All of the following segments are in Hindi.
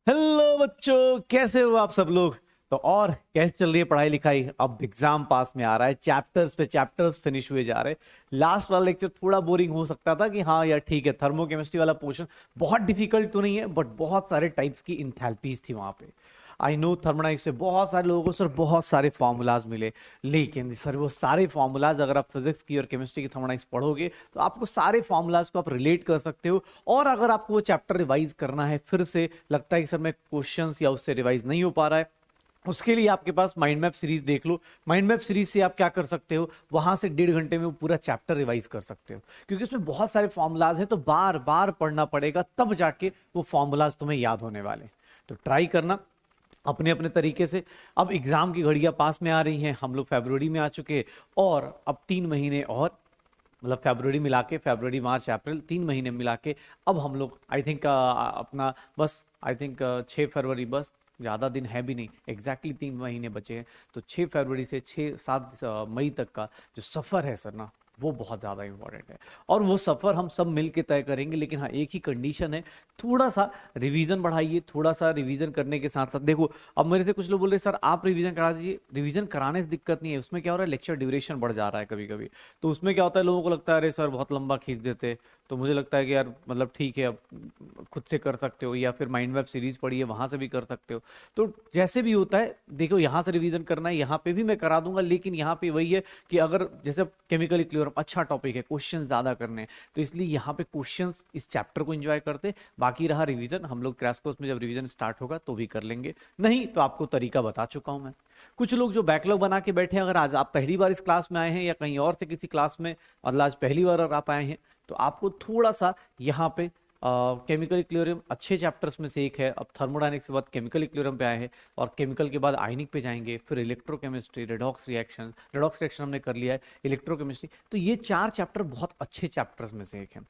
हेलो बच्चों, कैसे हो आप सब लोग। तो और कैसे चल रही है पढ़ाई लिखाई। अब एग्जाम पास में आ रहा है, चैप्टर्स पे चैप्टर्स फिनिश हुए जा रहे हैं। लास्ट वाला लेक्चर थोड़ा बोरिंग हो सकता था कि हाँ यार ठीक है, थर्मोकेमिस्ट्री वाला पोर्शन बहुत डिफिकल्ट तो नहीं है, बट बहुत सारे टाइप्स की इंथैल्पीज थी वहां पे। आई नो थर्मोडायनेमिक्स से बहुत सारे लोगों को सर बहुत सारे फॉर्मूलाज मिले, लेकिन सर वो सारे फॉर्मूलाज अगर आप फिजिक्स की और केमिस्ट्री की थर्मोडायनेमिक्स पढ़ोगे तो आपको सारे फॉर्मूलाज को आप रिलेट कर सकते हो। और अगर आपको वो चैप्टर रिवाइज करना है, फिर से लगता है कि सर मैं क्वेश्चंस या उससे रिवाइज नहीं हो पा रहा है, उसके लिए आपके पास माइंड मैप सीरीज देख लो। माइंड मैप सीरीज से आप क्या कर सकते हो, वहां से 1.5 घंटे में वो पूरा चैप्टर रिवाइज कर सकते हो, क्योंकि उसमें बहुत सारे फॉर्मूलाज हैं, तो बार बार पढ़ना पड़ेगा, तब जाके वो फॉर्मूलाज तुम्हें याद होने वाले। तो ट्राई करना अपने अपने तरीके से। अब एग्जाम की घड़ियां पास में आ रही हैं, हम लोग फरवरी में आ चुके हैं, और अब 3 महीने और, मतलब फरवरी मिला के, फरवरी मार्च अप्रैल 3 महीने मिला के अब हम लोग आई थिंक अपना बस आई थिंक 6 फरवरी, बस ज़्यादा दिन है भी नहीं, एग्जैक्टली 3 महीने बचे हैं। तो 6 फरवरी से 6-7 मई तक का जो सफ़र है सर ना, वो बहुत ज़्यादा इंपॉर्टेंट है। और वो सफ़र हम सब मिल के तय करेंगे, लेकिन हाँ एक ही कंडीशन है, थोड़ा सा रिवीजन बढ़ाइए। थोड़ा सा रिवीजन करने के साथ साथ देखो, अब मेरे से कुछ लोग बोल रहे सर आप रिवीजन करा दीजिए। रिवीजन कराने से दिक्कत नहीं है, उसमें क्या हो रहा है, लेक्चर ड्यूरेशन बढ़ जा रहा है कभी कभी। तो उसमें क्या होता है, लोगों को लगता है अरे सर बहुत लंबा खींच देते। तो मुझे लगता है कि यार मतलब ठीक है, अब खुद से कर सकते हो, या फिर माइंड मैप सीरीज पढ़िए, वहां से भी कर सकते हो। तो जैसे भी होता है, देखो यहाँ से रिवीजन करना है, यहाँ पे भी मैं करा दूंगा, लेकिन यहाँ पे वही है कि अगर जैसे केमिकल इक्विलिब्रियम अच्छा टॉपिक है, क्वेश्चंस ज्यादा करने हैं, तो इसलिए यहाँ पे क्वेश्चंस इस चैप्टर को एंजॉय करते। बाकी रहा रिवीजन, हम लोग क्रैश कोर्स में जब रिवीजन स्टार्ट होगा तो भी कर लेंगे, नहीं तो आपको तरीका बता चुका हूं मैं। कुछ लोग जो बैकलॉग बना के बैठे हैं, अगर आज आप पहली बार इस क्लास में आए हैं या कहीं और से किसी क्लास में, और आज पहली बार अगर आप आए हैं, तो आपको थोड़ा सा यहाँ पे केमिकल इक्विलिब्रियम अच्छे चैप्टर्स में से एक है। अब थर्मोडायनेमिक्स के बाद केमिकल इक्विलिब्रियम पे आए हैं, और केमिकल के बाद आयनिक पे जाएंगे, फिर इलेक्ट्रोकेमिस्ट्री, रेडॉक्स रिएक्शन हमने कर लिया है, इलेक्ट्रोकेमिस्ट्री। तो ये 4 चैप्टर बहुत अच्छे चैप्टर्स में से एक है।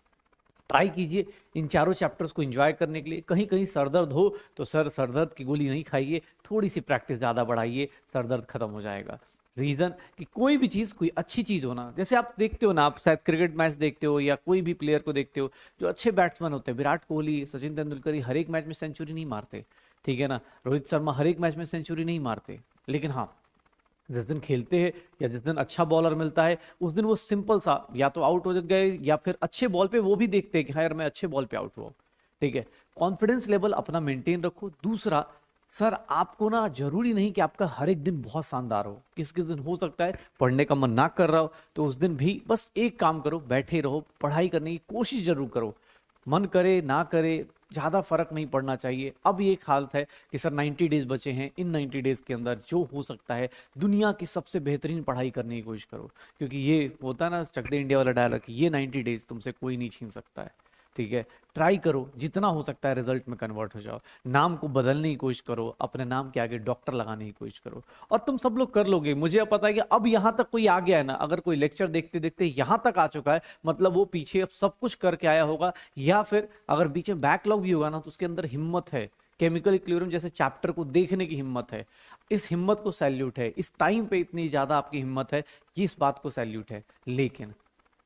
ट्राई कीजिए इन चारों चैप्टर्स को एंजॉय करने के लिए। कहीं कहीं सरदर्द हो तो सर सरदर्द की गोली नहीं खाइए, थोड़ी सी प्रैक्टिस ज़्यादा बढ़ाइए, सरदर्द खत्म हो जाएगा। रीज़न कि कोई भी चीज़, कोई अच्छी चीज़ हो ना, जैसे आप देखते हो ना, आप शायद क्रिकेट मैच देखते हो या कोई भी प्लेयर को देखते हो, जो अच्छे बैट्समैन होते हैं, विराट कोहली, सचिन तेंदुलकर, हर एक मैच में सेंचुरी नहीं मारते, ठीक है ना, रोहित शर्मा हर एक मैच में सेंचुरी नहीं मारते, लेकिन हाँ जिस दिन खेलते हैं या जिस दिन अच्छा बॉलर मिलता है, उस दिन वो सिंपल सा या तो आउट हो गए, या फिर अच्छे बॉल पे वो भी देखते हैं कि हाँ यार मैं अच्छे बॉल पे आउट हुआ। ठीक है, कॉन्फिडेंस लेवल अपना मेंटेन रखो। दूसरा, सर आपको ना जरूरी नहीं कि आपका हर एक दिन बहुत शानदार हो, किस किस दिन हो सकता है पढ़ने का मन ना कर रहा हो, तो उस दिन भी बस एक काम करो, बैठे रहो, पढ़ाई करने की कोशिश जरूर करो। मन करे ना करे, ज़्यादा फर्क नहीं पड़ना चाहिए। अब ये हालत है कि सर 90 डेज बचे हैं, इन 90 डेज के अंदर जो हो सकता है दुनिया की सबसे बेहतरीन पढ़ाई करने की कोशिश करो, क्योंकि ये होता है ना चक दे इंडिया वाला डायलॉग, ये 90 डेज तुमसे कोई नहीं छीन सकता है। ठीक है, ट्राई करो जितना हो सकता है रिजल्ट में कन्वर्ट हो जाओ। नाम को बदलने की कोशिश करो, अपने नाम के आगे डॉक्टर लगाने की कोशिश करो, और तुम सब लोग कर लोगे। मुझे अब पता है कि अब यहां तक कोई आ गया है ना, अगर कोई लेक्चर देखते देखते यहां तक आ चुका है, मतलब वो पीछे अब सब कुछ करके आया होगा, या फिर अगर बीच में बैकलॉग भी होगा ना, तो उसके अंदर हिम्मत है, केमिकल इक्विलिब्रियम जैसे चैप्टर को देखने की हिम्मत है। इस हिम्मत को सैल्यूट है, इस टाइम पे इतनी ज्यादा आपकी हिम्मत है, ये इस बात को सैल्यूट है। लेकिन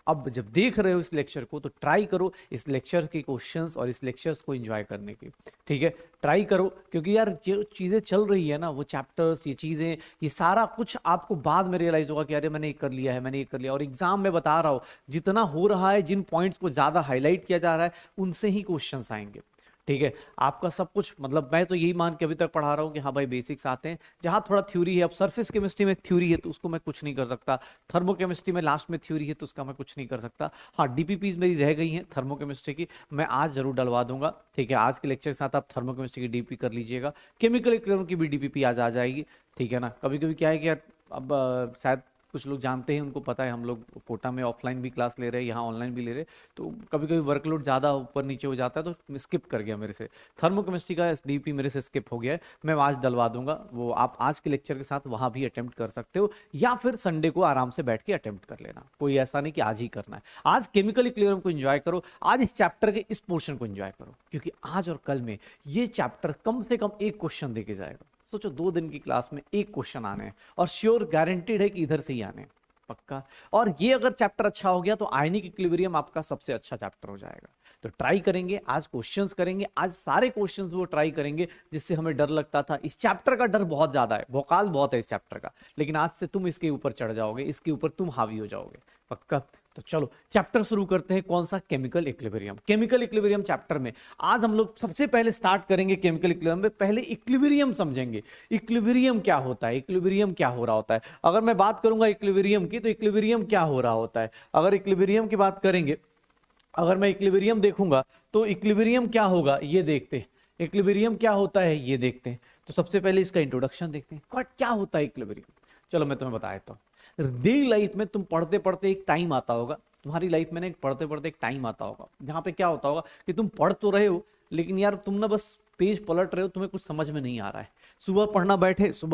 अब जब देख रहे हो इस लेक्चर को, तो ट्राई करो इस लेक्चर के क्वेश्चंस और इस लेक्चर्स को एंजॉय करने की। ठीक है, ट्राई करो, क्योंकि यार जो चीजें चल रही है ना, वो चैप्टर्स, ये चीजें, ये सारा कुछ आपको बाद में रियलाइज होगा कि अरे मैंने ये कर लिया है, मैंने ये कर लिया। और एग्जाम में बता रहा हूं, जितना हो रहा है, जिन पॉइंट्स को ज्यादा हाईलाइट किया जा रहा है, उनसे ही क्वेश्चंस आएंगे। ठीक है, आपका सब कुछ, मतलब मैं तो यही मान के अभी तक पढ़ा रहा हूँ कि हाँ भाई बेसिक्स आते हैं, जहाँ थोड़ा थ्योरी है। अब सरफेस केमिस्ट्री में थ्योरी है तो उसको मैं कुछ नहीं कर सकता, थर्मोकेमिस्ट्री में लास्ट में थ्योरी है तो उसका मैं कुछ नहीं कर सकता। हाँ डीपीपीज मेरी रह गई हैं थर्मोकेमिस्ट्री की, मैं आज जरूर डलवा दूंगा। ठीक है, आज के लेक्चर के साथ आप थर्मोकेमिस्ट्री की डीपी कर लीजिएगा, केमिकल इक्विलिब्रियम की भी डीपीपी आज आ जाएगी। ठीक है ना, कभी कभी क्या है कि यार अब शायद कुछ लोग जानते हैं, उनको पता है हम लोग कोटा में ऑफलाइन भी क्लास ले रहे हैं, यहाँ ऑनलाइन भी ले रहे हैं, तो कभी कभी वर्कलोड ज़्यादा ऊपर नीचे हो जाता है, तो स्किप कर गया मेरे से, थर्मोकेमिस्ट्री का डीपी मेरे से स्किप हो गया है। मैं आज डलवा दूंगा, वो आप आज के लेक्चर के साथ वहाँ भी अटेम्प्ट कर सकते हो, या फिर संडे को आराम से बैठ के अटेम्प्ट कर लेना, कोई ऐसा नहीं कि आज ही करना है। आज केमिकल इक्विलिब्रियम को एंजॉय करो, आज इस चैप्टर के इस पोर्शन को एंजॉय करो, क्योंकि आज और कल में ये चैप्टर कम से कम एक क्वेश्चन देके जाएगा। सोचो 2 दिन की क्लास में एक क्वेश्चन आने हैं, और श्योर गारंटीड है कि इधर से ही आने हैं, पक्का। और ये अगर चैप्टर अच्छा हो गया तो आयनिक इक्विलिब्रियम आपका सबसे अच्छा चैप्टर हो जाएगा। तो ट्राई करेंगे आज, क्वेश्चंस करेंगे आज, सारे क्वेश्चंस वो ट्राई करेंगे जिससे हमें डर लगता था। इस चैप्टर का डर बहुत ज्यादा है, भौकाल बहुत है इस चैप्टर का, लेकिन आज से तुम इसके ऊपर चढ़ जाओगे, इसके ऊपर तुम हावी हो जाओगे पक्का। तो चलो चैप्टर शुरू करते हैं। कौन सा? Chemical equilibrium. Chemical equilibrium chapter में आज हम लोग सबसे पहले स्टार्ट करेंगे केमिकल इक्विलिब्रियम में। पहले इक्विलिब्रियम समझेंगे, इक्विलिब्रियम क्या होता है, इक्विलिब्रियम क्या हो रहा होता है। अगर मैं बात करूंगा इक्विलिब्रियम की, तो इक्विलिब्रियम क्या हो रहा होता है। अगर इक्विलिब्रियम की बात करेंगे, अगर मैं इक्विलिब्रियम देखूंगा तो इक्विलिब्रियम क्या होगा ये देखते हैं। इक्विलिब्रियम क्या होता है ये देखते हैं। तो सबसे पहले इसका इंट्रोडक्शन देखते हैं, क्या होता है इक्विलिब्रियम। चलो मैं तुम्हें बता देता हूँ। डेली लाइफ में तुम पढ़ते पढ़ते एक टाइम आता होगा, तुम्हारी लाइफ में ना एक पढ़ते पढ़ते एक टाइम आता होगा जहां पे क्या होता होगा कि तुम पढ़ तो रहे हो, लेकिन यार तुम ना बस पेज पलट रहे हो, तुम्हें कुछ समझ में नहीं आ रहा है। सुबह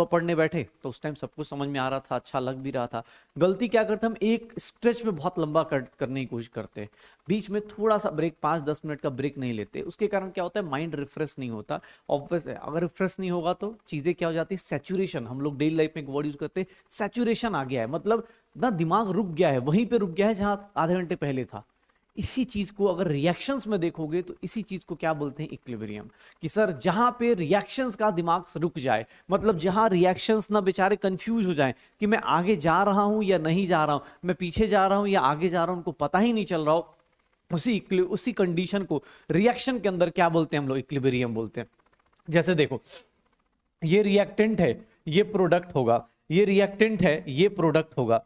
पढ़ने बैठे तो उस टाइम सब कुछ समझ में आ रहा था, अच्छा लग भी रहा था। गलती क्या करते हम, एक स्ट्रेच में बहुत लंबा करने की कोशिश करते हैं, बीच में थोड़ा सा ब्रेक, 5-10 मिनट का ब्रेक नहीं लेते। उसके कारण क्या होता है, माइंड रिफ्रेश नहीं होता। ऑब्वियस है, अगर रिफ्रेश नहीं होगा तो चीजें क्या हो जाती है, सैचुरेशन। हम लोग डेली लाइफ में एक वर्ड यूज करते हैं, सैचुरेशन आ गया है, मतलब ना दिमाग रुक गया है, वहीं पे रुक गया है जहां आधे घंटे पहले था। इसी चीज को अगर रिएक्शंस में देखोगे तो इसी चीज को क्या बोलते हैं, इक्विलिब्रियम। कि सर जहां पे रिएक्शंस का दिमाग रुक जाए, मतलब जहां रिएक्शंस ना बेचारे कंफ्यूज हो जाएं कि मैं आगे जा रहा हूं या नहीं जा रहा हूं, मैं पीछे जा रहा हूं या आगे जा रहा हूं, उनको पता ही नहीं चल रहा हो, उसी कंडीशन को रिएक्शन के अंदर क्या बोलते हैं हम लोग, इक्विलिब्रियम बोलते हैं। जैसे देखो, ये रिएक्टेंट है, ये प्रोडक्ट होगा, ये रिएक्टेंट है, ये प्रोडक्ट होगा।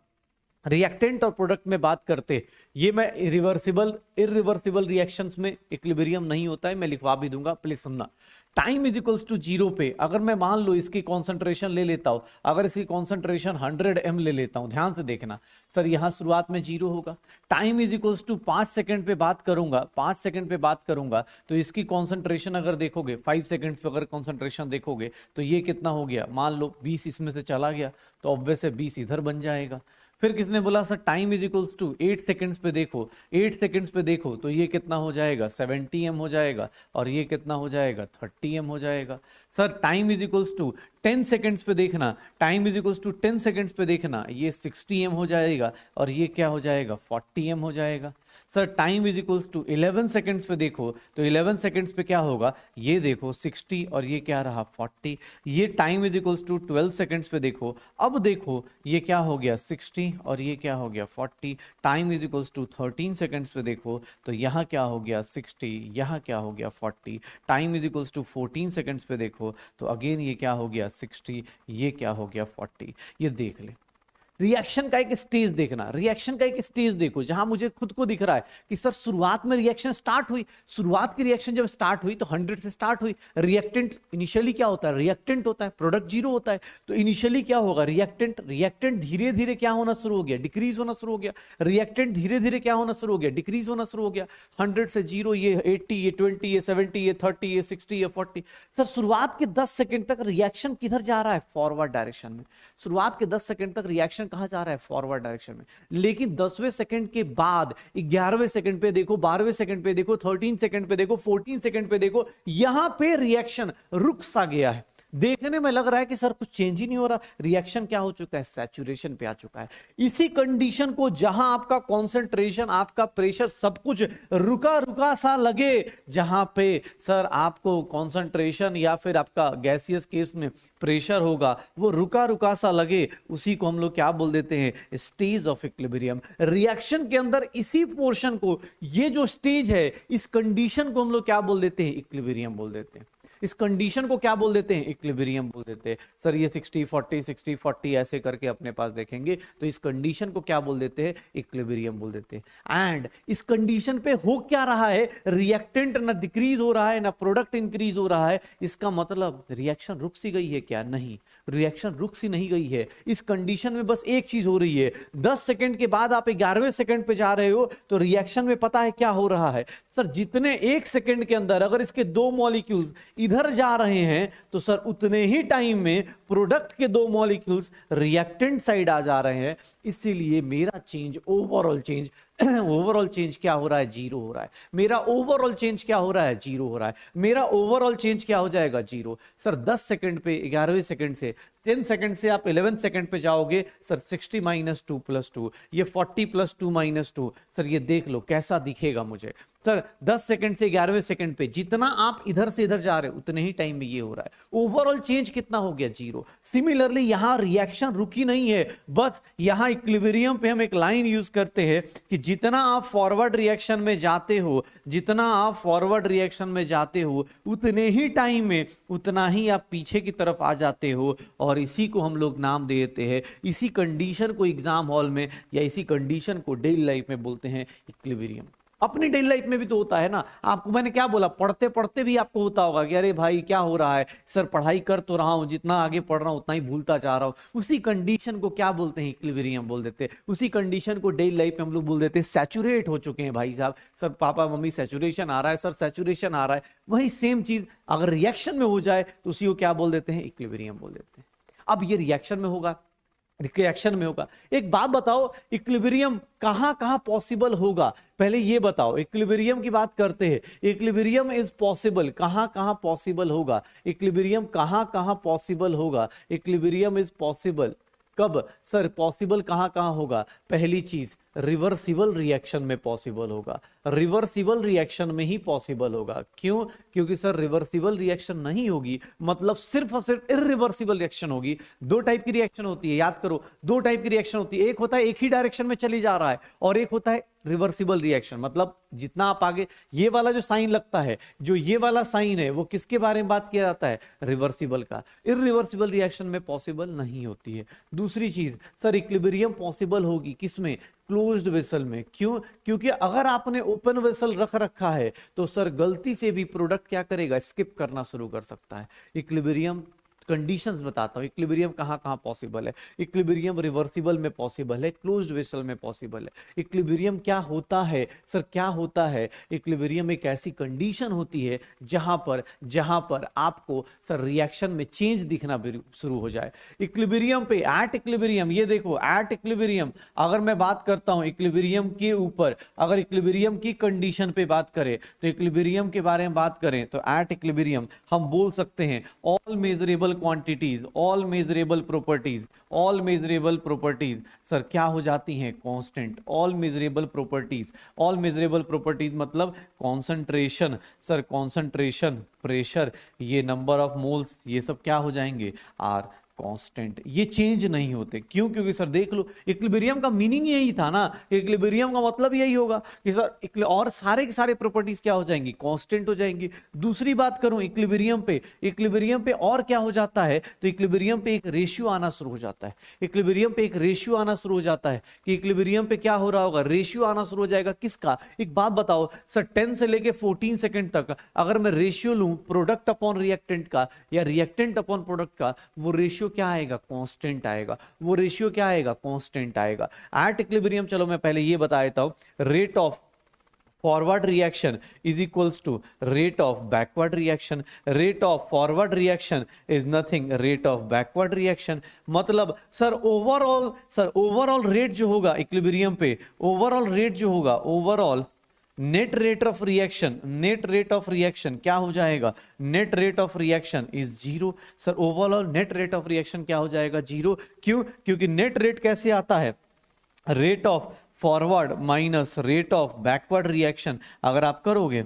रिएक्टेंट और प्रोडक्ट में बात करते, ये मैं इरिवर्सिबल रिएक्शंस में इक्विलिब्रियम नहीं होता है, मैं लिखवा भी दूंगा, प्लीज सुनना। टाइम इज इक्वल्स टू 0 पे अगर मैं मान लो इसकी कॉन्सेंट्रेशन ले लेता हूं, अगर इसकी कॉन्सेंट्रेशन 100 m ले लेता हूं, ध्यान से देखना सर, यहां शुरुआत में 0 होगा। Time is equals to 5 second पे बात करूंगा, 5 सेकंड पे बात करूंगा तो इसकी कॉन्सेंट्रेशन अगर देखोगे 5 सेकंड्स पे अगर कॉन्सेंट्रेशन देखोगे तो ये कितना हो गया, मान लो 20 इसमें से चला गया तो ऑब्वियस है 20 इधर बन जाएगा। फिर किसने बोला sir time is equals to 8 seconds पे देखो, 8 सेकंड्स पे देखो तो ये कितना हो जाएगा, 70 m हो जाएगा, और ये कितना हो जाएगा, 30 m हो जाएगा। Sir time is equals to 10 seconds पे देखना, time is equals to 10 seconds पे देखना, ये 60 m हो जाएगा, और ये क्या हो जाएगा, 40 m हो जाएगा। Sir time is equals to 11 seconds पे देखो तो 11 सेकंड्स पे क्या होगा, ये देखो 60 और ये क्या रहा 40। ये time is equals to 12 seconds पे देखो, अब देखो ये क्या हो गया 60 और ये क्या हो गया 40। Time is equals to 13 seconds पे देखो तो यहाँ क्या हो गया 60, यहाँ क्या हो गया 40। Time is equals to 14 seconds पे देखो तो अगेन ये क्या हो गया 60, ये क्या हो गया 40। ये देख ले, रिएक्शन का एक स्टेज देखना, रिएक्शन का एक स्टेज देखो जहां मुझे खुद को दिख रहा है कि सर शुरुआत में रिएक्शन स्टार्ट हुई, शुरुआत की रिएक्शन जब स्टार्ट हुई तो 100 से स्टार्ट हुई। रिएक्टेंट इनिशियली क्या होता है, रिएक्टेंट होता है, प्रोडक्ट 0 होता है। तो इनिशियली क्या होगा, रिएक्टेंट धीरे धीरे क्या होना शुरू हो गया, डिक्रीज होना शुरू हो गया। रिएक्टेंट धीरे धीरे क्या होना शुरू हो गया, डिक्रीज होना शुरू हो गया। 100 से 0, ये 80, ये 20, ये 70, ये 30, ये 60, ये 40। सर शुरुआत के 10 सेकंड तक रिएक्शन किधर जा रहा है, फॉरवर्ड डायरेक्शन में। शुरुआत के 10 सेकंड तक रिएक्शन कहां जा रहा है, फॉरवर्ड डायरेक्शन में। लेकिन 10वें सेकंड के बाद 11वें सेकंड पे देखो, 12वें सेकंड पे देखो, 13 सेकंड पे देखो, 14 सेकंड पे देखो, यहां पे रिएक्शन रुक सा गया है। देखने में लग रहा है कि सर कुछ चेंज ही नहीं हो रहा, रिएक्शन क्या हो चुका है, सैचुरेशन पे आ चुका है। इसी कंडीशन को जहां आपका कंसंट्रेशन, आपका प्रेशर, सब कुछ रुका रुका सा लगे, जहां पे सर आपको कंसंट्रेशन या फिर आपका गैसियस केस में प्रेशर होगा वो रुका रुका सा लगे, उसी को हम लोग क्या बोल देते हैं, स्टेज ऑफ इक्विलिब्रियम। रिएक्शन के अंदर इसी पोर्शन को, ये जो स्टेज है, इस कंडीशन को हम लोग क्या बोल देते हैं, इक्विलिब्रियम बोल देते हैं। इस कंडीशन को क्या बोल देते हैं, इक्विलिब्रियम बोल देते हैं। सर ये 60-40 60-40 ऐसे करके अपने पास देखेंगे तो इस कंडीशन को क्या बोल देते हैं, इक्विलिब्रियम बोल देते हैं। एंड इस कंडीशन पे हो क्या रहा है, रिएक्टेंट ना डिक्रीज हो रहा है ना प्रोडक्ट इंक्रीज हो रहा है। इसका मतलब रिएक्शन रुक सी गई है क्या, नहीं, रिएक्शन रुक सी नहीं गई है। इस कंडीशन में बस एक चीज हो रही है, 10 सेकंड के बाद आप 11वें सेकंड पे जा रहे हो तो रिएक्शन में पता है क्या हो रहा है। सर जितने 1 सेकंड के अंदर अगर इसके 2 मॉलिक्यूल्स इधर जा रहे हैं तो सर उतने ही टाइम में प्रोडक्ट के 2 मॉलिक्यूल्स रिएक्टेंट साइड आ जा रहे हैं। इसीलिए मेरा change, overall change overall change क्या हो रहा है, जीरो हो रहा है। मेरा ओवरऑल चेंज क्या हो रहा है, जीरो हो रहा है। मेरा ओवरऑल चेंज क्या हो जाएगा, जीरो। सर 10 सेकंड पे, 11वें सेकंड से, 10 सेकंड से आप 11 सेकंड पे जाओगे सर, 60 माइनस 2 प्लस 2, ये 40 प्लस 2 माइनस 2। सर ये देख लो कैसा दिखेगा मुझे। सर 10 सेकंड से 11वें सेकंड पे जितना आप इधर से इधर जा रहे हो उतने ही टाइम में ये हो रहा है। ओवरऑल चेंज कितना हो गया, जीरो। सिमिलरली यहां रिएक्शन रुकी नहीं है, बस यहां इक्विलिब्रियम पे हम एक लाइन यूज करते हैं कि जितना आप फॉरवर्ड रिएक्शन में जाते हो, जितना आप फॉरवर्ड रिएक्शन में जाते हो उतने ही टाइम में उतना ही आप पीछे की तरफ आ जाते हो। और इसी को हम लोग नाम देते हैं, इसी कंडीशन को एग्जाम हॉल में या इसी कंडीशन को डेली लाइफ में बोलते हैं इक्विलिब्रियम। अपनी डेली लाइफ में भी तो होता है ना। आपको मैंने क्या बोला, पढ़ते पढ़ते भी आपको होता होगा कि अरे भाई क्या हो रहा है सर, पढ़ाई कर तो रहा हूं, जितना आगे पढ़ रहा हूं उतना ही भूलता जा रहा हूं। उसी कंडीशन को क्या बोलते हैं, इक्विलिब्रियम बोल देते हैं। उसी कंडीशन को डेली लाइफ में हम लोग बोल देते हैं सैचुरेट हो चुके हैं भाई साहब। सर पापा मम्मी सैचुरेशन आ रहा है, सर सैचुरेशन आ रहा है। वही सेम चीज अगर रिएक्शन में हो जाए तो उसी को क्या बोल देते हैं, इक्विलिब्रियम बोल देते हैं। अब ये रिएक्शन में होगा, रिएक्शन में होगा। एक बात बताओ, इक्विलिब्रियम कहां कहां पॉसिबल होगा, पहले ये बताओ। इक्विलिब्रियम की बात करते हैं, इक्विलिब्रियम इज पॉसिबल, कहां कहां पॉसिबल होगा, इक्विलिब्रियम कहां कहां पॉसिबल होगा। इक्विलिब्रियम इज पॉसिबल कब सर, पॉसिबल कहां कहां होगा। पहली चीज रिवर्सिबल रिएक्शन में पॉसिबल होगा, रिवर्सिबल रिएक्शन में ही पॉसिबल होगा। क्यों, क्योंकि सर रिवर्सिबल रिएक्शन नहीं होगी मतलब सिर्फ और सिर्फ इरिवर्सिबल रिएक्शन होगी। दो टाइप की रिएक्शन होती है, याद करो, दो टाइप की रिएक्शन होती है। एक होता है एक ही डायरेक्शन में चली जा रहा है, और एक होता है रिवर्सिबल रिएक्शन, मतलब जितना आप आगे, ये वाला जो साइन लगता है, जो ये वाला साइन है, वो किसके बारे में बात किया जाता है, रिवर्सिबल का। इरिवर्सिबल रिएक्शन में पॉसिबल नहीं होती है। दूसरी चीज सर, इक्विलिब्रियम पॉसिबल होगी किसमें, क्लोज्ड वेसल में। क्यों, क्योंकि अगर आपने ओपन वेसल रख रखा है तो सर गलती से भी प्रोडक्ट क्या करेगा, स्किप करना शुरू कर सकता है। इक्विलिब्रियम कंडीशंस बताता हूं, इक्विलिब्रियम कहां कहां पॉसिबल है। इक्विलिब्रियम रिवर्सिबल में पॉसिबल है, क्लोज्ड वेसल में पॉसिबल है। इक्विलिब्रियम क्या होता है सर, क्या होता है, इक्विलिब्रियम एक ऐसी कंडीशन होती है जहां पर आपको सर रिएक्शन में चेंज दिखना शुरू हो जाए। इक्विलिब्रियम पे, एट इक्विलिब्रियम, ये देखो एट इक्विलिब्रियम, अगर मैं बात करता हूं इक्विलिब्रियम के ऊपर, अगर इक्विलिब्रियम की कंडीशन पे बात करें तो इक्विलिब्रियम के बारे में बात करें तो एट इक्विलिब्रियम हम बोल सकते हैं all measurable quantities, all measurable properties, all measurable properties sir क्या हो जाती हैं, constant. All measurable properties, all measurable properties मतलब कंसंट्रेशन, सर कंसंट्रेशन, प्रेशर, ये नंबर ऑफ मोल्स, ये सब क्या हो जाएंगे, आर कांस्टेंट, ये चेंज नहीं होते। क्यों, क्योंकि सर देख लो इक्विलिब्रियम का मीनिंग यही था ना, इक्विलिब्रियम का मतलब यही होगा कि सर और सारे के सारे प्रॉपर्टीज क्या हो जाएंगी, कांस्टेंट हो जाएंगी। दूसरी बात करूं इक्विलिब्रियम पे, इक्विलिब्रियम पे और क्या हो जाता है, तो इक्विलिब्रियम पे एक रेशियो आना शुरू हो जाता है। इक्विलिब्रियम पे एक रेशियो आना शुरू हो जाता है कि इक्विलिब्रियम पे क्या हो रहा होगा, रेशियो आना शुरू हो जाएगा। किसका, एक बात बताओ सर, 10 से लेके 14 सेकंड तक अगर मैं रेशियो लूं प्रोडक्ट अपॉन रिएक्टेंट का या रिएक्टेंट अपॉन प्रोडक्ट का, वो रेशियो क्या आएगा, कांस्टेंट आएगा। वो रेशियो क्या आएगा, कांस्टेंट आएगा। एट इक्विलिब्रियम, चलो मैं पहले ये बता देता हूं, rate of forward reaction is equals to rate of backward reaction. Rate of forward reaction is nothing rate of backward reaction. मतलब सर ओवरऑल रेट जो होगा इक्विलिब्रियम पे, ओवरऑल रेट जो होगा, overall net rate of reaction, net rate of reaction क्या हो जाएगा, net rate of reaction is zero. Sir overall net rate of reaction क्या हो जाएगा, जीरो। क्यों, क्योंकि नेट रेट कैसे आता है, rate of forward minus rate of backward reaction, अगर आप करोगे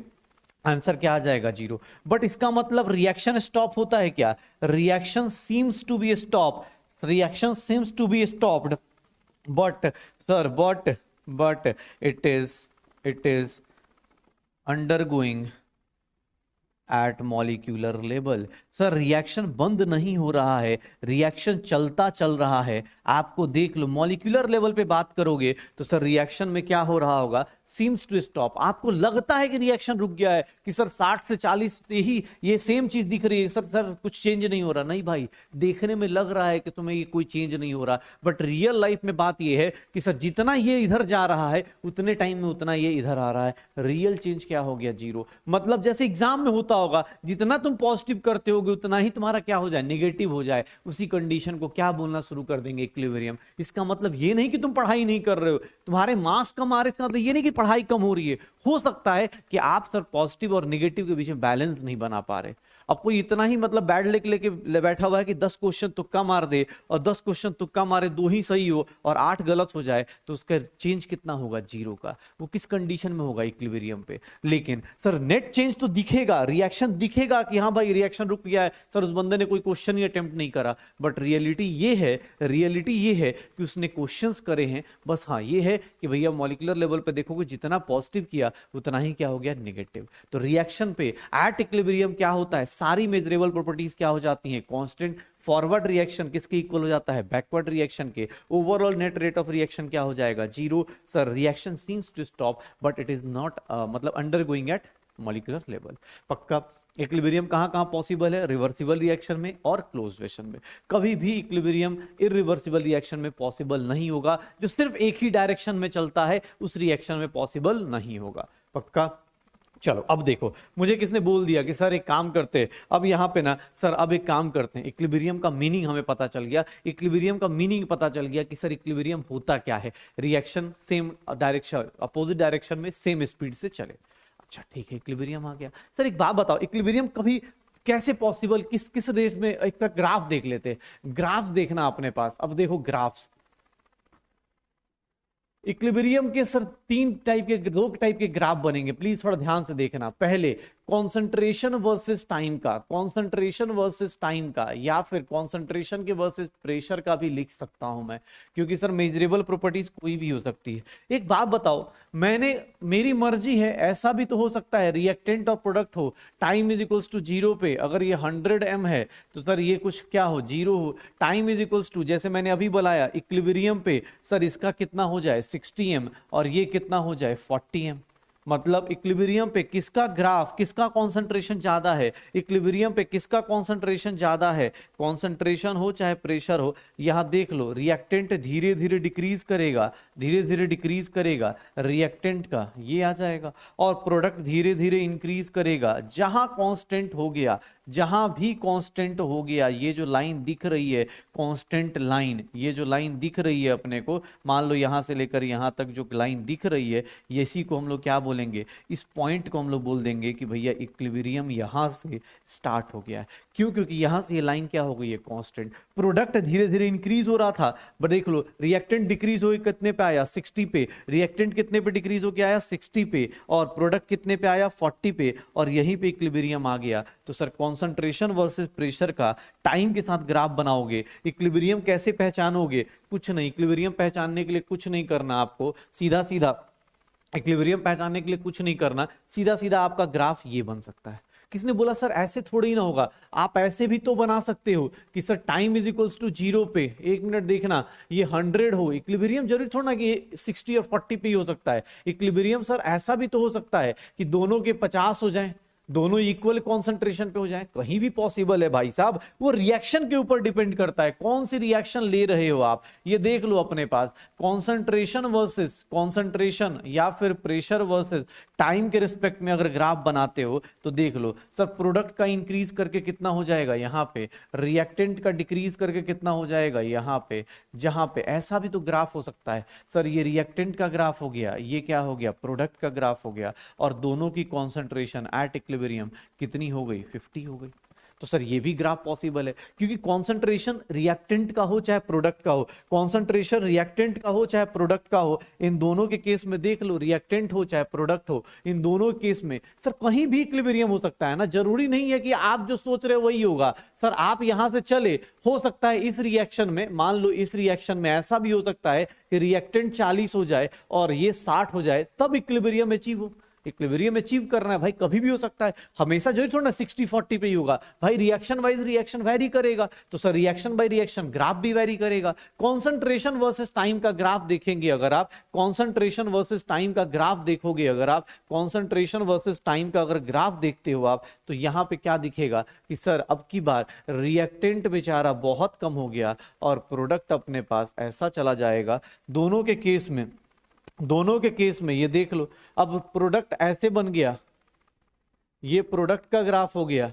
आंसर क्या आ जाएगा, जीरो। बट इसका मतलब रिएक्शन स्टॉप होता है क्या, reaction seems to be stop, reaction seems to be stopped, but sir but it is undergoing at molecular level। Sir reaction बंद नहीं हो रहा है, रिएक्शन चलता चल रहा है। आपको देख लो मॉलिक्यूलर लेवल पे बात करोगे तो सर रिएक्शन में क्या हो रहा होगा, सीम्स टू स्टॉप। आपको लगता है कि रिएक्शन रुक गया है कि सर 60 से 40 ही ये सेम चीज दिख रही है, सर कुछ चेंज नहीं हो रहा। नहीं भाई, देखने में लग रहा है कि तुम्हें ये कोई चेंज नहीं हो रहा, बट रियल लाइफ में बात ये है कि सर जितना ये इधर जा रहा है उतने टाइम में उतना ये इधर आ रहा है। रियल चेंज क्या हो गया, जीरो। मतलब जैसे एग्जाम में होता होगा, जितना तुम पॉजिटिव करते होगे उतना ही तुम्हारा क्या हो जाए, नेगेटिव हो जाए। उसी कंडीशन को क्या बोलना शुरू कर देंगे, इक्विलिब्रियम। इसका मतलब ये नहीं कि तुम पढ़ाई नहीं कर रहे हो, तुम्हारे मार्क्स कम आ रहे, इसका मतलब ये नहीं कि पढ़ाई कम हो रही है। हो सकता है कि आप सर पॉजिटिव और नेगेटिव के बीच में बैलेंस नहीं बना पा रहे। अब कोई इतना ही मतलब बैड लक लेके बैठा हुआ है कि 10 क्वेश्चन तुक्का मार दे और 10 क्वेश्चन तुक्का मारे 2 ही सही हो और 8 गलत हो जाए, तो उसका चेंज कितना होगा, 0 का। वो किस कंडीशन में होगा, इक्विलिब्रियम पे। लेकिन सर नेट चेंज तो दिखेगा, रिएक्शन दिखेगा कि हाँ भाई रिएक्शन रुक गया है, सर उस बंदे ने कोई क्वेश्चन ही अटेम्प्ट नहीं करा। बट रियलिटी ये है कि उसने क्वेश्चंस करे हैं। बस हाँ ये है कि भैया मॉलिक्यूलर लेवल पे देखोगे जितना पॉजिटिव किया उतना ही क्या हो गया, नेगेटिव। तो रिएक्शन पे एट इक्विलिब्रियम क्या होता है, सारी मेजरेबल प्रॉपर्टीज क्या हो जाती हैं, कांस्टेंट। फॉरवर्ड रिएक्शन किसके इक्वल हो जाता है, बैकवर्ड रिएक्शन के। Overall net rate of reaction क्या हो जाएगा, 0। Sir reaction seems to stop but it is not मतलब अंडरगोइंग एट मॉलिक्यूलर लेवल। पक्का। इक्विलिब्रियम कहां कहां पॉसिबल है, रिवर्सिबल रिएक्शन में और क्लोज्ड रिएक्शन में। कभी भी इक्विलिब्रियम इरिवर्सिबल रिएक्शन में पॉसिबल नहीं होगा। जो सिर्फ एक ही डायरेक्शन में चलता है उस रिएक्शन में पॉसिबल नहीं होगा। पक्का। चलो अब देखो, मुझे किसने बोल दिया कि सर एक काम करते हैं, अब यहाँ पे ना सर अब एक काम करते हैं, इक्विलिब्रियम का मीनिंग हमें पता चल गया। इक्विलिब्रियम का मीनिंग पता चल गया कि सर इक्विलिब्रियम होता क्या है, reaction same direction, opposite direction में सेम स्पीड से चले। अच्छा ठीक है, इक्विलिब्रियम आ गया। सर एक बात बताओ, इक्विलिब्रियम कभी कैसे पॉसिबल, किस किस रेट में, एक ग्राफ देख लेते हैं। ग्राफ्स देखना अपने पास। अब देखो ग्राफ्स इक्विलिब्रियम के सर दो टाइप के ग्राफ बनेंगे, प्लीज थोड़ा ध्यान से देखना। पहले कॉन्सेंट्रेशन वर्सेस टाइम का, कॉन्सेंट्रेशन वर्सेस टाइम का, या फिर कॉन्सेंट्रेशन के वर्सेस प्रेशर का भी लिख सकता हूं मैं, क्योंकि सर मेजरेबल प्रॉपर्टीज कोई भी हो सकती है। एक बात बताओ, मेरी मर्जी है, ऐसा भी तो हो सकता है रिएक्टेंट और प्रोडक्ट हो, टाइम इज इक्वल्स टू 0 पे, अगर ये 100 m है तो सर ये कुछ क्या हो, 0 हो। टाइम इज इक्वल्स टू, जैसे मैंने अभी बुलाया इक्विलिब्रियम पे, सर इसका कितना हो जाए 60 m और ये कितना हो जाए 40 m। मतलब इक्विलिब्रियम पे किसका ग्राफ, किसका कॉन्सेंट्रेशन ज्यादा है, इक्विलिब्रियम पे किसका कॉन्सेंट्रेशन ज्यादा है, कॉन्सेंट्रेशन हो चाहे प्रेशर हो। यहां देख लो रिएक्टेंट धीरे धीरे डिक्रीज करेगा, धीरे धीरे डिक्रीज करेगा, रिएक्टेंट का ये आ जाएगा, और प्रोडक्ट धीरे धीरे इंक्रीज करेगा। जहां कांस्टेंट हो गया, जहां भी कांस्टेंट हो गया, ये जो लाइन दिख रही है कांस्टेंट लाइन, ये जो लाइन दिख रही है अपने को, मान लो यहां से लेकर यहां तक जो लाइन दिख रही है, इसी को हम लोग क्या बोलेंगे, इस पॉइंट को हम लोग बोल देंगे कि भैया इक्विलिब्रियम यहां से स्टार्ट हो गया है। क्यों, क्योंकि यहां से ये लाइन क्या हो गई है, कांस्टेंट। प्रोडक्ट धीरे धीरे इंक्रीज हो रहा था, बट देख लो रिएक्टेंट डिक्रीज हो कितने पे आया, 60 पे। रिएक्टेंट कितने पे डिक्रीज हो के आया, 60 पे, और प्रोडक्ट कितने पे आया, 40 पे, और यहीं पे इक्विलिब्रियम आ गया। तो सर कॉन्सेंट्रेशन वर्सेस प्रेशर का टाइम के साथ ग्राफ बनाओगे, इक्विलिब्रियम कैसे पहचानोगे, कुछ नहीं, इक्विलिब्रियम पहचानने के लिए कुछ नहीं करना आपको, सीधा सीधा इक्विलिब्रियम पहचानने के लिए कुछ नहीं करना, सीधा सीधा आपका ग्राफ ये बन सकता है। किसने बोला सर ऐसे थोड़ी ना होगा, आप ऐसे भी तो बना सकते हो कि sir time is equals to 0 पे, एक मिनट देखना, ये 100 हो, इक्विलिब्रियम जरूरी थोड़ा ना कि 60 और 40 पे ही हो सकता है। इक्विलिब्रियम सर ऐसा भी तो हो सकता है कि दोनों के 50 हो जाए, दोनों इक्वल कॉन्सेंट्रेशन पे हो जाए, कहीं भी पॉसिबल है भाई साहब। वो रिएक्शन के ऊपर डिपेंड करता है, कौन सी रिएक्शन ले रहे हो आप। ये देख लो अपने पास, कॉन्सेंट्रेशन वर्सेस कॉन्सेंट्रेशन या फिर प्रेशर वर्सेस टाइम के रिस्पेक्ट में अगर ग्राफ बनाते हो तो देख लो सर, प्रोडक्ट का इंक्रीज करके कितना हो जाएगा यहाँ पे, रिएक्टेंट का डिक्रीज करके कितना हो जाएगा यहाँ पे। जहां पे ऐसा भी तो ग्राफ हो सकता है, सर ये रिएक्टेंट का ग्राफ हो गया, ये क्या हो गया, प्रोडक्ट का ग्राफ हो गया, और दोनों की कॉन्सेंट्रेशन एट इक्विलिब्रियम कितनी हो गई, 50 हो गई। तो सर ये भी ग्राफ पॉसिबल है, क्योंकि कॉन्सेंट्रेशन रिएक्टेंट का हो चाहे प्रोडक्ट का हो, कॉन्सेंट्रेशन रिएक्टेंट का हो चाहे प्रोडक्ट का हो, इन दोनों के केस में देख लो, रिएक्टेंट हो चाहे प्रोडक्ट हो, इन दोनों केस में सर कहीं भी इक्विलिब्रियम हो सकता है ना। जरूरी नहीं है कि आप जो सोच रहे हो वही होगा। सर आप यहां से चले, हो सकता है इस रिएक्शन में, मान लो इस रिएक्शन में ऐसा भी हो सकता है कि रिएक्टेंट 40 हो जाए और ये 60 हो जाए, तब इक्विलिब्रियम अचीव हो। इक्विलिब्रियम अचीव करना है भाई, कभी भी हो सकता है, हमेशा जो है थोड़ा 60-40 पे ही होगा भाई। रिएक्शन वाइज रिएक्शन वेरी करेगा, तो sir reaction by reaction graph भी वेरी करेगा। कॉन्सेंट्रेशन वर्सेस टाइम का ग्राफ देखेंगे अगर आप, कॉन्सेंट्रेशन वर्सेस टाइम का ग्राफ देखोगे अगर आप, कॉन्सेंट्रेशन वर्सेस टाइम का अगर ग्राफ देखते हो आप, तो यहां पे क्या दिखेगा कि सर अब की बार रिएक्टेंट बेचारा बहुत कम हो गया और प्रोडक्ट अपने पास ऐसा चला जाएगा। दोनों के केस में ये देख लो, अब प्रोडक्ट ऐसे बन गया, ये प्रोडक्ट का ग्राफ हो गया,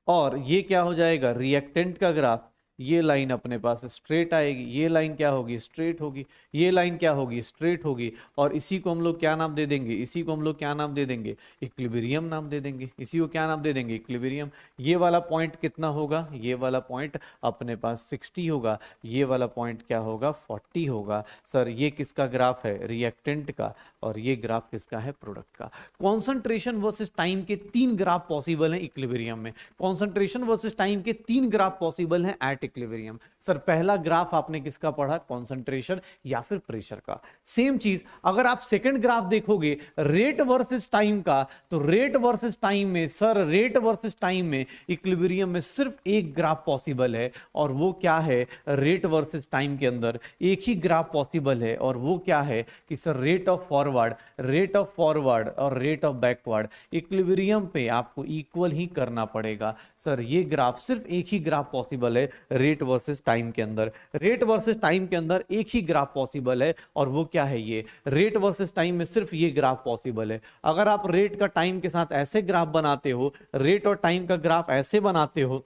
और ये क्या हो जाएगा, रिएक्टेंट का ग्राफ। ये लाइन अपने पास स्ट्रेट आएगी, ये लाइन क्या होगी, स्ट्रेट होगी, ये लाइन क्या होगी, स्ट्रेट होगी, और इसी को हम लोग क्या नाम दे देंगे, इसी को हम लोग क्या नाम दे देंगे, इक्विलिब्रियम नाम दे देंगे। इसी को क्या नाम दे देंगे, इक्विलिब्रियम। ये वाला पॉइंट कितना होगा, ये वाला पॉइंट अपने पास 60 होगा, ये वाला पॉइंट क्या होगा, 40 होगा। सर ये किसका ग्राफ है, रिएक्टेंट का, और ये ग्राफ किसका है, प्रोडक्ट का। कॉन्सेंट्रेशन वर्सेस टाइम के 3 ग्राफ पॉसिबल हैं इक्विलिब्रियम में। कॉन्सेंट्रेशन वर्सेस टाइम के 3 ग्राफ पॉसिबल हैं एट इक्विलिब्रियम। सर पहला ग्राफ आपने किसका पढ़ा, कॉन्सेंट्रेशन या फिर प्रेशर का। सेम चीज अगर आप सेकंड ग्राफ देखोगे रेट वर्सेस टाइम का, तो रेट वर्सेस टाइम में, सर रेट वर्सेस टाइम में इक्विलिब्रियम में सिर्फ एक ग्राफ पॉसिबल है, और वो क्या है, रेट वर्सेस टाइम के अंदर एक ही ग्राफ पॉसिबल है, और वो क्या है कि sir rate of forward, rate of forward और रेट ऑफ बैकवर्ड इक्विलिब्रियम पे आपको इक्वल ही करना पड़ेगा। सर ये ग्राफ, सिर्फ एक ही ग्राफ पॉसिबल है रेट वर्सेस टाइम के अंदर। रेट वर्सेस टाइम के अंदर एक ही ग्राफ पॉसिबल है, और वो क्या है, ये रेट वर्सेस टाइम में सिर्फ ये ग्राफ पॉसिबल है। अगर आप रेट का टाइम के साथ ऐसे ग्राफ बनाते हो, रेट और टाइम का ग्राफ ऐसे बनाते हो,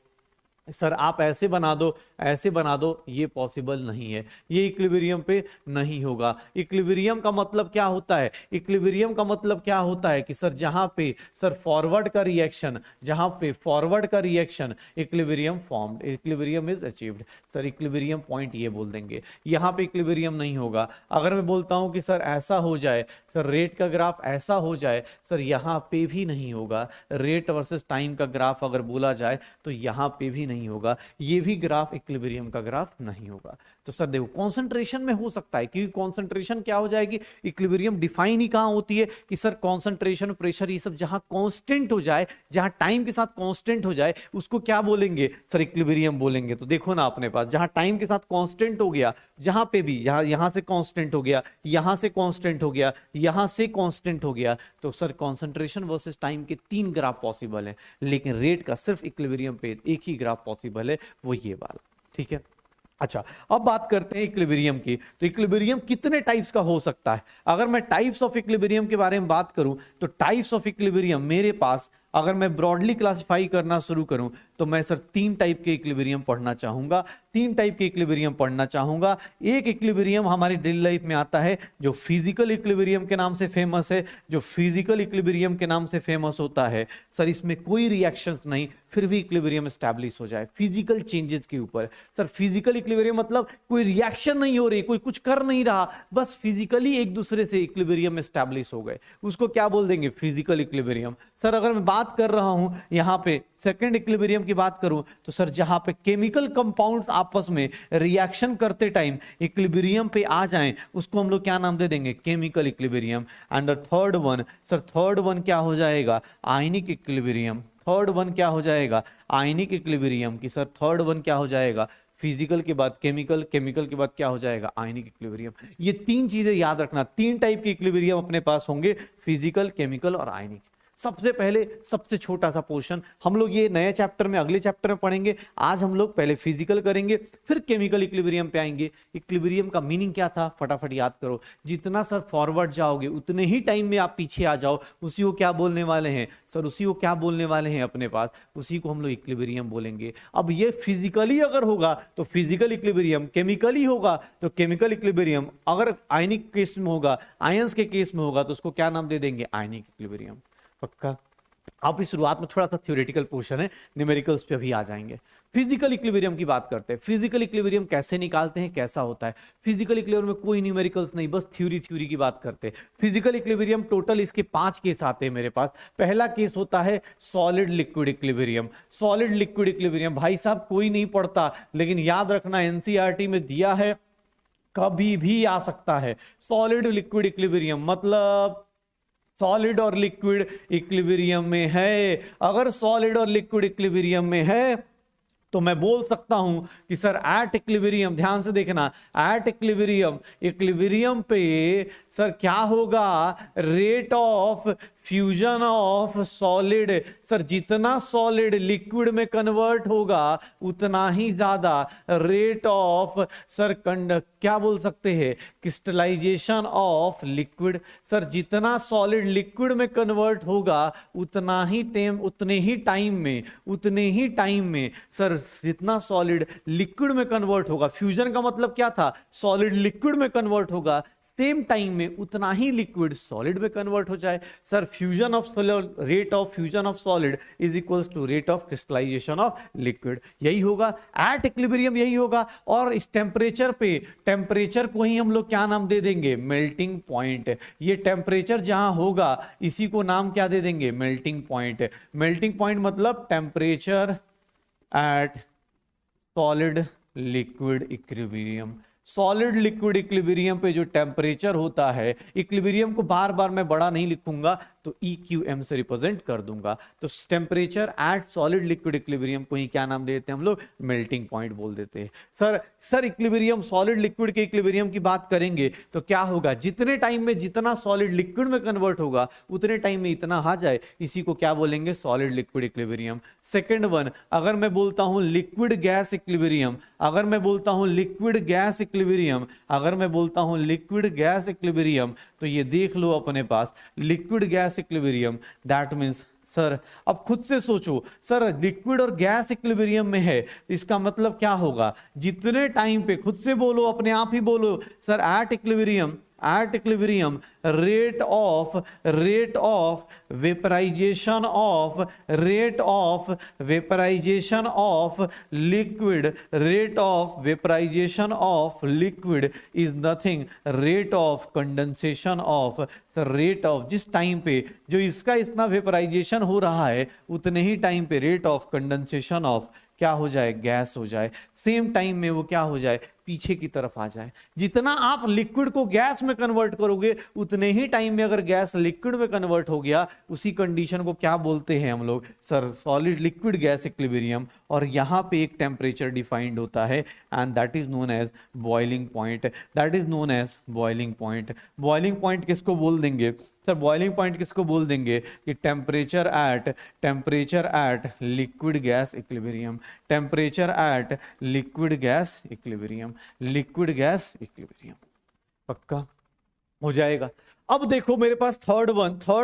सर आप ऐसे बना दो, ऐसे बना दो, ये पॉसिबल नहीं है, ये इक्विलिब्रियम पे नहीं होगा। इक्विलिब्रियम का मतलब क्या होता है, इक्विलिब्रियम का मतलब क्या होता है कि सर जहां पे सर फॉरवर्ड का रिएक्शन, जहां पे फॉरवर्ड का reaction, equilibrium formed, equilibrium is achieved. Sir equilibrium point ये बोल देंगे, यहां पे इक्विलिब्रियम नहीं होगा। अगर मैं बोलता हूं कि सर ऐसा हो जाए, सर रेट का ग्राफ ऐसा हो जाए, सर यहां पे भी नहीं होगा। रेट वर्सेस टाइम का ग्राफ अगर बोला जाए तो यहां पे भी नहीं होगा, ये भी ग्राफ इक्विलिब्रियम का ग्राफ नहीं होगा। तो सर देखो कंसंट्रेशन में हो सकता है, क्योंकि कंसंट्रेशन क्या हो जाएगी, इक्विलिब्रियम डिफाइन ही कहां होती है कि सर कंसंट्रेशन, प्रेशर, ये सब जहां कांस्टेंट हो जाए, जहां टाइम के साथ कांस्टेंट हो जाए, उसको क्या बोलेंगे, सर इक्विलिब्रियम बोलेंगे। तो देखो ना अपने पास जहां टाइम के साथ कांस्टेंट हो गया, जहां पे भी यहां से कांस्टेंट हो गया, यहां से कांस्टेंट हो गया, यहां से कांस्टेंट हो गया, तो सर कंसंट्रेशन वर्सेस टाइम के 3 ग्राफ पॉसिबल है, लेकिन रेट का सिर्फ इक्विलिब्रियम पे एक ही ग्राफ पॉसिबल है, वो ये वाला। ठीक है, अच्छा अब बात करते हैं इक्विलिब्रियम की। तो इक्विलिब्रियम कितने टाइप्स का हो सकता है। अगर मैं टाइप्स ऑफ इक्विलिब्रियम के बारे में बात करूं, तो टाइप्स ऑफ इक्विलिब्रियम मेरे पास, अगर मैं ब्रॉडली क्लासिफाई करना शुरू करूं, तो मैं सर 3 टाइप के इक्विलिब्रियम पढ़ना चाहूंगा, 3 टाइप के इक्विलिब्रियम पढ़ना चाहूंगा। एक इक्विलिब्रियम हमारी डेली लाइफ में आता है जो फिजिकल इक्विलिब्रियम के नाम से फेमस है, जो फिजिकल इक्विलिब्रियम के नाम से फेमस होता है। सर इसमें कोई रिएक्शंस नहीं, फिर भी इक्विलिब्रियम एस्टैब्लिश हो जाए फिजिकल चेंजेस के ऊपर। सर फिजिकल इक्विलिब्रियम मतलब कोई रिएक्शन नहीं हो रही, कोई कुछ कर नहीं रहा, बस फिजिकली एक दूसरे से इक्विलिब्रियम एस्टैब्लिश हो गए, उसको क्या बोल देंगे, फिजिकल इक्विलिब्रियम। सर अगर मैं बात कर रहा हूं यहां पे सेकंड इक्विलिब्रियम की बात करूं, तो सर जहां पे केमिकल कंपाउंड्स आपस में रिएक्शन करते टाइम इक्विलिब्रियम पे आ जाएं, उसको हम लोग क्या नाम दे देंगे, chemical equilibrium. And third one, sir third one क्या हो जाएगा, आयनिक इक्विलिब्रियम। थर्ड वन क्या हो जाएगा, आयनिक इक्विलिब्रियम की। सर थर्ड वन क्या हो जाएगा, फिजिकल के बाद केमिकल, केमिकल के बाद क्या हो जाएगा, आयनिक इक्विलिब्रियम। ये 3 चीजें याद रखना, 3 टाइप के इक्विलिब्रियम अपने पास होंगे, फिजिकल, केमिकल और आयनिक। सबसे पहले सबसे छोटा सा पोर्शन हम लोग ये नए चैप्टर में, अगले चैप्टर में पढ़ेंगे। आज हम लोग पहले फिजिकल करेंगे, फिर केमिकल इक्विलिब्रियम पे आएंगे। इक्विलिब्रियम का मीनिंग क्या था, फटाफट याद करो। जितना सर फॉरवर्ड जाओगे उतने ही टाइम में आप पीछे आ जाओ, उसी को क्या बोलने वाले हैं सर, उसी को क्या बोलने वाले हैं अपने पास, उसी को हम लोग इक्विलिब्रियम बोलेंगे। अब ये फिजिकली अगर होगा तो फिजिकल इक्विलिब्रियम, केमिकली होगा तो केमिकल इक्विलिब्रियम, अगर आयनिक केस में होगा, आयंस के केस में होगा, तो उसको क्या नाम दे देंगे, आयनिक इक्विलिब्रियम। पक्का। आप इस शुरुआत में थोड़ा सा थ्योरेटिकल पोर्शन है, न्यूमेरिकल्स पे भी आ जाएंगे। फिजिकल इक्विलिब्रियम की बात करते हैं। फिजिकल इक्विलिब्रियम कैसे निकालते हैं, कैसा होता है। फिजिकल इक्विलिब्रियम में कोई न्यूमेरिकल्स नहीं, बस थ्योरी की बात करते हैं। फिजिकल इक्विलिब्रियम टोटल इसके 5 केस आते हैं मेरे पास। पहला केस होता है solid liquid equilibrium. Solid liquid equilibrium भाई साहब कोई नहीं पढ़ता, लेकिन याद रखना एनसीईआरटी में दिया है, कभी भी आ सकता है। सॉलिड लिक्विड इक्विलिब्रियम मतलब सॉलिड और लिक्विड इक्विलिब्रियम में है। अगर सॉलिड और लिक्विड इक्विलिब्रियम में है तो मैं बोल सकता हूं कि सर एट इक्विलिब्रियम, ध्यान से देखना, एट इक्विलिब्रियम, इक्विलिब्रियम पे सर क्या होगा, rate of fusion of solid, sir जितना सॉलिड लिक्विड में कन्वर्ट होगा उतना ही ज्यादा रेट ऑफ, सर क्या बोल सकते हैं, क्रिस्टलाइजेशन ऑफ लिक्विड। सर जितना सॉलिड लिक्विड में कन्वर्ट होगा उतना ही टाइम में सर जितना सॉलिड लिक्विड में कन्वर्ट होगा, फ्यूजन का मतलब क्या था, सॉलिड लिक्विड में कन्वर्ट होगा, सेम टाइम में उतना ही लिक्विड सॉलिड में कन्वर्ट हो जाए। Sir fusion of solid, rate of fusion of solid is equals to rate of crystallisation of liquid, यही होगा एट इक्विलिब्रियम, यही होगा। और इस टेम्परेचर पे, टेम्परेचर को ही हम लोग क्या नाम दे देंगे, मेल्टिंग पॉइंट। ये टेम्परेचर जहां होगा इसी को नाम क्या दे देंगे, मेल्टिंग पॉइंट। मेल्टिंग पॉइंट मतलब temperature at solid liquid equilibrium. Solid liquid equilibrium पे जो टेम्परेचर होता है, इक्विलिब्रियम को बार बार मैं बड़ा नहीं लिखूंगा तो EQM से रिप्रेजेंट कर दूंगा। तो temperature at solid liquid equilibrium को ही क्या नाम देते हैं हम लोग, मेल्टिंग पॉइंट बोल देते हैं। सर इक्विलिब्रियम, सॉलिड लिक्विड के इक्विलिब्रियम की बात करेंगे तो क्या होगा, जितने टाइम में जितना सॉलिड लिक्विड में कन्वर्ट होगा उतने टाइम में इतना आ जाए, इसी को क्या बोलेंगे, solid liquid equilibrium. Second one, अगर मैं बोलता हूं लिक्विड गैस इक्विलिब्रियम, अगर मैं बोलता हूं लिक्विड गैस इक्विलिब्रियम, अगर मैं बोलता हूं लिक्विड गैस इक्विलिब्रियम, तो ये देख लो अपने पास liquid gas equilibrium, that means sir अब खुद से सोचो, सर लिक्विड और गैस इक्विलिब्रियम में है, इसका मतलब क्या होगा, जितने टाइम पे, खुद से बोलो, अपने आप ही बोलो, sir at equilibrium rate of vaporization of liquid, rate of vaporization of liquid is nothing, rate of condensation of, rate of, जिस टाइम पे जो इसका इतना वेपराइजेशन हो रहा है उतने ही टाइम पे रेट ऑफ कंडेंसेशन ऑफ क्या हो जाए, गैस हो जाए, सेम टाइम में वो क्या हो जाए, पीछे की तरफ आ जाए। जितना आप लिक्विड को गैस में कन्वर्ट करोगे उतने ही टाइम में अगर गैस लिक्विड में कन्वर्ट हो गया, उसी कंडीशन को क्या बोलते हैं हम लोग, sir solid liquid gas equilibrium. और यहां पे एक टेम्परेचर डिफाइंड होता है and that is known as boiling point, that is known as boiling point. Boiling point किसको बोल देंगे सर, बॉइलिंग पॉइंट किसको बोल देंगे कि temperature at liquid gas equilibrium, temperature at liquid gas equilibrium, liquid gas equilibrium. पक्का हो जाएगा। अब देखो मेरे पास थर्ड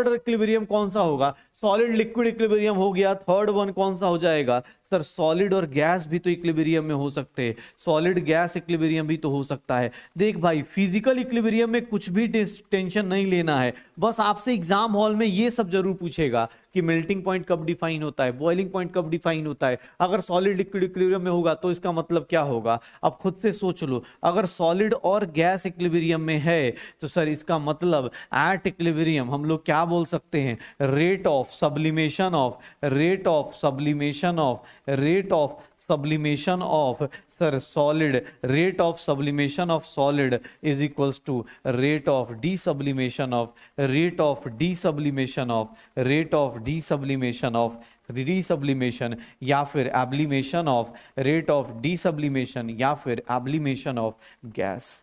इक्विलिब्रियम कौन सा होगा, सॉलिड लिक्विड इक्विलिब्रियम हो गया, थर्ड वन कौन सा हो जाएगा, सर सॉलिड और गैस भी तो इक्विलिब्रियम में हो सकते हैं, सॉलिड गैस इक्विलिब्रियम भी तो हो सकता है। देख भाई, फिजिकल इक्विलिब्रियम में कुछ भी टेंशन नहीं लेना है, बस आपसे एग्जाम हॉल में ये सब जरूर पूछेगा कि मेल्टिंग पॉइंट कब डिफाइन होता है, बॉइलिंग पॉइंट कब डिफाइन होता है। अगर सॉलिड लिक्विड इक्विलिब्रियम में होगा तो इसका मतलब क्या होगा, अब खुद से सोच लो। अगर सॉलिड और गैस इक्विलिब्रियम में है तो सर इसका मतलब एट इक्विलिब्रियम हम लोग क्या बोल सकते हैं, rate of sublimation of, rate of sublimation of, rate of sublimation of, sir solid, rate of sublimation of solid is equals to rate of desublimation of, rate of desublimation of, rate of desublimation of, desublimation या फिर ablimation of, rate of desublimation या फिर ablimation of gas,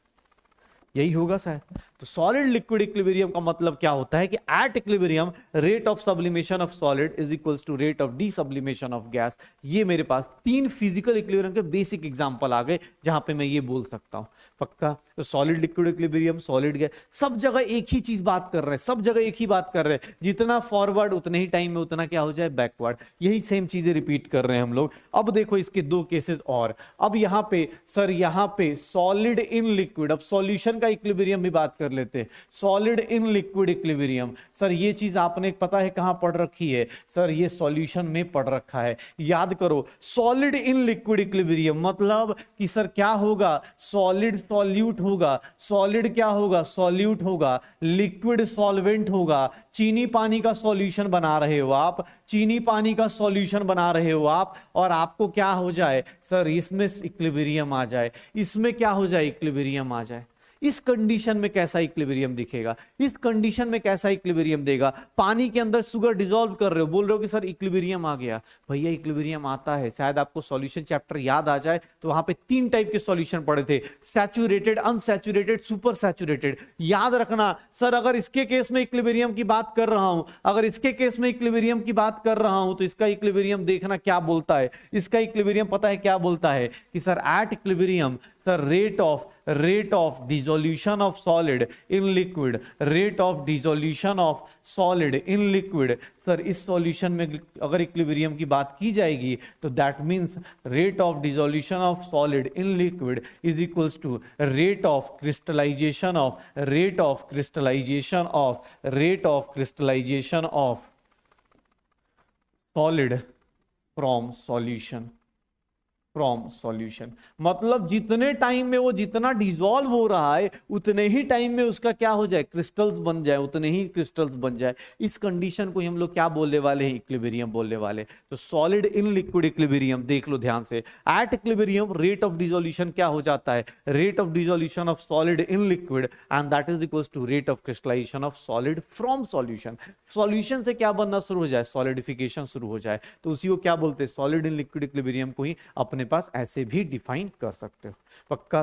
यही होगा शायद। तो सॉलिड लिक्विड इक्विलिब्रियम का मतलब क्या होता है कि at equilibrium rate of sublimation of solid is equals to rate of desublimation of gas. ये मेरे पास तीन फिजिकल इक्विलिब्रियम के बेसिक एग्जांपल आ गए जहां पे मैं ये बोल सकता हूं। पक्का? तो solid liquid equilibrium, solid gas, सब जगह एक ही चीज बात कर रहे हैं, सब जगह एक ही बात कर रहे हैं, जितना फॉरवर्ड उतने ही टाइम में उतना क्या हो जाए, बैकवर्ड। यही सेम चीजें रिपीट कर रहे हैं हम लोग। अब देखो इसके दो केसेस और। अब यहां पे सर, यहां पे सॉलिड इन लिक्विड, अब सॉल्यूशन का इक्विलिब्रियम भी बात कर लेते हैं। Solid in liquid equilibrium, sir ये चीज आपने पता है कहां पढ़ रखी है, सर ये सॉल्यूशन में पढ़ रखा है, याद करो। सॉलिड इन लिक्विड इक्विलिब्रियम मतलब कि सर क्या होगा, सॉलिड सॉल्यूट होगा, सॉलिड क्या होगा, सॉल्यूट होगा, लिक्विड सॉल्वेंट होगा। चीनी पानी का सॉल्यूशन बना रहे हो आप, चीनी पानी का सॉल्यूशन बना रहे हो आप, और आपको क्या हो जाए सर, इसमें इक्विलिब्रियम आ जाए, इसमें क्या हो जाए, इक्विलिब्रियम आ जाए। इस कंडीशन में कैसा इक्विलिब्रियम दिखेगा, इस कंडीशन में कैसा इक्विलिब्रियम देगा। पानी के अंदर शुगर डिसॉल्व कर रहे हो, बोल रहे हो कि सर इक्विलिब्रियम आ गया। भैया इक्विलिब्रियम आता है, शायद आपको सॉल्यूशन चैप्टर याद आ जाए तो वहां पे 3 टाइप के सॉल्यूशन पड़े थे, सैचुरेटेड, अनसैचुरेटेड, सुपर सैचुरेटेड। याद रखना सर, अगर इसके केस में इक्विलिब्रियम की बात कर रहा हूं, अगर इसके केस में इक्विलिब्रियम की बात कर रहा हूं, तो इसका इक्विलिब्रियम देखना क्या बोलता है। इसका इक्विलिब्रियम पता है क्या बोलता है कि sir at equilibrium sir rate of dissolution of solid in liquid, rate of dissolution of solid in liquid। Sir इस सॉल्यूशन में अगर इक्विलिब्रियम की बात की जाएगी तो that means rate of dissolution of solid in liquid is equals to rate of crystallization of solid from solution. मतलब जितने टाइम में वो जितना डिसॉल्व हो रहा है उतने ही टाइम में उसका क्या हो जाए, क्रिस्टल्स बन जाए, उतने ही क्रिस्टल्स बन जाए। इस कंडीशन को हम लोग क्या बोलने वाले हैं, इक्विलिब्रियम बोलने वाले। तो सॉलिड इन लिक्विड इक्विलिब्रियम देख लो ध्यान से। At equilibrium rate of dissolution क्या हो जाता है, rate of dissolution of solid in liquid and that is equals to rate of crystallisation of solid from solution. Solution से क्या बनना शुरू हो जाए, सॉलिडिफिकेशन शुरू हो जाए, तो उसी को क्या बोलते हैं, सॉलिड इन लिक्विड इक्विलिब्रियम को ही अपने पास ऐसे भी डिफाइन कर सकते हो। पक्का।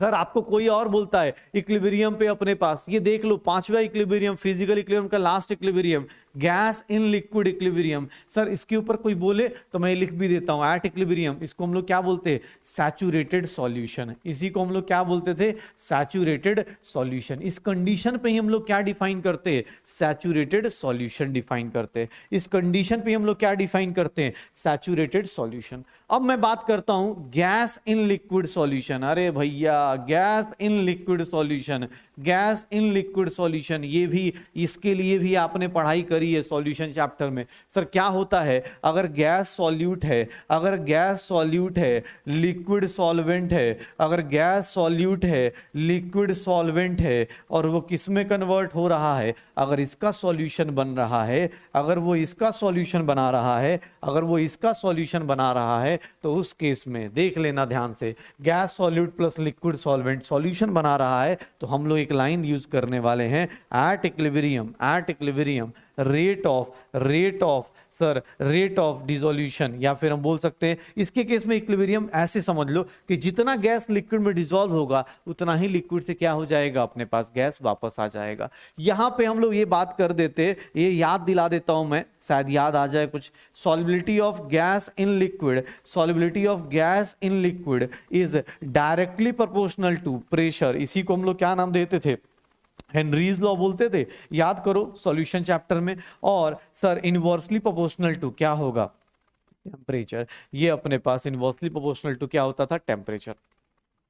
सर आपको कोई और बोलता है इक्विलिब्रियम पे अपने पास, ये देख लो 5वां इक्विलिब्रियम, फिजिकल इक्विलिब्रियम का last equilibrium, gas in liquid equilibrium. Sir इसके ऊपर कोई बोले तो मैं लिख भी देता हूं, एट इक्विलिब्रियम इसको हम लोग क्या बोलते हैं, सैचुरेटेड सॉल्यूशन। इसी को हम लोग क्या बोलते थे, सैचुरेटेड सॉल्यूशन। इस कंडीशन पे ही हम लोग क्या डिफाइन करते हैं, सैचुरेटेड सॉल्यूशन डिफाइन करते हैं। इस कंडीशन पे हम लोग क्या डिफाइन करते हैं, सैचुरेटेड सॉल्यूशन। अब मैं बात करता हूं गैस इन लिक्विड सॉल्यूशन। अरे भैया gas in liquid solution, gas in liquid solution, ये भी, इसके लिए भी आपने पढ़ाई करी है सॉल्यूशन चैप्टर में। सर क्या होता है, अगर गैस सॉल्यूट है, अगर गैस सॉल्यूट है, लिक्विड सॉल्वेंट है, अगर गैस सॉल्यूट है, लिक्विड सॉल्वेंट है, और वो किस में कन्वर्ट हो रहा है, अगर इसका सॉल्यूशन बन रहा है, अगर वो इसका सॉल्यूशन बना रहा है, अगर वो इसका सॉल्यूशन बना रहा है, तो उस केस में देख लेना ध्यान से, gas solute plus liquid solvent solution बना रहा है, तो हम लोग एक लाइन यूज करने वाले हैं, eight equilibrium rate of dissolution, या फिर हम बोल सकते हैं इसके केस में इक्विलिब्रियम ऐसे समझ लो कि जितना गैस लिक्विड में डिसॉल्व होगा उतना ही लिक्विड से क्या हो जाएगा, अपने पास गैस वापस आ जाएगा। यहां पे हम लोग ये बात कर देते, ये याद दिला देता हूं मैं, शायद याद आ जाए कुछ। Solubility of gas in liquid, solubility of gas in liquid is directly proportional to pressure. इसी को हम लोग क्या नाम देते थे, हेनरीज लॉ बोलते थे, याद करो सॉल्यूशन चैप्टर में। और सर इनवर्सली प्रोपोर्शनल टू क्या होगा, टेम्परेचर। ये अपने पास इनवर्सली प्रोपोर्शनल टू क्या होता था, टेम्परेचर।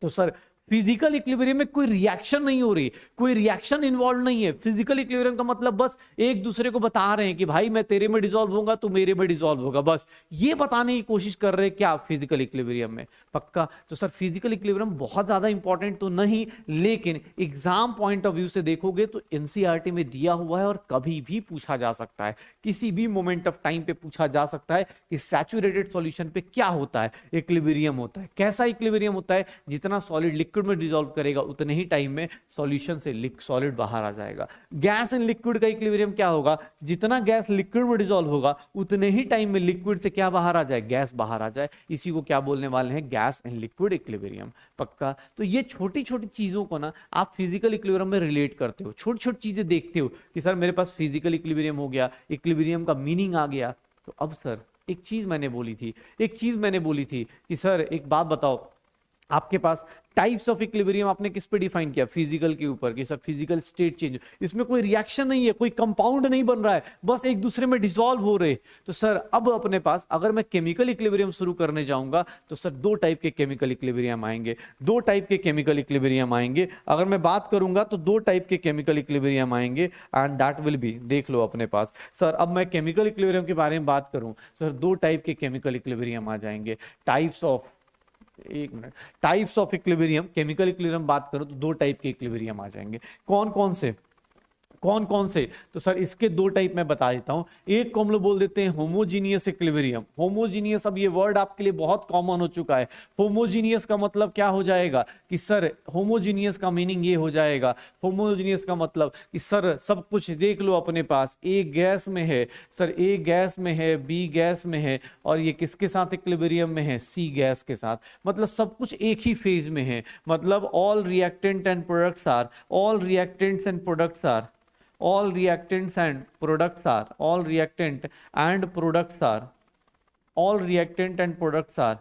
तो सर फिजिकल इक्विलिब्रियम में कोई रिएक्शन नहीं हो रही, कोई रिएक्शन इन्वॉल्व नहीं है। फिजिकल इक्विलिब्रियम का मतलब बस एक दूसरे को बता रहे हैं कि भाई मैं तेरे में डिसॉल्व होगा तो मेरे में डिसॉल्व होगा, बस ये बताने की कोशिश कर रहे हैं क्या फिजिकल इक्विलिब्रियम में। पक्का। तो सर फिजिकल इक्विलिब्रियम बहुत ज्यादा इंपॉर्टेंट तो नहीं, लेकिन एग्जाम पॉइंट ऑफ व्यू से देखोगे तो एनसीईआरटी में दिया हुआ है और कभी भी पूछा जा सकता है, किसी भी मोमेंट ऑफ टाइम पे पूछा जा सकता है कि सैचुरेटेड सॉल्यूशन पे क्या होता है, इक्विलिब्रियम होता है। कैसा इक्विलिब्रियम होता है, जितना सॉलिड लिक्विड में डिसॉल्व करेगा उतने ही टाइम में सॉल्यूशन से सॉलिड बाहर आ जाएगा। गैस एंड लिक्विड का इक्विलिब्रियम क्या होगा, जितना गैस लिक्विड में डिसॉल्व होगा उतने ही टाइम में लिक्विड से क्या बाहर आ जाए, गैस बाहर आ जाए। इसी को क्या बोलने वाले हैं, गैस एंड लिक्विड इक्विलिब्रियम। पक्का। तो ये छोटी छोटी चीजों को ना आप फिजिकल इक्विलिब्रियम में रिलेट करते हो, छोटी छोटी चीजें देखते हो कि सर मेरे पास फिजिकल इक्विलिब्रियम हो गया, इक्विलिब्रियम का मीनिंग आ गया। तो अब सर एक चीज मैंने बोली थी कि सर एक बात बताओ, आपके पास टाइप्स ऑफ इक्विलिब्रियम आपने किस पे डिफाइन किया, फिजिकल के ऊपर, कि सब फिजिकल स्टेट चेंज, इसमें कोई रिएक्शन नहीं है, कोई कंपाउंड नहीं बन रहा है, बस एक दूसरे में डिसॉल्व हो रहे। तो सर अब अपने पास अगर मैं केमिकल इक्विलिब्रियम शुरू करने जाऊंगा तो सर दो टाइप के केमिकल इक्विलिब्रियम आएंगे, अगर मैं बात करूंगा तो दो टाइप के केमिकल इक्विलिब्रियम आएंगे एंड दैट विल बी, देख लो अपने पास। सर अब मैं केमिकल इक्विलिब्रियम के बारे में बात करूं, सर दो टाइप के केमिकल इक्विलिब्रियम आ जाएंगे, types of equilibrium, chemical equilibrium बात करो तो दो टाइप के इक्विलिब्रियम आ जाएंगे। कौन कौन से, कौन कौन से? तो सर इसके दो टाइप मैं बता देता हूं। एक को हम लोग बोल देते हैं होमोजीनियस इक्विलिब्रियम। होमोजीनियस, अब ये वर्ड आपके लिए बहुत कॉमन हो चुका है। होमोजीनियस का मतलब क्या हो जाएगा कि सर होमोजीनियस का मीनिंग ये हो जाएगा, होमोजीनियस का मतलब कि सर सब कुछ देख लो अपने पास, ए गैस में है सर, ए गैस में है, बी गैस में है, और ये किसके साथ इक्विलिब्रियम में है? सी गैस के साथ। मतलब सब कुछ एक ही फेज में है। मतलब all reactant and products are, all reactants and products are, all reactants and products are, all reactant and products are, all reactant and products are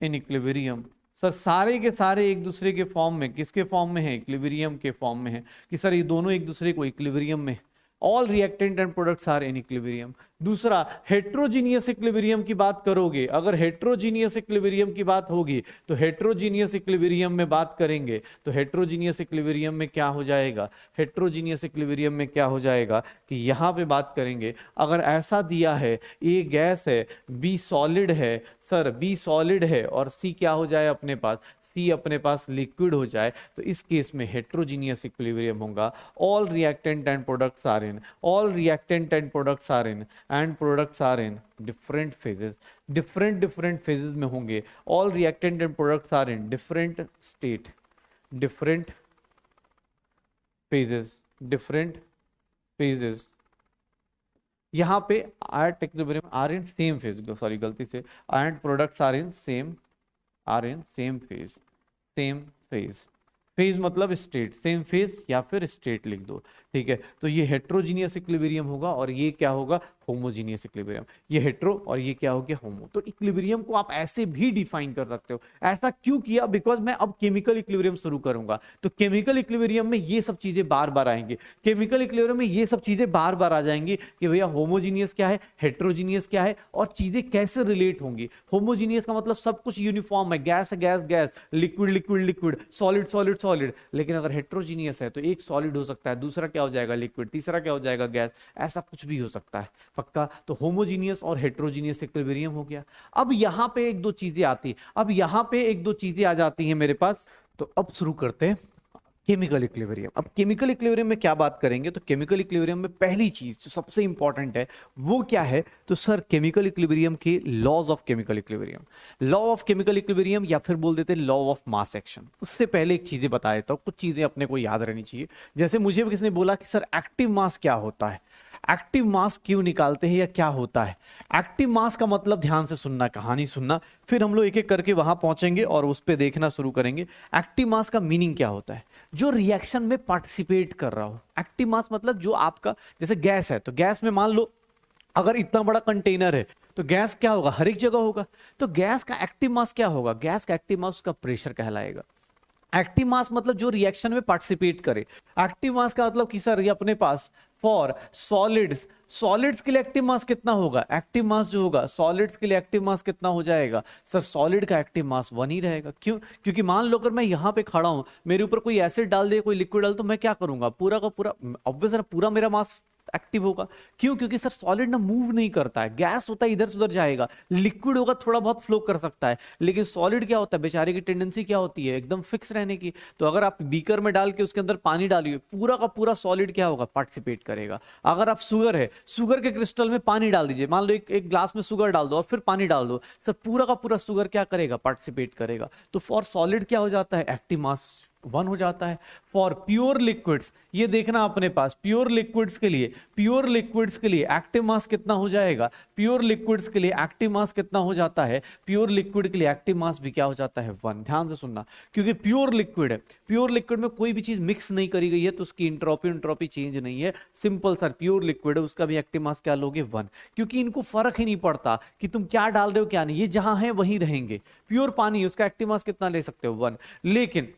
in equilibrium। Sir सारे के सारे एक दूसरे के फॉर्म में, किसके फॉर्म में है? इक्विलिब्रियम के फॉर्म में है। कि सर ये दोनों एक दूसरे को इक्विलिब्रियम में, all reactant and products are in equilibrium. दूसरा, हेट्रोजीनियस इक्विलिब्रियम की बात करोगे, अगर हेट्रोजीनियस इक्विलिब्रियम की बात होगी तो हेट्रोजीनियस इक्विलिब्रियम में बात करेंगे तो हेट्रोजीनियस इक्विलिब्रियम में क्या हो जाएगा? हेट्रोजीनियस इक्विलिब्रियम में क्या हो जाएगा कि यहां पे बात करेंगे, अगर ऐसा दिया है ए गैस है, बी सॉलिड है, सर बी सॉलिड है और सी क्या हो जाए अपने पास? सी अपने पास लिक्विड हो जाए, तो इस केस में हेट्रोजीनियस इक्विलिब्रियम होगा। All reactant and products are in, all reactant and products are in and products are in different phases, different phases में होंगे। all reactant and products are in different state, different phases, different phases। यहाँ पे at equilibrium are in same phase, sorry गलती से, and products are in same phase, same phase। Phase मतलब स्टेट, सेम फेज या फिर स्टेट लिख दो, ठीक है। तो ये हेट्रोजीनियस इक्विलिब्रियम होगा और ये क्या होगा? Homogeneous equilibrium. ये हेट्रो और ये क्या हो गया? होमो। तो इक्विलिब्रियम को आप ऐसे भी डिफाइन कर सकते हो। ऐसा क्यों किया? बिकॉज मैं अब केमिकल इक्विलिब्रियम शुरू करूंगा, तो केमिकल इक्विलिब्रियम में ये सब चीजें बार बार आएंगी। केमिकल इक्विलिब्रियम में ये सब चीजें बार बार आ जाएंगी कि भैया होमोजीनियस क्या है, हेट्रोजीनियस क्या है, और चीजें कैसे रिलेट होंगी। होमोजीनियस का मतलब सब कुछ यूनिफॉर्म है, gas gas gas, liquid liquid liquid, solid solid solid. लेकिन अगर हेट्रोजीनियस है तो एक सॉलिड हो सकता है, दूसरा क्या हो जाएगा? लिक्विड, तीसरा क्या हो जाएगा? गैस। ऐसा कुछ भी हो सकता है, पक्का। तो होमोजीनियस और हेट्रोजीनियस इक्विलिब्रियम हो गया। अब यहां पे एक दो चीजें आती, अब यहां पे एक दो चीजें आ जाती हैं मेरे पास। तो अब शुरू करते हैं केमिकल इक्विलिब्रियम। अब केमिकल इक्विलिब्रियम में क्या बात करेंगे? तो केमिकल इक्विलिब्रियम में पहली चीज जो सबसे इंपॉर्टेंट है वो क्या है? तो सर केमिकल इक्विलिब्रियम के laws of chemical equilibrium, law of chemical equilibrium या फिर बोल देते हैं लॉ ऑफ मास एक्शन। उससे पहले एक चीजें बता देता हूं, कुछ चीजें अपने को याद रहनी चाहिए। जैसे मुझे किसने बोला कि सर एक्टिव मास क्या होता है, एक्टिव मास क्यों निकालते हैं या क्या होता है? एक्टिव मास का मतलब, ध्यान से सुनना, कहानी सुनना, फिर हम लोग एक एक करके वहां पहुंचेंगे और उस पर देखना शुरू करेंगे। एक्टिव मास का मीनिंग क्या होता है? जो रिएक्शन में पार्टिसिपेट कर रहा हो। एक्टिव मास मतलब जो आपका, जैसे गैस है तो गैस में मान लो अगर इतना बड़ा कंटेनर है तो गैस क्या होगा? हर एक जगह होगा। तो गैस का एक्टिव मास क्या होगा? गैस का एक्टिव मास उसका प्रेशर कहलाएगा। एक्टिव मास मतलब जो रिएक्शन में पार्टिसिपेट करे। एक्टिव मास का मतलब कि सर ये अपने पास फॉर सॉलिड्स, सॉलिड्स के लिए एक्टिव मास कितना होगा? एक्टिव मास जो होगा सॉलिड्स के लिए एक्टिव मास कितना हो जाएगा? सर सॉलिड का एक्टिव मास 1 ही रहेगा। क्यों? क्योंकि मान लो अगर मैं यहां पे खड़ा हूं, मेरे ऊपर कोई एसिड डाल दे, कोई लिक्विड डाल, तो मैं क्या करूंगा? पूरा का पूरा ऑब्वियस है, पूरा मेरा मास एक्टिव होगा। क्यों? क्योंकि सर सॉलिड ना मूव नहीं करता है, गैस होता है इधर से उधर जाएगा, लिक्विड होगा थोड़ा बहुत फ्लो कर सकता है, लेकिन सॉलिड क्या होता है? बेचारे की टेंडेंसी क्या होती है? एकदम फिक्स रहने की। तो अगर आप बीकर में डाल के उसके अंदर पानी डालिए, पूरा का पूरा सॉलिड क्या होगा? पार्टिसिपेट करेगा। अगर आप शुगर है, शुगर के क्रिस्टल में पानी डाल दीजिए, मान लो एक ग्लास में शुगर डाल दो और फिर पानी डाल दो, सर पूरा का पूरा शुगर क्या करेगा? पार्टिसिपेट करेगा। तो फॉर सॉलिड क्या हो जाता है? एक्टिव मास 1 हो जाता है। फॉर प्योर लिक्विड्स, ये देखना अपने पास, प्योर लिक्विड्स के लिए, प्योर लिक्विड्स के लिए एक्टिव मास कितना हो जाएगा? प्योर लिक्विड्स के लिए एक्टिव मास कितना हो जाता है? प्योर लिक्विड के लिए एक्टिव मास भी क्या हो जाता है? 1। ध्यान से सुनना, क्योंकि प्योर लिक्विड है, प्योर लिक्विड में कोई भी चीज मिक्स नहीं करी गई है तो उसकी इंट्रोपी चेंज नहीं है। सिंपल सर, प्योर लिक्विड है, उसका भी एक्टिव मास क्या लोगे? 1। क्योंकि इनको फर्क ही नहीं पड़ता कि तुम क्या डाल रहे हो क्या नहीं, ये जहां है वहीं रहेंगे। प्योर पानी है, उसका एक्टिव मास कितना ले सकते हो? 1। लेकिन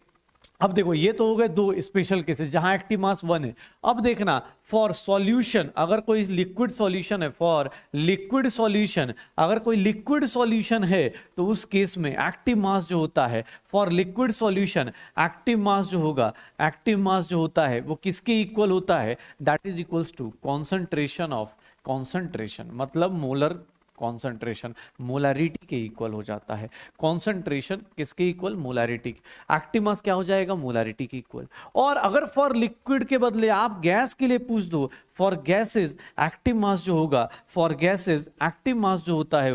अब देखो, ये तो हो गए दो स्पेशल केसेस जहां एक्टिव मास 1 है। अब देखना फॉर सॉल्यूशन, अगर कोई लिक्विड सॉल्यूशन है, फॉर लिक्विड सॉल्यूशन, अगर कोई लिक्विड सॉल्यूशन है तो उस केस में एक्टिव मास जो होता है for liquid solution, active mass जो होगा, एक्टिव मास जो होता है वो किसके इक्वल होता है? That is equals to concentration of, concentration मतलब मोलर कॉन्सेंट्रेशन मोलैरिटी के इक्वल हो जाता है। कॉन्सेंट्रेशन किसके इक्वल? मोलैरिटी। एक्टिव मास क्या हो जाएगा? मोलैरिटी के इक्वल। और अगर फॉर लिक्विड के बदले आप गैस के लिए पूछ दो, फॉर गैसेस एक्टिव मास जो होगा, फॉर गैसेस एक्टिव मास जो होता है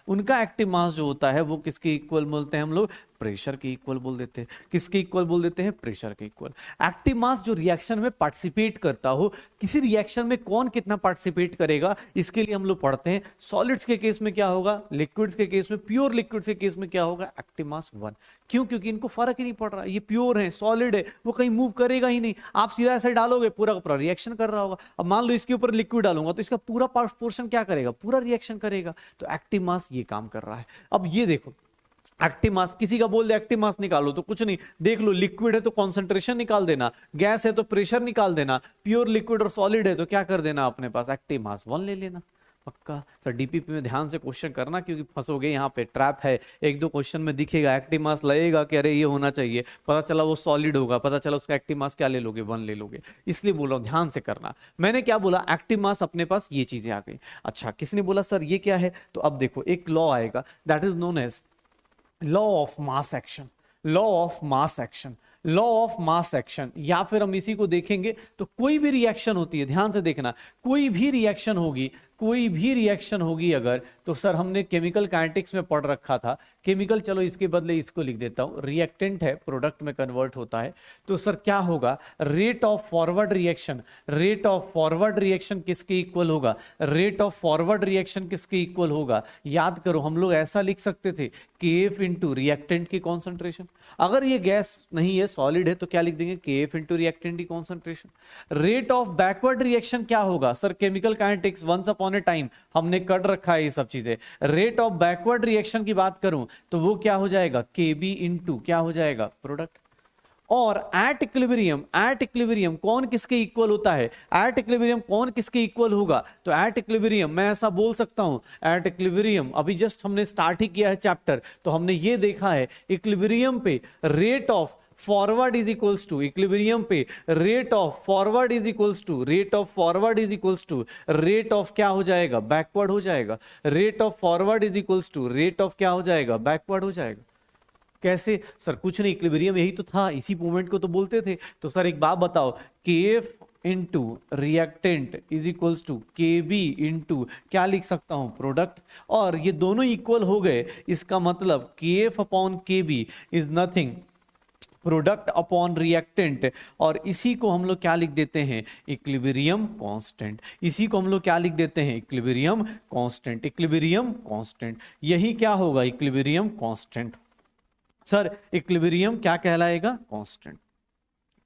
उनका एक्टिव मास जो होता है वो किसके इक्वल बोलते हैं हम लोग? प्रेशर के इक्वल बोल देते हैं। किसके इक्वल बोल देते हैं? प्रेशर के इक्वल। एक्टिव मास जो रिएक्शन में पार्टिसिपेट करता हो, किसी रिएक्शन में कौन कितना पार्टिसिपेट करेगा, इसके लिए हम लोग पढ़ते हैं। सॉलिड्स के केस में क्या होगा, लिक्विड्स के केस में, प्योर लिक्विड्स के केस में क्या होगा? Active mass 1। क्यों? क्योंकि इनको फर्क ही नहीं पड़ रहा, ये प्योर है, सॉलिड है, वो कहीं मूव करेगा ही नहीं। आप सीधा ऐसे डालोगे, पूरा का पूरा रिएक्शन कर रहा होगा। अब मान लो इसके ऊपर लिक्विड डालूंगा तो इसका पूरा पोर्शन क्या करेगा? पूरा रिएक्शन करेगा। तो एक्टिव मास ये काम कर रहा है। अब ये देखो, एक्टिव मास, किसी का बोल दे एक्टिव मास निकालो तो कुछ नहीं, देख लो लिक्विड है तो कंसंट्रेशन निकाल देना, गैस है तो प्रेशर निकाल देना, प्योर लिक्विड और सॉलिड है तो क्या कर देना अपने पास? एक्टिव मास 1 ले लेना। पक्का सर? डीपीपी में ध्यान से क्वेश्चन करना, क्योंकि फंसोगे, यहाँ पे ट्रैप है। एक दो क्वेश्चन में दिखेगा एक्टिव मास, लगेगा कि अरे ये होना चाहिए, पता चला वो सॉलिड होगा, पता चला उसका एक्टिव मास क्या ले लोगे? 1 ले लोगे। इसलिए बोल रहा हूँ ध्यान से करना। मैंने क्या बोला? एक्टिव मास अपने पास ये चीजें आ गई। अच्छा, किसने बोला सर ये क्या है? तो अब देखो एक लॉ आएगा, that is known as law of mass action. Law of mass action, law of mass action, या फिर हम इसी को देखेंगे तो कोई भी रिएक्शन होती है, ध्यान से देखना, कोई भी रिएक्शन होगी, कोई भी रिएक्शन होगी अगर, तो सर हमने केमिकल काइनेटिक्स में पढ़ रखा था केमिकल, चलो इसके बदले इसको लिख देता हूं, रिएक्टेंट है, प्रोडक्ट में कन्वर्ट होता है, तो सर क्या होगा? Rate of forward reaction, rate of forward reaction किसके इक्वल होगा? रेट ऑफ फॉरवर्ड रिएक्शन किसके इक्वल होगा? याद करो, हम लोग ऐसा लिख सकते थे, KF इंटू रिएक्टेंट की कॉन्सेंट्रेशन। अगर ये गैस नहीं है, सॉलिड है, तो क्या लिख देंगे? KF इंटू रिएक्टेंट की concentration. Rate of backward reaction क्या होगा? Sir chemical kinetics once upon a time हमने कर रखा है ये सब चीजें। रेट ऑफ बैकवर्ड रिएक्शन की बात करूं तो वो क्या हो जाएगा? KB इंटू क्या हो जाएगा? प्रोडक्ट। और एट इक्विलिब्रियम कौन किसके इक्वल होता है? एट इक्विलिब्रियम कौन किसके इक्वल होगा? तो एट इक्विलिब्रियम मैं ऐसा बोल सकता हूं, एट इक्विलिब्रियम, अभी जस्ट हमने स्टार्ट ही किया है चैप्टर, तो हमने ये देखा है इक्विलिब्रियम पे rate of forward is equals to, equilibrium पे rate of forward is equals to, rate of forward is equals to rate of क्या हो जाएगा? बैकवर्ड हो जाएगा। Rate of forward is equals to rate of क्या हो जाएगा? बैकवर्ड हो जाएगा। कैसे? सर कुछ नहीं, इक्विलिब्रियम यही तो था, इसी मूवमेंट को तो बोलते थे। तो सर एक बात बताओ, KF into reactant is equals to KB into क्या लिख सकता हूं? प्रोडक्ट। और ये दोनों इक्वल हो गए, इसका मतलब KF upon KB is nothing, product upon reactant, और इसी को हम लोग क्या लिख देते हैं? Equilibrium constant. इसी को हम लोग क्या लिख देते हैं? Equilibrium constant. इक्विलिब्रियम कांस्टेंट, यही क्या होगा? Equilibrium constant. सर इक्विलिब्रियम क्या कहलाएगा? कांस्टेंट।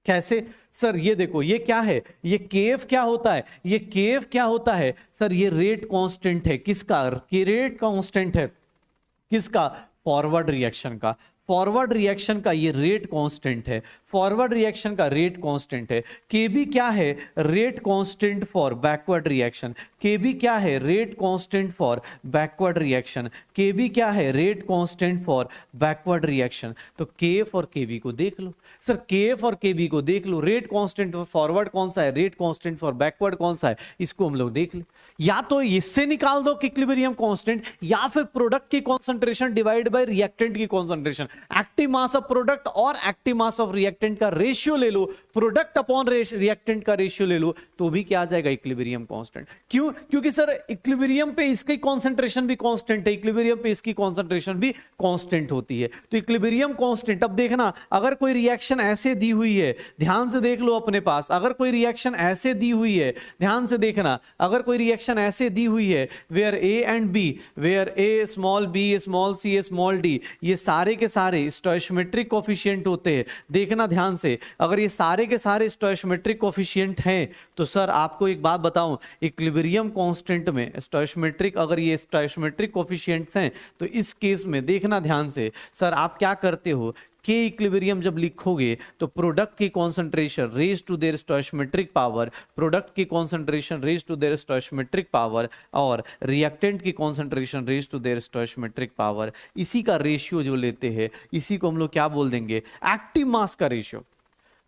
कैसे? सर ये देखो, ये क्या है? ये KF क्या होता है? ये KF क्या होता है? सर ये रेट कांस्टेंट है। किसका? रेट कांस्टेंट है किसका? फॉरवर्ड रिएक्शन का। फॉरवर्ड रिएक्शन का ये रेट कांस्टेंट है, फॉरवर्ड रिएक्शन का रेट कांस्टेंट है। KB क्या है? Rate constant for backward reaction. KB क्या है? Rate constant for backward reaction. KB क्या है? Rate constant for backward reaction. तो KF और KB को देख लो। सर KF और KB को देख लो, रेट कांस्टेंट फॉर फॉरवर्ड कौन सा है? रेट कांस्टेंट फॉर बैकवर्ड कौन सा है? इसको हम लोग देख ले। या तो इससे निकाल दो इक्विलिब्रियम कांस्टेंट, या फिर प्रोडक्ट की कॉन्सेंट्रेशन डिवाइड बाय रिएक्टेंट की concentration. Active mass of product और एक्टिव मास ऑफ रिएक्टेंट का रेशियो ले लो, प्रोडक्ट अपॉन रिएक्टेंट का रेशियो ले लो, तो भी क्या आ जाएगा? Equilibrium constant. क्यों? क्योंकि सर इक्विलिब्रियम पे इसकी कॉन्सेंट्रेशन भी कांस्टेंट है, इक्विलिब्रियम पे इसकी कॉन्सेंट्रेशन भी कांस्टेंट होती है, तो इक्विलिब्रियम कांस्टेंट। अब देखना, अगर कोई रिएक्शन ऐसे दी हुई है, ध्यान से देख लो अपने पास, अगर कोई रिएक्शन ऐसे दी हुई है, ध्यान से देखना, अगर कोई रिएक्शन ऐसे दी हुई है, where A and B, where A small b small c small d, ये सारे के सारे स्टोइशियोमेट्रिक कोफिशिएंट होते हैं। देखना ध्यान से, अगर ये सारे के सारे स्टोइशियोमेट्रिक कोफिशिएंट हैं, तो सर आपको एक बात बताऊं, इक्विलिब्रियम कांस्टेंट में स्टोइशियोमेट्रिक, अगर ये स्टोइशियोमेट्रिक कोफिशिएंट्स हैं, तो इस केस में देखना ध्यान से, सर आप क्या करते हो, के इक्विलिब्रियम जब लिखोगे तो प्रोडक्ट की concentration raise to their stoichiometric power, product की concentration raise to their stoichiometric power, और रिएक्टेंट की concentration raise to their stoichiometric power, इसी का रेशियो जो लेते हैं, इसी को हम लोग क्या बोल देंगे? एक्टिव मास का रेशियो।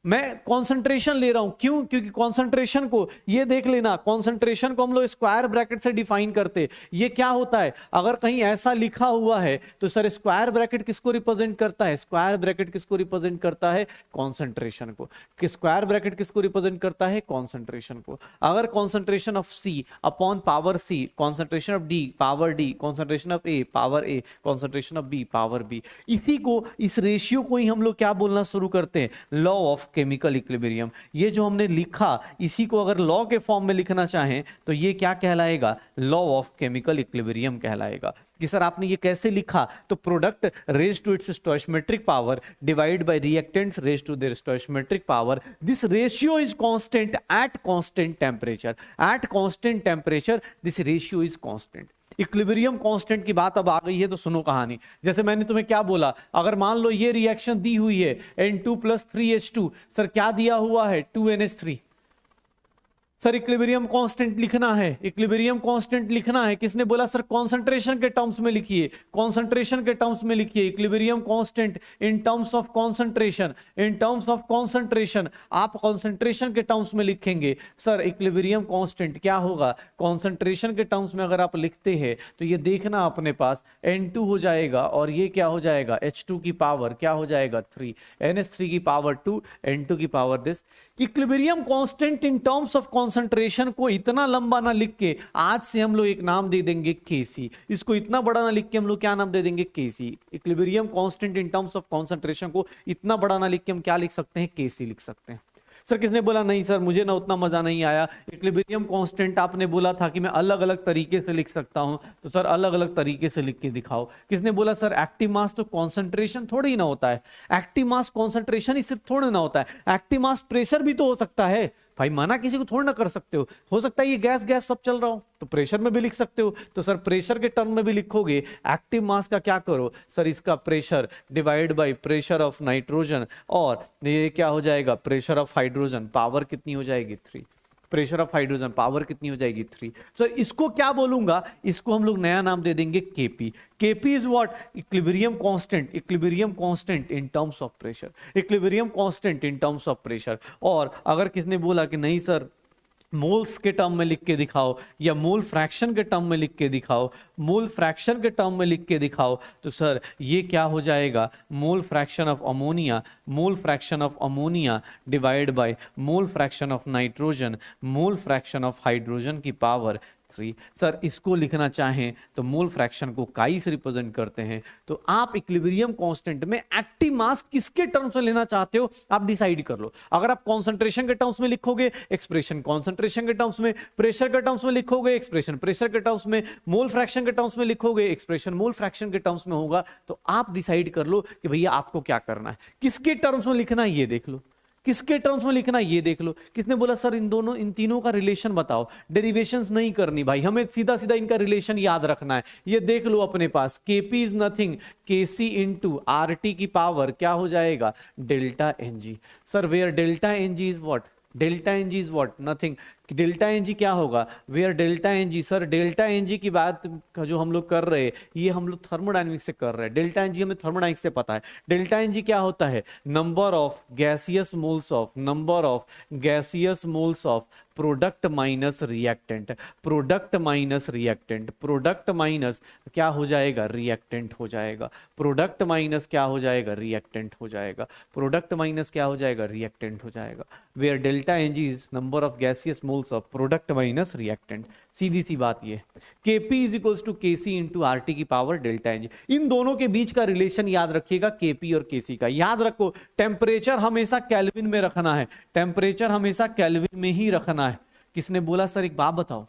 मैं कॉन्सेंट्रेशन ले रहा हूं, क्यों? क्योंकि कॉन्सेंट्रेशन को ये देख लेना, कॉन्सेंट्रेशन को हम लोग स्क्वायर ब्रैकेट से डिफाइन करते। ये क्या होता है, अगर कहीं ऐसा लिखा हुआ है तो सर स्क्वायर ब्रैकेट किसको रिप्रेजेंट करता है? स्क्वायर ब्रैकेट किसको रिप्रेजेंट करता है? कॉन्सेंट्रेशन को। स्क्वायर ब्रैकेट किसको रिप्रेजेंट करता है? कॉन्सेंट्रेशन को। अगर concentration of C upon power C, concentration of D power D, concentration of A power A, concentration of B power B, इसी को, इस रेशियो को ही हम लोग क्या बोलना शुरू करते हैं? Law of chemical equilibrium. ये जो हमने लिखा, इसी को अगर लॉ के फॉर्म में लिखना चाहें तो ये क्या कहलाएगा? लॉ ऑफ केमिकल इक्विलिब्रियम कहलाएगा। कि सर आपने ये कैसे लिखा? तो product raise to its stoichiometric power divide by reactants raise to their stoichiometric power, this ratio is constant at constant temperature. At constant temperature this ratio is constant. Equilibrium constant की बात अब आ गई है तो सुनो कहानी। जैसे मैंने तुम्हें क्या बोला, अगर मान लो ये रिएक्शन दी हुई है N2 + 3H2, सर क्या दिया हुआ है? 2NH3। सर इक्विलिब्रियम कांस्टेंट लिखना है, इक्विलिब्रियम कांस्टेंट लिखना है। किसने बोला? सर कॉन्सेंट्रेशन के टर्म्स में लिखिए, कॉन्सेंट्रेशन के टर्म्स में लिखिए equilibrium constant in terms of concentration, in terms of concentration. आप कॉन्सेंट्रेशन के टर्म्स में लिखेंगे सर इक्विलिब्रियम कांस्टेंट क्या होगा? कॉन्सेंट्रेशन के टर्म्स में अगर आप लिखते हैं तो ये देखना अपने पास N2 हो जाएगा और ये क्या हो जाएगा? H2 की पावर क्या हो जाएगा? 3, NH3 की पावर 2, N2 की power this. Equilibrium constant in terms of concentration को इतना लंबा ना लिख के आज से हम लोग एक नाम दे देंगे केसी। इसको इतना बड़ा ना लिख के हम लोग क्या नाम दे देंगे? KC. Equilibrium constant in terms of concentration को इतना बड़ा ना लिख के हम क्या लिख सकते हैं? केसी लिख सकते हैं। सर किसने बोला? नहीं सर मुझे ना उतना मजा नहीं आया, इक्विलिब्रियम कांस्टेंट आपने बोला था कि मैं अलग अलग तरीके से लिख सकता हूं, तो सर अलग अलग तरीके से लिख के दिखाओ। किसने बोला? सर एक्टिव मास तो कॉन्सेंट्रेशन थोड़ी ही ना होता है, एक्टिव मास कॉन्सेंट्रेशन ही सिर्फ थोड़ी ना होता है, एक्टिव मास प्रेशर भी तो हो सकता है भाई। माना किसी को थोड़ा ना कर सकते हो सकता है ये गैस गैस सब चल रहा हो तो प्रेशर में भी लिख सकते हो। तो सर प्रेशर के टर्म में भी लिखोगे, एक्टिव मास का क्या करो? सर इसका pressure divide by pressure of nitrogen, और ये क्या हो जाएगा? Pressure of hydrogen. पावर कितनी हो जाएगी? 3। प्रेशर ऑफ हाइड्रोजन पावर कितनी हो जाएगी? 3। सर इसको क्या बोलूंगा? इसको हम लोग नया नाम दे देंगे KP. KP is what? Equilibrium constant. Equilibrium constant in terms of pressure, equilibrium constant in terms of pressure. और अगर किसने बोला कि नहीं सर मोल्स के टर्म में लिख के दिखाओ या मोल फ्रैक्शन के टर्म में लिख के दिखाओ, मोल फ्रैक्शन के टर्म में लिख के दिखाओ, तो सर ये क्या हो जाएगा? Mole fraction of ammonia, mole fraction of ammonia divide by mole fraction of nitrogen, mole fraction of hydrogen की पावर 3। सर इसको लिखना चाहें तो मोल फ्रैक्शन को काई से रिप्रेजेंट करते हैं। तो आप इक्विलिब्रियम कांस्टेंट में एक्टिव मास किसके टर्म्स में लेना चाहते हो आप डिसाइड कर लो। अगर आप कॉन्सेंट्रेशन के टर्म्स में लिखोगे एक्सप्रेशन कॉन्सेंट्रेशन के टर्म्स में, प्रेशर के टर्म्स में लिखोगे एक्सप्रेशन प्रेशर के टर्म्स में, मोल फ्रैक्शन के टर्म्स में लिखोगे एक्सप्रेशन मोल फ्रैक्शन के टर्म्स में होगा। तो आप डिसाइड कर लो कि भैया आपको क्या करना है, किसके टर्म्स में लिखना है ये देख लो, किसके टर्म्स में लिखना ये देख लो। किसने बोला सर इन तीनों का रिलेशन बताओ? डेरिवेशंस नहीं करनी भाई, हमें सीधा सीधा इनका रिलेशन याद रखना है। ये देख लो अपने पास, KP is nothing KC into RT की पावर क्या हो जाएगा? Delta NG. Sir where delta NG is what? Delta NG is what? Nothing. Delta NG क्या होगा? Where delta NG. Sir delta NG की बात जो हम लोग कर रहे हैं ये हम लोग थर्मोडायनेमिक्स से कर रहे हैं। डेल्टा एनजी हमें थर्मोडायनेमिक्स से पता है। डेल्टा एनजी क्या होता है? Number of gaseous moles of, number of gaseous moles of product minus reactant, product minus reactant, product minus क्या हो जाएगा? रिएक्टेंट हो जाएगा। प्रोडक्ट माइनस क्या हो जाएगा? रिएक्टेंट हो जाएगा। प्रोडक्ट माइनस क्या हो जाएगा? रिएक्टेंट हो जाएगा। Where delta NG is number of gaseous moles of product minus reactant. सीधी सी बात ये, Kp is equals to Kc into RT की पावर डेल्टा एनजी। इन दोनों के बीच का रिलेशन याद रखिएगा, Kp और Kc का। याद रखो टेम्परेचर हमेशा केल्विन में रखना है, टेम्परेचर हमेशा केल्विन में ही रखना है। किसने बोला? सर एक बात बताओ,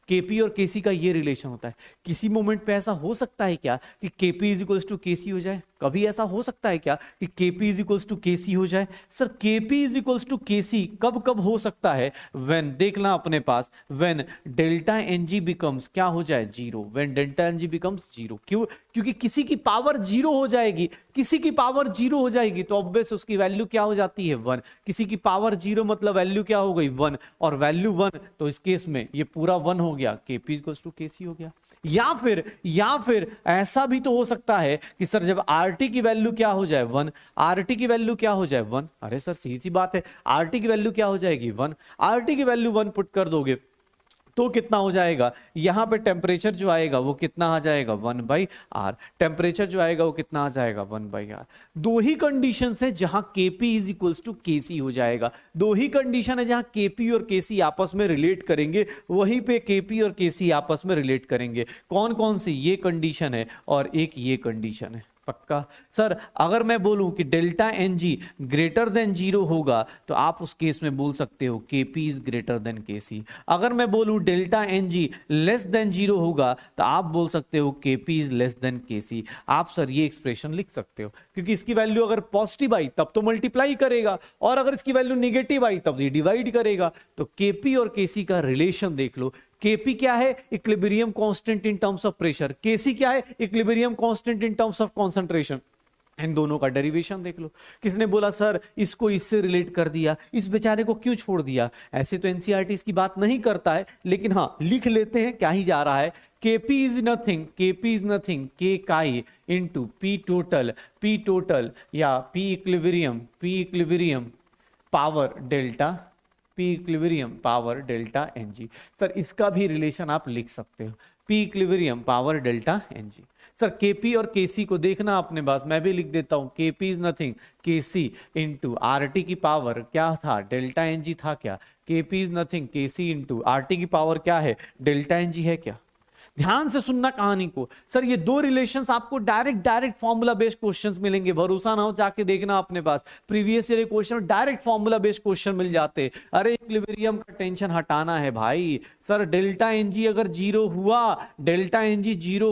Kp और Kc का ये रिलेशन होता है। किसी मोमेंट पे ऐसा हो सकता है क्या कि Kp is equals to Kc हो जाए? कभी ऐसा हो सकता है क्या कि Kp is equals to Kc हो जाए? Sir Kp is equals to Kc कब कब हो सकता है? व्हेन, देखना अपने पास, व्हेन डेल्टा Ng बिकम्स क्या हो जाए? 0। When delta Ng becomes 0। क्यों? क्योंकि किसी की पावर 0 हो जाएगी, किसी की पावर 0 हो जाएगी तो ऑब्वियस उसकी वैल्यू क्या हो जाती है? 1। किसी की पावर 0 मतलब वैल्यू क्या हो गई? 1, और वैल्यू 1 तो इस केस में ये पूरा 1 हो गया, Kp is equals to Kc हो गया। या फिर ऐसा भी तो हो सकता है कि सर जब RT की वैल्यू क्या हो जाए 1, RT की वैल्यू क्या हो जाए 1, अरे सर सीधी सी बात है, RT की वैल्यू क्या हो जाएगी 1, RT की वैल्यू 1 पुट कर दोगे तो कितना हो जाएगा, यहां पे टेम्परेचर जो आएगा वो कितना आ जाएगा 1/r, टेम्परेचर जो आएगा वो कितना आ जाएगा 1/r। दो ही कंडीशन है जहां Kp is equals to Kc हो जाएगा, दो ही कंडीशन है जहां Kp और Kc आपस में रिलेट करेंगे, वहीं पे Kp और Kc आपस में रिलेट करेंगे। कौन कौन सी, ये कंडीशन है और एक ये कंडीशन है। पक्का सर, अगर मैं बोलूं कि delta N G greater than 0 होगा तो आप उस केस में बोल सकते हो Kp is greater than Kc। अगर मैं बोलूं delta N G less than 0 होगा तो आप बोल सकते हो Kp is less than Kc। आप सर ये एक्सप्रेशन लिख सकते हो, क्योंकि इसकी वैल्यू अगर पॉजिटिव आई तब तो मल्टीप्लाई करेगा, और अगर इसकी वैल्यू निगेटिव आई तब ये डिवाइड करेगा। तो Kp और Kc का रिलेशन देख लो। Kp क्या है, equilibrium constant in terms of pressure, Kc क्या है, equilibrium constant in terms of concentration. इन दोनों का डेरिवेशन देख लो। किसने बोला सर इसको इससे रिलेट कर दिया, इस बेचारे को क्यों छोड़ दिया? ऐसे तो एनसीईआरटी इसकी बात नहीं करता है, लेकिन हाँ लिख लेते हैं, क्या ही जा रहा है। Kp इज नथिंग K काई इंटू P टोटल या P equilibrium power delta Ng। Sir इसका भी रिलेशन आप लिख सकते हो, P equilibrium power delta Ng। Sir Kp और Kc को देखना अपने पास, मैं भी लिख देता हूं, Kp is nothing Kc into RT की पावर क्या था, डेल्टा Ng था क्या? Kp is nothing Kc into RT की पावर क्या है, डेल्टा Ng है क्या? ध्यान से सुनना कहानी को। सर ये दो रिलेशंस आपको डायरेक्ट फॉर्मूला बेस्ड क्वेश्चंस मिलेंगे, भरोसा ना हो जाके देखना अपने पास, previous year question direct formula based question मिल जाते। अरे इक्विलिब्रियम का टेंशन हटाना है भाई। सर डेल्टा Ng अगर 0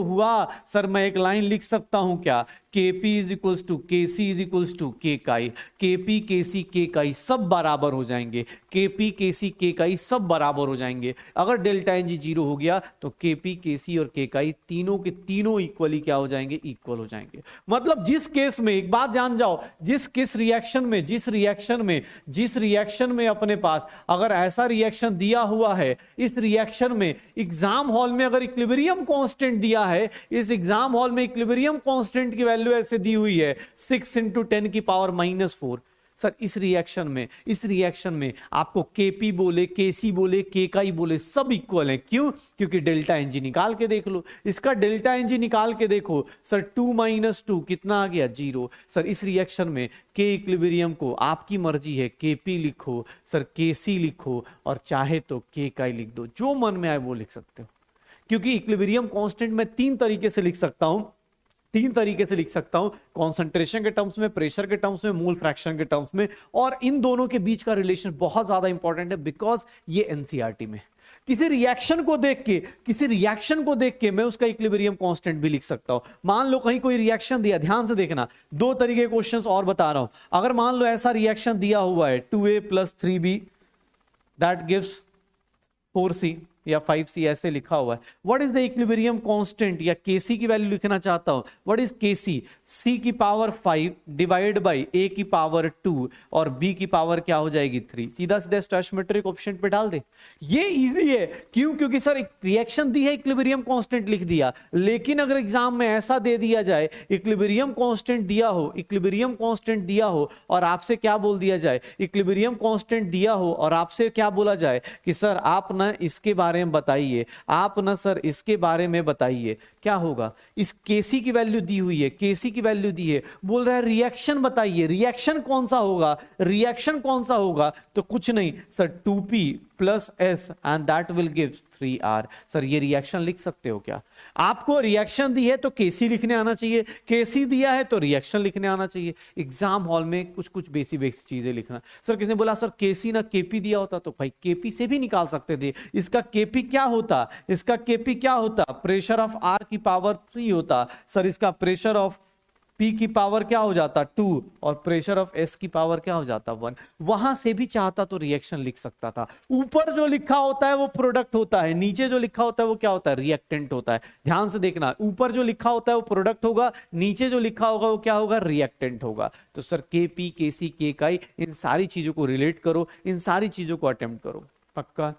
हुआ, सर मैं एक लाइन लिख सकता हूं क्या, Kp is equals to Kc is equals to K chi, Kp Kc K काई सब बराबर हो जाएंगे, Kp Kc K काई सब बराबर हो जाएंगे। अगर डेल्टा Ng 0 हो गया तो Kp Kc और K काई तीनों के तीनों इक्वली क्या हो जाएंगे, इक्वल हो जाएंगे। मतलब जिस केस में, एक बात जान जाओ, जिस रिएक्शन में अपने पास अगर ऐसा रिएक्शन दिया हुआ है, इस रिएक्शन में एग्जाम हॉल में अगर इक्विलिब्रियम कांस्टेंट दिया है, इस एग्जाम हॉल में इक्विलिब्रियम कांस्टेंट की वैल्यू ऐसे दी हुई है 6 × 10⁻⁻⁴। सर इस रिएक्शन में आपको Kp बोले, Kc बोले, K काई बोले सब इक्वल है। क्यों? क्योंकि डेल्टा Ng निकाल के देख लो, इसका डेल्टा Ng निकाल के देखो सर, 2 - 2 कितना आ गया, 0। सर इस रिएक्शन में K इक्विलिब्रियम को आपकी मर्जी है, Kp लिखो सर, Kc लिखो, और चाहे तो K काई लिख दो, जो मन में आए वो लिख सकते हो। क्योंकि इक्विलिब्रियम कांस्टेंट मैं तीन तरीके से लिख सकता हूं, कॉन्सेंट्रेशन के टर्म्स में, प्रेशर के टर्म्स में, मोल फ्रैक्शन के टर्म्स में, और इन दोनों के बीच का रिलेशन बहुत ज्यादा इंपॉर्टेंट है, बिकॉज ये एनसीईआरटी में किसी रिएक्शन को देख के मैं उसका इक्विलिब्रियम कांस्टेंट भी लिख सकता हूं। मान लो कहीं कोई रिएक्शन दिया, ध्यान से देखना, दो तरीके के क्वेश्चंस और बता रहा हूं। अगर मान लो ऐसा रिएक्शन दिया हुआ है 2A + 3B that gives 4C या 5C ऐसे लिखा हुआ है, what is the equilibrium constant, या Kc की वैल्यू लिखना चाहता हूं, व्हाट इज Kc, C की पावर 5 डिवाइड बाई A की पावर 2 और B की पावर क्या हो जाएगी 3, सीधा स्टोइचियोमेट्रिक कोएफिशिएंट पे डाल दे। ये इजी है, क्यों? क्योंकि सर एक रिएक्शन दी है, इक्विलिब्रियम कांस्टेंट लिख दिया। लेकिन अगर एग्जाम में ऐसा दे दिया जाए, इक्विलिब्रियम कांस्टेंट दिया हो और आपसे क्या बोल दिया जाए, इक्विलिब्रियम कांस्टेंट दिया हो और आपसे क्या बोला जाए कि सर आप ना इसके बारे में बताइए, आप ना सर इसके बारे में बताइए, क्या होगा? इस Kc की वैल्यू दी हुई है, Kc की वैल्यू दी है, बोल रहा है रिएक्शन बताइए, रिएक्शन कौन सा होगा? तो कुछ नहीं sir, 2P + S and that will give 3R। Sir ये रिएक्शन लिख सकते हो क्या? आपको रिएक्शन दी है तो Kc लिखने आना चाहिए, Kc दिया है तो रिएक्शन लिखने आना चाहिए। एग्जाम हॉल में कुछ बेसिक चीजें लिखना। सर किसने बोला सर Kc ना Kp दिया होता, तो भाई Kp से भी निकाल सकते थे। इसका Kp क्या होता, प्रेशर ऑफ R की पावर 3 होता। सर इसका प्रेशर ऑफ P की पावर क्या हो जाता, 2, और प्रेशर ऑफ S की पावर क्या हो जाता, 1। वहां से भी चाहता तो रिएक्शन लिख सकता था। ऊपर जो लिखा होता है वो प्रोडक्ट होता है, नीचे जो लिखा होता है वो क्या होता है, रिएक्टेंट होता है। ध्यान से देखना, ऊपर जो लिखा होता है वो प्रोडक्ट होगा, नीचे जो लिखा होगा वो क्या होगा, रिएक्टेंट होगा। तो सर Kp, Kc, K काई, इन सारी चीजों को रिलेट करो, इन सारी चीजों को अटेम्प्ट करो। पक्का?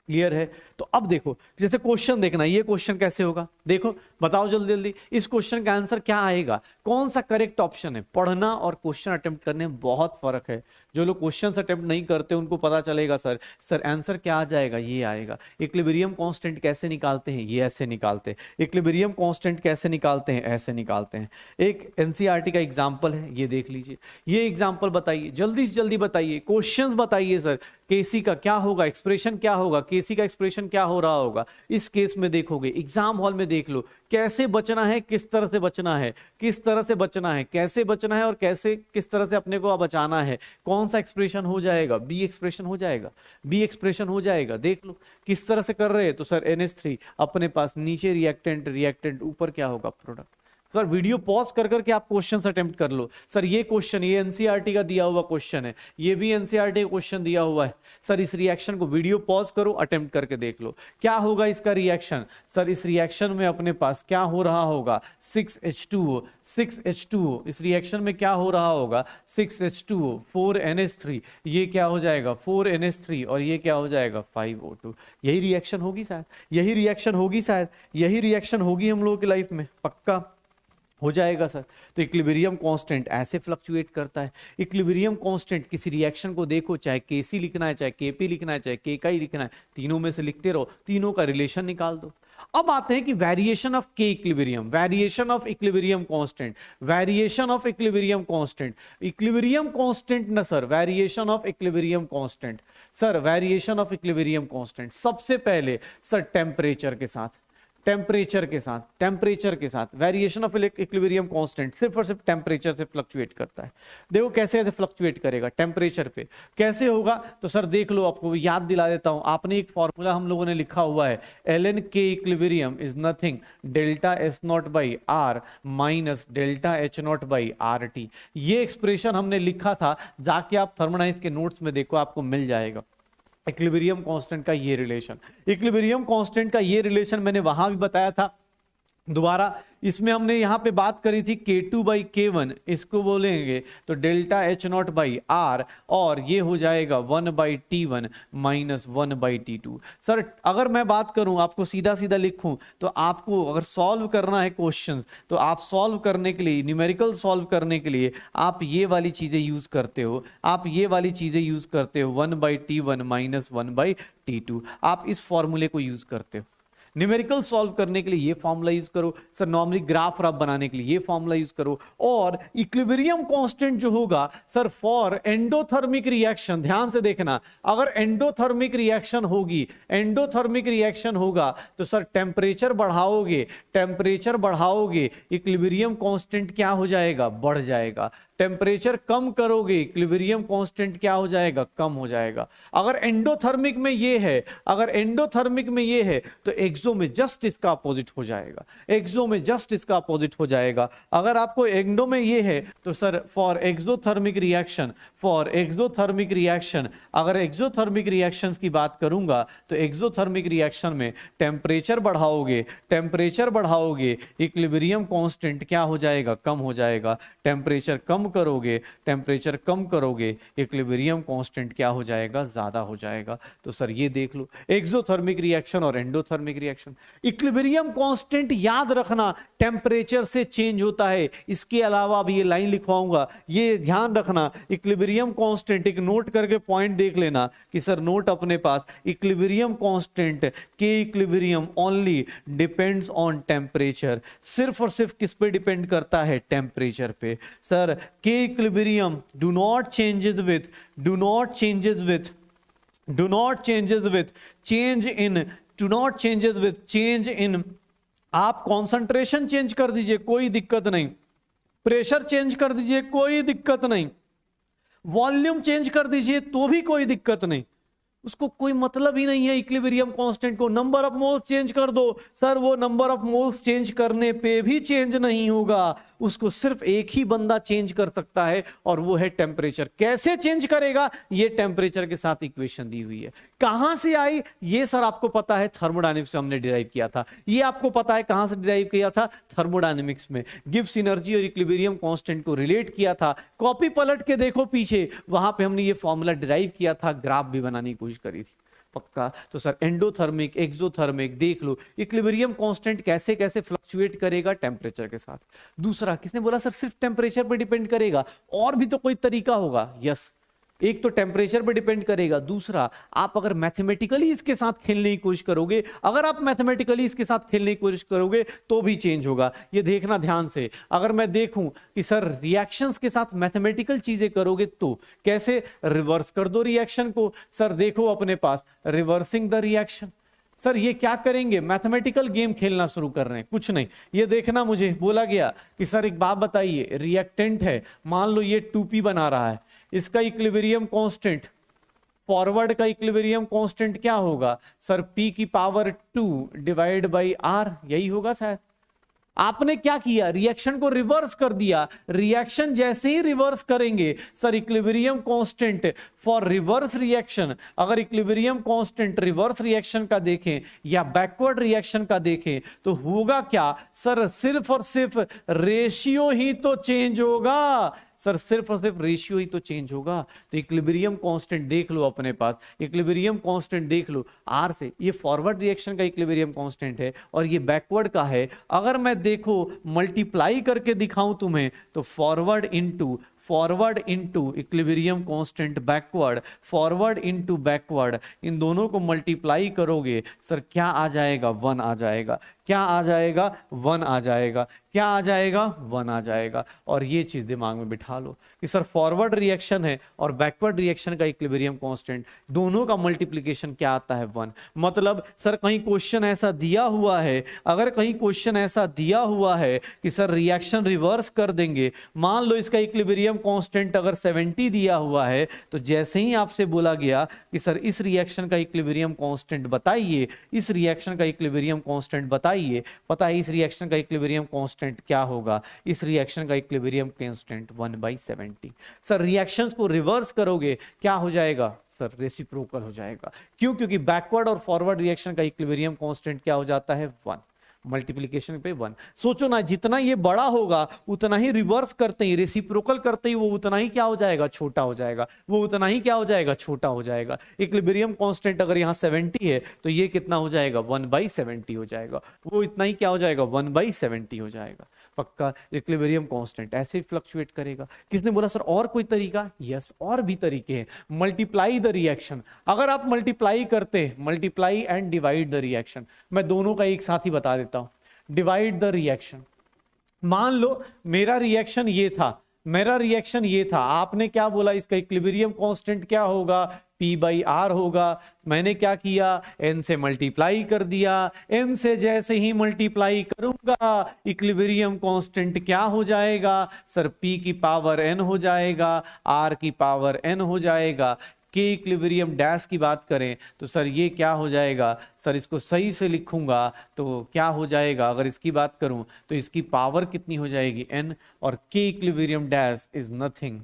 क्लियर है? तो अब देखो, जैसे क्वेश्चन देखना, ये क्वेश्चन कैसे होगा, देखो बताओ जल्दी जल्दी, इस क्वेश्चन का आंसर क्या आएगा, कौन सा करेक्ट ऑप्शन है? पढ़ना और क्वेश्चन अटेम्प्ट करने में बहुत फर्क है। जो लोग क्वेश्चन अटेम्प्ट नहीं करते उनको पता चलेगा सर आंसर क्या आ जाएगा, ये आएगा। इक्विलिब्रियम कांस्टेंट कैसे निकालते हैं, ये ऐसे निकालते हैं। इक्विलिब्रियम कांस्टेंट कैसे निकालते हैं, ऐसे निकालते हैं। एक एनसीईआरटी का एग्जांपल है, ये देख लीजिए। ये एग्जांपल बताइए, जल्दी से जल्दी बताइए, क्वेश्चंस बताइए सर। केसी का क्या होगा, एक्सप्रेशन क्या होगा, केसी का एक्सप्रेशन क्या हो रहा होगा। इस केस में देखोगे, एग्जाम हॉल में देख लो कैसे बचना है, किस तरह से बचना है, किस तरह से बचना है, कैसे बचना है, और कैसे किस तरह से अपने को बचाना है। कौन सा एक्सप्रेशन हो जाएगा, बी एक्सप्रेशन हो जाएगा, बी एक्सप्रेशन हो जाएगा। देख लो किस तरह से कर रहे हैं। तो सर NH3 अपने पास, नीचे रिएक्टेंट, रिएक्टेंट ऊपर क्या होगा, प्रोडक्ट। सर वीडियो पॉज कर करके आप क्वेश्चन अटेम्प्ट कर लो। सर ये क्वेश्चन, ये एनसीईआरटी का दिया हुआ क्वेश्चन है, ये भी एनसीईआरटी का क्वेश्चन दिया हुआ है। सर इस रिएक्शन को वीडियो पॉज करो, अटेम्प्ट करके देख लो क्या होगा इसका रिएक्शन। सर इस रिएक्शन में अपने पास क्या हो रहा होगा, 6H2O, 6H2O। इस रिएक्शन में क्या हो रहा होगा, 6H2O, 4NH3, ये क्या हो जाएगा 4NH3, और ये क्या हो जाएगा 5O2। यही रिएक्शन होगी शायद, यही रिएक्शन होगी शायद, यही रिएक्शन होगी हम लोगों की लाइफ में, पक्का हो जाएगा सर। तो इक्विलिब्रियम कांस्टेंट ऐसे फ्लक्चुएट करता है। इक्विलिब्रियम कांस्टेंट किसी रिएक्शन को देखो, चाहे केसी लिखना है, चाहे केपी लिखना है, चाहे केकाई लिखना है, तीनों में से लिखते रहो, तीनों का रिलेशन निकाल दो। अब आते हैं कि variation of K equilibrium, variation of equilibrium constant, variation of equilibrium constant, equilibrium constant ना sir, variation of equilibrium constant. Sir variation of equilibrium constant सबसे पहले सर टेम्परेचर के साथ, टेम्परेचर के साथ, टेम्परेचर के साथ वेरिएशन ऑफ इक्विलिब्रियम कांस्टेंट सिर्फ और सिर्फ टेम्परेचर से फ्लक्चुएट करता है। देखो कैसे कैसे फ्लक्चुएट करेगा टेम्परेचर पे, कैसे होगा। तो सर देख लो, आपको याद दिला देता हूं, आपने एक फॉर्मूला हम लोगों ने लिखा हुआ है, ln k equilibrium is nothing delta S0 by R minus delta H0 by RT। ये एक्सप्रेशन हमने लिखा था, जाके आप थर्मोडायनेमिक्स के नोट्स में देखो, आपको मिल जाएगा। इक्विलिब्रियम कांस्टेंट का ये रिलेशन, इक्विलिब्रियम कांस्टेंट का ये रिलेशन मैंने वहां भी बताया था। दोबारा इसमें हमने यहां पे बात करी थी K2 बाई K1, इसको बोलेंगे तो डेल्टा H0 बाई R, और ये हो जाएगा 1 by T1 minus 1 by T2। Sir अगर मैं बात करूं, आपको सीधा सीधा लिखूं, तो आपको अगर सॉल्व करना है क्वेश्चंस, तो आप सॉल्व करने के लिए, न्यूमेरिकल सॉल्व करने के लिए आप ये वाली चीजें यूज करते हो, आप ये वाली चीजें यूज करते हो, 1 by T1 minus 1 by T2। आप इस फॉर्मूले को यूज करते हो। न्यूमेरिकल सॉल्व करने के लिए ये फॉर्मूला यूज करो, सर नॉर्मली ग्राफ रफ बनाने के लिए ये फॉर्मूला यूज करो। और इक्विलिब्रियम कांस्टेंट जो होगा सर फॉर एंडोथर्मिक रिएक्शन, ध्यान से देखना, अगर एंडोथर्मिक रिएक्शन होगी, एंडोथर्मिक रिएक्शन होगा तो सर टेम्परेचर बढ़ाओगे, टेम्परेचर बढ़ाओगे, इक्विलिब्रियम कांस्टेंट क्या हो जाएगा, बढ़ जाएगा। टेम्परेचर कम करोगे, इक्विलिब्रियम कांस्टेंट क्या हो जाएगा, कम हो जाएगा। अगर एंडोथर्मिक में ये है, अगर एंडोथर्मिक में ये है, तो एक्सो में जस्ट इसका अपोजिट हो जाएगा, एक्सो में जस्ट इसका अपोजिट हो जाएगा। अगर आपको एंडो में ये है, तो sir for exothermic reaction, for exothermic reaction, अगर एक्सोथर्मिक रिएक्शंस की बात करूंगा, तो एक्सोथर्मिक रिएक्शन में टेम्परेचर बढ़ाओगे, टेम्परेचर बढ़ाओगे, इक्विलिब्रियम कांस्टेंट क्या हो जाएगा, कम हो जाएगा। टेम्परेचर कम करोगे, टेम्परेचर कम करोगे, इक्विलिब्रियम कांस्टेंट क्या हो जाएगा, ज्यादा हो जाएगा। तो सर ये देख लो, एक्सोथर्मिक रिएक्शन और एंडोथर्मिक रिएक्शन। इक्विलिब्रियम कांस्टेंट याद रखना टेम्परेचर से चेंज होता है। इसके अलावा भी ये लाइन लिखवाऊंगा, ये ध्यान रखना, इक्विलिब्रियम कांस्टेंट, एक नोट करके पॉइंट देख लेना कि सर नोट अपने पास, इक्विलिब्रियम कांस्टेंट के equilibrium only depends on temperature, सिर्फ और सिर्फ किस पे डिपेंड करता है, टेम्परेचर पे। Sir K equilibrium do not changes with change in आप कॉन्सेंट्रेशन चेंज कर दीजिए, कोई दिक्कत नहीं, प्रेशर चेंज कर दीजिए, कोई दिक्कत नहीं, वॉल्यूम चेंज कर दीजिए तो भी कोई दिक्कत नहीं, उसको कोई मतलब ही नहीं है इक्विलिब्रियम कांस्टेंट को। नंबर ऑफ मोल्स चेंज कर दो, सर वो नंबर ऑफ मोल्स चेंज करने पे भी चेंज नहीं होगा, उसको सिर्फ एक ही बंदा चेंज कर सकता है और वो है टेम्परेचर। कैसे चेंज करेगा, ये टेम्परेचर के साथ इक्वेशन दी हुई है। कहां से आई ये सर आपको पता है, थर्मोडायनेमिक्स से हमने डिराइव किया था। ये आपको पता है कहां से डिराइव किया था, थर्मोडायनेमिक्स में गिब्स एनर्जी और इक्विलिब्रियम कांस्टेंट को रिलेट किया था। कॉपी पलट के देखो पीछे, वहां पे हमने ये फॉर्मूला डिराइव किया था, ग्राफ भी बनाने की कोशिश करी थी। पक्का। तो सर एंडोथर्मिक, एक्सोथर्मिक देख लो, इक्विलिब्रियम कांस्टेंट कैसे कैसे फ्लक्चुएट करेगा टेम्परेचर के साथ। दूसरा किसने बोला सर सिर्फ टेम्परेचर पे डिपेंड करेगा, और भी तो कोई तरीका होगा। यस, एक तो टेम्परेचर पे डिपेंड करेगा, दूसरा आप अगर मैथमेटिकली इसके साथ खेलने की कोशिश करोगे, अगर आप मैथमेटिकली इसके साथ खेलने की कोशिश करोगे तो भी चेंज होगा। ये देखना ध्यान से, अगर मैं देखूं कि सर रिएक्शंस के साथ मैथमेटिकल चीजें करोगे तो कैसे, रिवर्स कर दो रिएक्शन को। सर देखो अपने पास रिवर्सिंग द रिएक्शन, सर ये क्या करेंगे, मैथमेटिकल गेम खेलना शुरू कर रहे हैं, कुछ नहीं। ये देखना, मुझे बोला गया कि सर एक बात बताइए, रिएक्टेंट है, मान लो ये 2p बना रहा है, इसका इक्विलिब्रियम कांस्टेंट, फॉरवर्ड का इक्विलिब्रियम कांस्टेंट क्या होगा सर, p की पावर 2 डिवाइड बाई r, यही होगा शायद। आपने क्या किया, रिएक्शन को रिवर्स कर दिया। रिएक्शन जैसे ही रिवर्स करेंगे sir, equilibrium constant for reverse reaction, अगर इक्विलिब्रियम कांस्टेंट रिवर्स रिएक्शन का देखें या बैकवर्ड रिएक्शन का देखें तो होगा क्या सर, सिर्फ और सिर्फ रेशियो ही तो चेंज होगा। सर सिर्फ और सिर्फ रेशियो ही तो चेंज होगा। तो इक्विलिब्रियम कांस्टेंट देख लो अपने पास, इक्विलिब्रियम कांस्टेंट देख लो आर से, ये फॉरवर्ड रिएक्शन का इक्विलिब्रियम कांस्टेंट है और ये बैकवर्ड का है। अगर मैं देखो मल्टीप्लाई करके दिखाऊं तुम्हें तो forward into equilibrium constant backward, forward into backward, इन दोनों को मल्टीप्लाई करोगे सर क्या आ जाएगा, 1 आ जाएगा। क्या आ जाएगा, 1 आ जाएगा। क्या आ जाएगा, 1 आ जाएगा। और ये चीज दिमाग में बिठा लो कि सर फॉरवर्ड रिएक्शन है और बैकवर्ड रिएक्शन का इक्विलिब्रियम कांस्टेंट, दोनों का मल्टीप्लिकेशन क्या आता है, 1। मतलब सर कहीं क्वेश्चन ऐसा दिया हुआ है, अगर कहीं क्वेश्चन ऐसा दिया हुआ है कि सर रिएक्शन रिवर्स कर देंगे, मान लो इसका इक्विलिब्रियम कांस्टेंट अगर 70 दिया हुआ है, तो जैसे ही आपसे बोला गया कि सर इस रिएक्शन का इक्विलिब्रियम कांस्टेंट बताइए, इस रिएक्शन का इक्विलिब्रियम कांस्टेंट बताइए, पता है इस रिएक्शन का इक्विलिब्रियम कांस्टेंट क्या होगा, इस रिएक्शन का इक्विलिब्रियम कांस्टेंट 1/70। सर रिएक्शंस को रिवर्स करोगे क्या हो जाएगा सर, रेसिप्रोकल हो जाएगा। क्यों, क्योंकि बैकवर्ड और फॉरवर्ड रिएक्शन का इक्विलिब्रियम कांस्टेंट क्या हो जाता है, 1। मल्टीप्लिकेशन पे 1। सोचो ना, जितना ये बड़ा होगा उतना ही रिवर्स करते ही, रेसिप्रोकल करते ही वो उतना ही क्या हो जाएगा, छोटा हो जाएगा। वो उतना ही क्या हो जाएगा, छोटा हो जाएगा। इक्विलिब्रियम कांस्टेंट अगर यहाँ 70 है तो ये कितना हो जाएगा, 1/70 हो जाएगा। वो इतना ही क्या हो जाएगा, 1/70 हो जाएगा। पक्का इक्विलिब्रियम कांस्टेंट ऐसे ही फ्लक्चुएट करेगा। किसने बोला सर और कोई तरीका, यस और भी तरीके हैं। मल्टीप्लाई द रिएक्शन, अगर आप मल्टीप्लाई करते हैं, multiply and divide the reaction, मैं दोनों का एक साथ ही बता देता हूं। डिवाइड द रिएक्शन, मान लो मेरा रिएक्शन ये था, मेरा रिएक्शन ये था, आपने क्या बोला इसका इक्विलिब्रियम कांस्टेंट क्या होगा, P/R होगा। मैंने क्या किया, n से मल्टीप्लाई कर दिया। n से जैसे ही मल्टीप्लाई करूंगा इक्विलिब्रियम कांस्टेंट क्या हो जाएगा सर, P की पावर n हो जाएगा, R की पावर n हो जाएगा। के इक्विलिब्रियम डैश की बात करें तो सर ये क्या हो जाएगा सर, इसको सही से लिखूंगा तो क्या हो जाएगा, अगर इसकी बात करूं तो इसकी पावर कितनी हो जाएगी, n, और के इक्विलिब्रियम डैश इज नथिंग,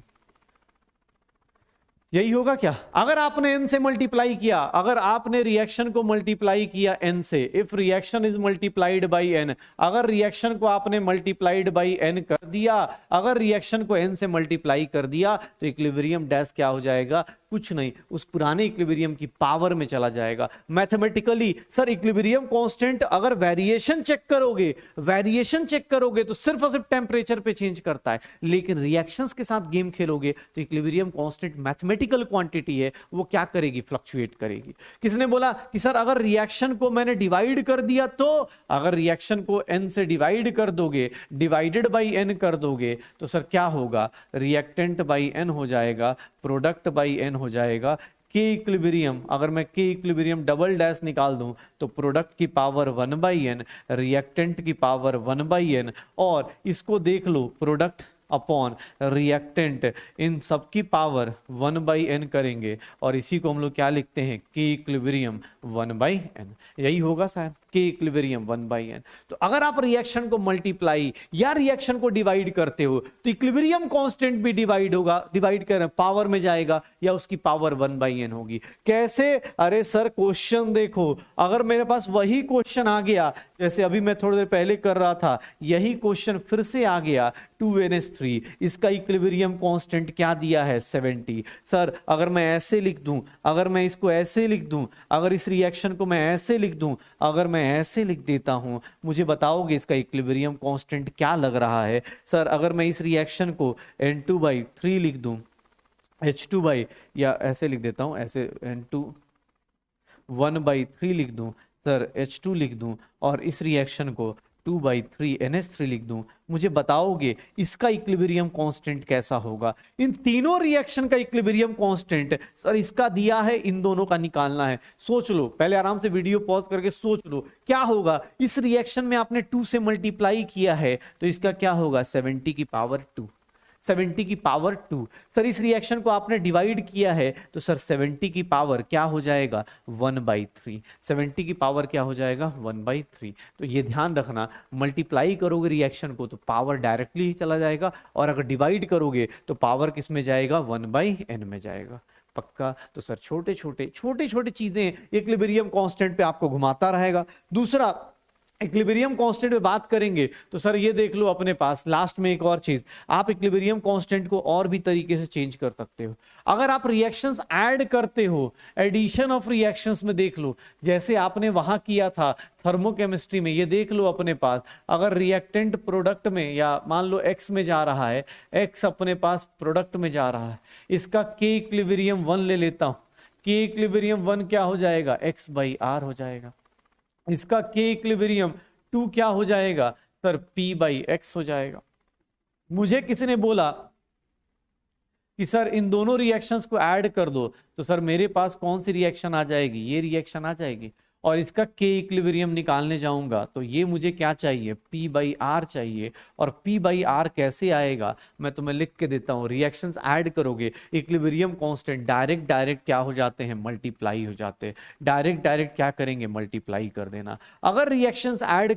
यही होगा क्या। अगर आपने n से मल्टीप्लाई किया, अगर आपने रिएक्शन को मल्टीप्लाई किया n से, if reaction is multiplied by n, अगर रिएक्शन को आपने मल्टीप्लाइड बाई n कर दिया, अगर रिएक्शन को n से मल्टीप्लाई कर दिया तो इक्विलिब्रियम डैश क्या हो जाएगा, कुछ नहीं, उस पुराने इक्विलिब्रियम की पावर में चला जाएगा। मैथमेटिकली सर इक्विलिब्रियम कांस्टेंट अगर वेरिएशन चेक करोगे, वेरिएशन चेक करोगे तो सिर्फ और सिर्फ टेम्परेचर पे चेंज करता है, लेकिन रिएक्शंस के साथ गेम खेलोगे तो इक्विलिब्रियम कांस्टेंट मैथमेटिकल क्वांटिटी है, वो क्या करेगी, फ्लक्चुएट करेगी। किसने बोला कि सर अगर रिएक्शन को मैंने डिवाइड कर दिया तो, अगर रिएक्शन को n से डिवाइड कर दोगे, डिवाइडेड बाई n कर दोगे तो सर क्या होगा, रिएक्टेंट बाई n हो जाएगा, प्रोडक्ट बाई n हो जाएगा। के इक्विलिब्रियम, अगर मैं के इक्विलिब्रियम डबल डैश निकाल दूं तो प्रोडक्ट की पावर 1/n, रिएक्टेंट की पावर 1/n, और इसको देख लो प्रोडक्ट अपॉन रिएक्टेंट, इन सब की पावर 1/n करेंगे और इसी को हम लोग क्या लिखते हैं, के इक्विलिब्रियम 1/n, यही होगा शायद। के इक्विलिब्रियम 1/n। तो अगर आप रिएक्शन को मल्टीप्लाई या रिएक्शन को डिवाइड करते हो तो इक्विलिब्रियम कांस्टेंट भी डिवाइड कर पावर में जाएगा या उसकी पावर 1/n होगी। कैसे? अरे सर क्वेश्चन देखो, अगर मेरे पास वही क्वेश्चन आ गया जैसे अभी मैं थोड़ी देर पहले कर रहा था, यही क्वेश्चन फिर से आ गया 2NH3, इसका इक्विलिब्रियम कांस्टेंट क्या दिया है 70। सर अगर मैं ऐसे लिख दूं, अगर मैं इसको ऐसे लिख दूं, अगर इस रिएक्शन को मैं ऐसे लिख दूं, अगर मैं ऐसे लिख देता हूं, मुझे बताओगे इसका इक्विलिब्रियम कांस्टेंट क्या लग रहा है? सर अगर मैं इस रिएक्शन को N2/3 लिख दूं, H2 बाई, या ऐसे लिख देता हूं, ऐसे N2 1/3 लिख दूं, सर H2 लिख दूं, और इस रिएक्शन को 2/3 NH3 लिख दूं, मुझे बताओगे इसका इक्विलिब्रियम कांस्टेंट कैसा होगा? इन तीनों रिएक्शन का इक्विलिब्रियम कांस्टेंट सर इसका दिया है, इन दोनों का निकालना है। सोच लो, पहले आराम से वीडियो पॉज करके सोच लो क्या होगा। इस रिएक्शन में आपने 2 से मल्टीप्लाई किया है तो इसका क्या होगा 70 की पावर 2, 70 की पावर 2। सर इस रिएक्शन को आपने डिवाइड किया है तो सर 70 की पावर क्या हो जाएगा 1/3, 70 की पावर क्या हो जाएगा 1/3। तो ये ध्यान रखना, मल्टीप्लाई करोगे रिएक्शन को तो पावर डायरेक्टली ही चला जाएगा, और अगर डिवाइड करोगे तो पावर किस में जाएगा 1/n में जाएगा। पक्का? तो सर छोटे छोटे चीजें इक्विलिब्रियम कांस्टेंट पे आपको घुमाता रहेगा। दूसरा, इक्विलिब्रियम कांस्टेंट पे बात करेंगे तो सर ये देख लो अपने पास लास्ट में एक और चीज, आप इक्विलिब्रियम कांस्टेंट को और भी तरीके से चेंज कर सकते हो। अगर आप रिएक्शंस ऐड करते हो, एडिशन ऑफ रिएक्शंस में देख लो, जैसे आपने वहां किया था थर्मोकेमिस्ट्री में, ये देख लो अपने पास, अगर रिएक्टेंट प्रोडक्ट में, या मान लो एक्स में जा रहा है, एक्स अपने पास प्रोडक्ट में जा रहा है, इसका के इक्विलिब्रियम 1 ले लेता हूं, के इक्विलिब्रियम 1 क्या हो जाएगा x/r हो जाएगा। इसका के इक्विलिब्रियम 2 क्या हो जाएगा सर p/x हो जाएगा। मुझे किसी ने बोला कि सर इन दोनों रिएक्शंस को ऐड कर दो, तो सर मेरे पास कौन सी रिएक्शन आ जाएगी, ये रिएक्शन आ जाएगी, और इसका के इक्विलिब्रियम निकालने जाऊंगा तो ये मुझे क्या चाहिए p/r चाहिए। और p/r कैसे आएगा मैं तुम्हें लिख के देता हूं, रिएक्शंस ऐड करोगे, इक्विलिब्रियम कांस्टेंट डायरेक्ट क्या हो जाते हैं मल्टीप्लाई हो जाते हैं, डायरेक्ट क्या करेंगे मल्टीप्लाई कर देना। अगर रिएक्शंस ऐड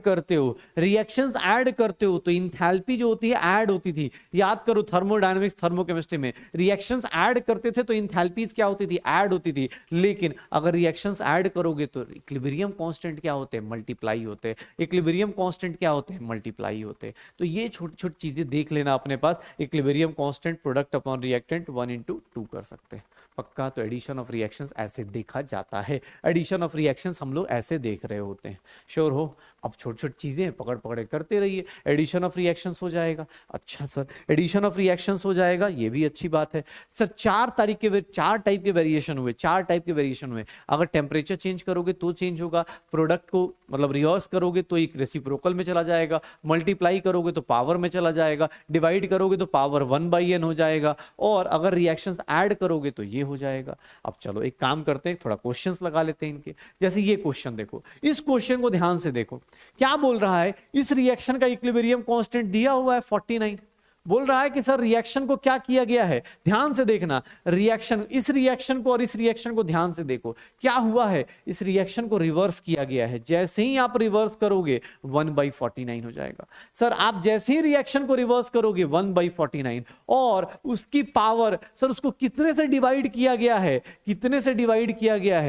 करते हो तो इंथैल्पी जो होती है ऐड होती थी, याद करो थर्मोडायनेमिक्स थर्मोकेमिस्ट्री में रिएक्शंस ऐड करते थे तो इंथैल्पीज क्या होती थी ऐड होती थी, लेकिन अगर रिएक्शंस ऐड करोगे तो इक्विलिब्रियम कांस्टेंट क्या होते हैं मल्टीप्लाई होते हैं, इक्विलिब्रियम कांस्टेंट क्या होते हैं मल्टीप्लाई होते हैं। तो ये छोटी छोटी चीजें देख लेना अपने पास, equilibrium constant product upon reactant 1/2 कर सकते हैं। पक्का? तो एडिशन ऑफ रिएक्शंस ऐसे देखा जाता है, एडिशन ऑफ रिएक्शंस हम लोग ऐसे देख रहे होते हैं। श्योर हो? अब छोटी छोटी चीजें पकड़ करते रहिए, एडिशन ऑफ रिएक्शंस हो जाएगा। अच्छा सर एडिशन ऑफ रिएक्शंस हो जाएगा, ये भी अच्छी बात है। सर 4 टाइप के वेरिएशन हुए, अगर टेम्परेचर चेंज करोगे तो चेंज होगा, प्रोडक्ट को मतलब रिवर्स करोगे तो एक रेसिप्रोकल में चला जाएगा, मल्टीप्लाई करोगे तो पावर में चला जाएगा, डिवाइड करोगे तो पावर 1/n हो जाएगा, और अगर रिएक्शंस ऐड करोगे तो ये हो जाएगा। अब चलो एक काम करते हैं, थोड़ा क्वेश्चंस लगा लेते हैं इनके। जैसे ये क्वेश्चन देखो, इस क्वेश्चन को ध्यान से देखो, क्या बोल रहा है, इस रिएक्शन का इक्विलिब्रियम कांस्टेंट दिया हुआ है 49, बोल रहा है कि सर रिएक्शन को क्या किया गया है, ध्यान से देखना, रिएक्शन, इस रिएक्शन को और इस रिएक्शन को ध्यान से देखो, क्या हुआ है, इस रिएक्शन को रिवर्स किया गया है। जैसे ही आप रिवर्स करोगे 1/49 हो जाएगा। सर आप जैसे ही रिएक्शन को रिवर्स करोगे 1/49, और उसकी पावर सर उसको कितने से डिवाइड किया गया है,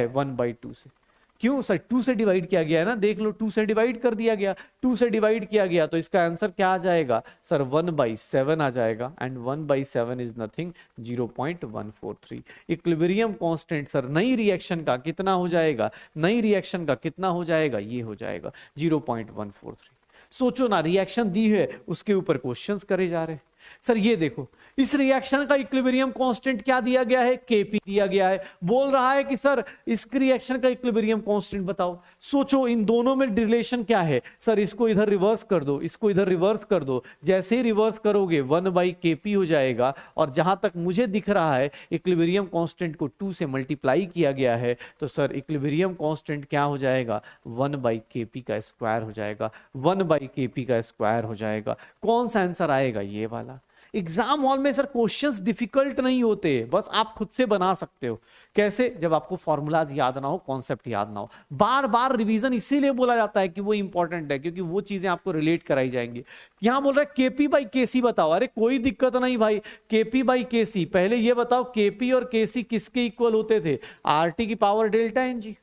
1/2 से। क्यों सर 2 से डिवाइड किया गया है ना, देख लो 2 से डिवाइड कर दिया गया, 2 से डिवाइड किया गया तो इसका आंसर क्या आ जाएगा सर 1/7 आ जाएगा, and 1/7 is nothing 0.143। Equilibrium constant sir नई रिएक्शन का कितना हो जाएगा, ये हो जाएगा 0.143। सोचो ना, रिएक्शन दी है उसके ऊपर क्वेश्चंस करे जा रहे हैं। सर ये देखो, इस रिएक्शन का इक्विलिब्रियम कांस्टेंट क्या दिया गया है, Kp दिया गया है, बोल रहा है कि सर इस रिएक्शन का इक्विलिब्रियम कांस्टेंट बताओ। सोचो इन दोनों में रिलेशन क्या है, सर इसको इधर रिवर्स कर दो, इसको इधर रिवर्स कर दो, जैसे ही रिवर्स करोगे 1/Kp हो जाएगा, और जहां तक मुझे दिख रहा है इक्विलिब्रियम कांस्टेंट को 2 से मल्टीप्लाई किया गया है, तो सर इक्विलिब्रियम कांस्टेंट क्या हो जाएगा 1/Kp का स्क्वायर हो जाएगा, 1/Kp का स्क्वायर हो जाएगा। कौन सा आंसर आएगा, ये वाला। एग्जाम हॉल में सर क्वेश्चंस डिफिकल्ट नहीं होते, बस आप खुद से बना सकते हो। कैसे? जब आपको फॉर्मूलाज याद ना हो, कॉन्सेप्ट याद ना हो। बार बार रिवीजन इसीलिए बोला जाता है कि वो इंपॉर्टेंट है, क्योंकि वो चीजें आपको रिलेट कराई जाएंगी। यहां बोल रहा है केपी बाई केसी बताओ। अरे कोई दिक्कत नहीं भाई, केपी बाई केसी। पहले ये बताओ केपी और केसी किसके इक्वल होते थे? आरटी की पावर डेल्टा एनजी।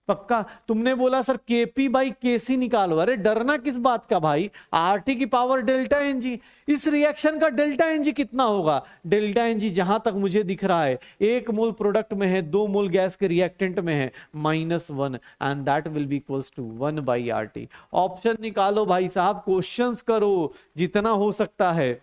पक्का? तुमने बोला सर केपी बाई केसी निकालो। अरे डरना किस बात का भाई, आरटी की पावर डेल्टा एनजी। इस रिएक्शन का डेल्टा एनजी कितना होगा? डेल्टा एनजी जहां तक मुझे दिख रहा है 1 मोल प्रोडक्ट में है, 2 मोल गैस के रिएक्टेंट में है, -1, and that will be equals to 1 by RT. Option निकालो भाई साहब, क्वेश्चंस करो जितना हो सकता है।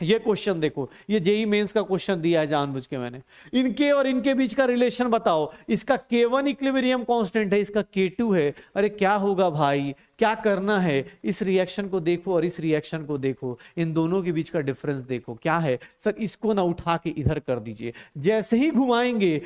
ये क्वेश्चन देखो, ये जेई मेंस का क्वेश्चन दिया है जानबूझ के मैंने। इनके और इनके बीच का रिलेशन बताओ। इसका K1 इक्विलिब्रियम कांस्टेंट है, इसका K2 है। अरे क्या होगा भाई, क्या करना है? इस रिएक्शन को देखो और इस रिएक्शन को देखो, इन दोनों के बीच का डिफरेंस देखो क्या है। सर इसको ना उठा के इधर कर दीजिए, जैसे ही घुमाएंगे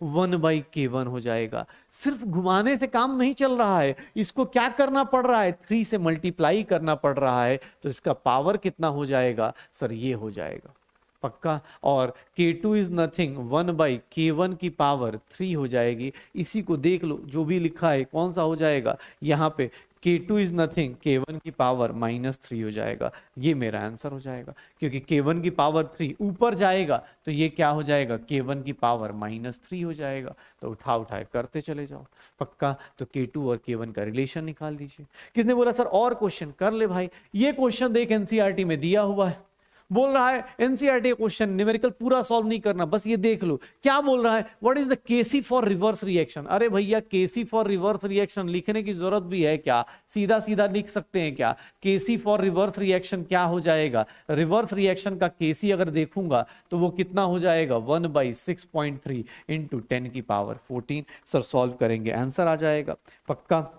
1/K1 हो जाएगा। सिर्फ घुमाने से काम नहीं चल रहा है, इसको क्या करना पड़ रहा है? 3 से मल्टीप्लाई करना पड़ रहा है। तो इसका पावर कितना हो जाएगा? सर ये हो जाएगा। पक्का? और K2 इज नथिंग 1/K1 की पावर 3 हो जाएगी। इसी को देख लो, जो भी लिखा है कौन सा हो जाएगा यहाँ पे? K2 इज नथिंग K1 की पावर -3 हो जाएगा। ये मेरा आंसर हो जाएगा, क्योंकि K1 की पावर 3 ऊपर जाएगा तो ये क्या हो जाएगा? K1 की पावर -3 हो जाएगा। तो उठाए करते चले जाओ। पक्का? तो K2 और K1 का रिलेशन निकाल दीजिए। किसने बोला सर और क्वेश्चन? कर ले भाई, ये क्वेश्चन देख एनसीईआरटी में दिया हुआ है। बोल रहा है एनसीईआरटी क्वेश्चन, न्यूमेरिकल पूरा सॉल्व नहीं करना, बस ये देख लो क्या बोल रहा है। What is the KC for reverse reaction? अरे भैया केसी फॉर रिवर्स रिएक्शन लिखने की जरूरत भी है क्या? सीधा सीधा लिख सकते हैं क्या? केसी फॉर रिवर्स रिएक्शन क्या हो जाएगा? रिवर्स रिएक्शन का केसी अगर देखूंगा तो वो कितना हो जाएगा? 1/6.3 इंटू 10 की पावर 14। सर सॉल्व करेंगे, आंसर आ जाएगा। पक्का?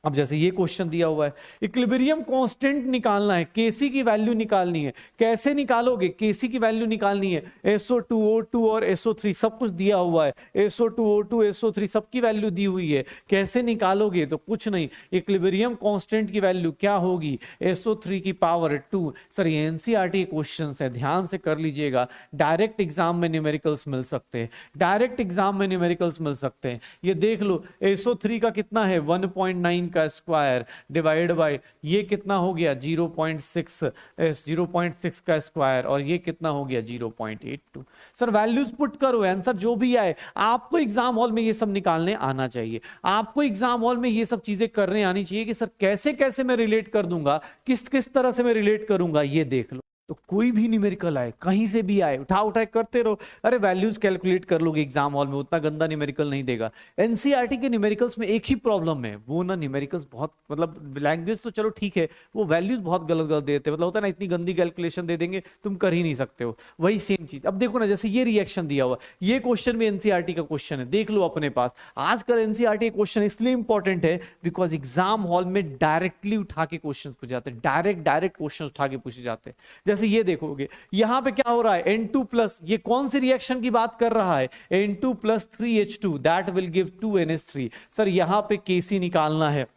अब जैसे ये क्वेश्चन दिया हुआ है, इक्विलिब्रियम कांस्टेंट निकालना है, केसी की वैल्यू निकालनी है। कैसे निकालोगे? केसी की वैल्यू निकालनी है। SO2 O2 और SO3 सब कुछ दिया हुआ है। SO2 O2 SO3 सबकी वैल्यू दी हुई है। कैसे निकालोगे? तो कुछ नहीं, इक्विलिब्रियम कांस्टेंट की वैल्यू क्या होगी? SO3 की पावर 2। सर ये एनसीईआरटी क्वेश्चन है, ध्यान से कर लीजिएगा। डायरेक्ट एग्जाम में न्यूमेरिकल्स मिल सकते हैं, डायरेक्ट एग्जाम में न्यूमेरिकल्स मिल सकते हैं। ये देख लो, SO3 का कितना है? 1.9 का स्क्वायर डिवाइड बाय ये कितना हो गया? 0.6 का स्क्वायर, और ये कितना हो गया? 0.82। सर वैल्यूज पुट करो, आंसर जो भी आए। आपको एग्जाम हॉल में ये सब निकालने आना चाहिए, आपको एग्जाम हॉल में ये सब चीजें करने आनी चाहिए कि सर कैसे कैसे मैं रिलेट कर दूंगा, किस किस तरह से मैं रिलेट करूंगा, ये देख लो। तो कोई भी न्यूमेरिकल आए, कहीं से भी आए, उठाए करते रहो। अरे वैल्यूज कैलकुलेट कर लोगे एग्जाम हॉल में, उतना गंदा न्यूमेरिकल नहीं देगा। एनसीईआरटी के न्यूमेरिकल्स में एक ही प्रॉब्लम है, वो ना न्यूमेरिकल्स बहुत, मतलब लैंग्वेज तो चलो ठीक है, वो वैल्यूज बहुत गलत गलत देते हैं। मतलब होता है ना, इतनी गंदी कैलकुलेशन दे देंगे तुम कर ही नहीं सकते हो। वही सेम चीज अब देखो ना, जैसे ये रिएक्शन दिया हुआ, ये क्वेश्चन भी एनसीईआरटी का क्वेश्चन है, देख लो अपने पास। आजकल एनसीईआरटी क्वेश्चन इसलिए इंपॉर्टेंट है बिकॉज एग्जाम हॉल में डायरेक्टली उठा के क्वेश्चन पूछे जाते हैं, डायरेक्ट क्वेश्चन उठा के पूछे जाते हैं। जैसे ये देखोगे, यहां पे क्या हो रहा है? N2 प्लस, ये कौन सी रिएक्शन की बात कर रहा है? N2 plus 3H2 that will give 2NH3। Sir यहां पे KC निकालना है,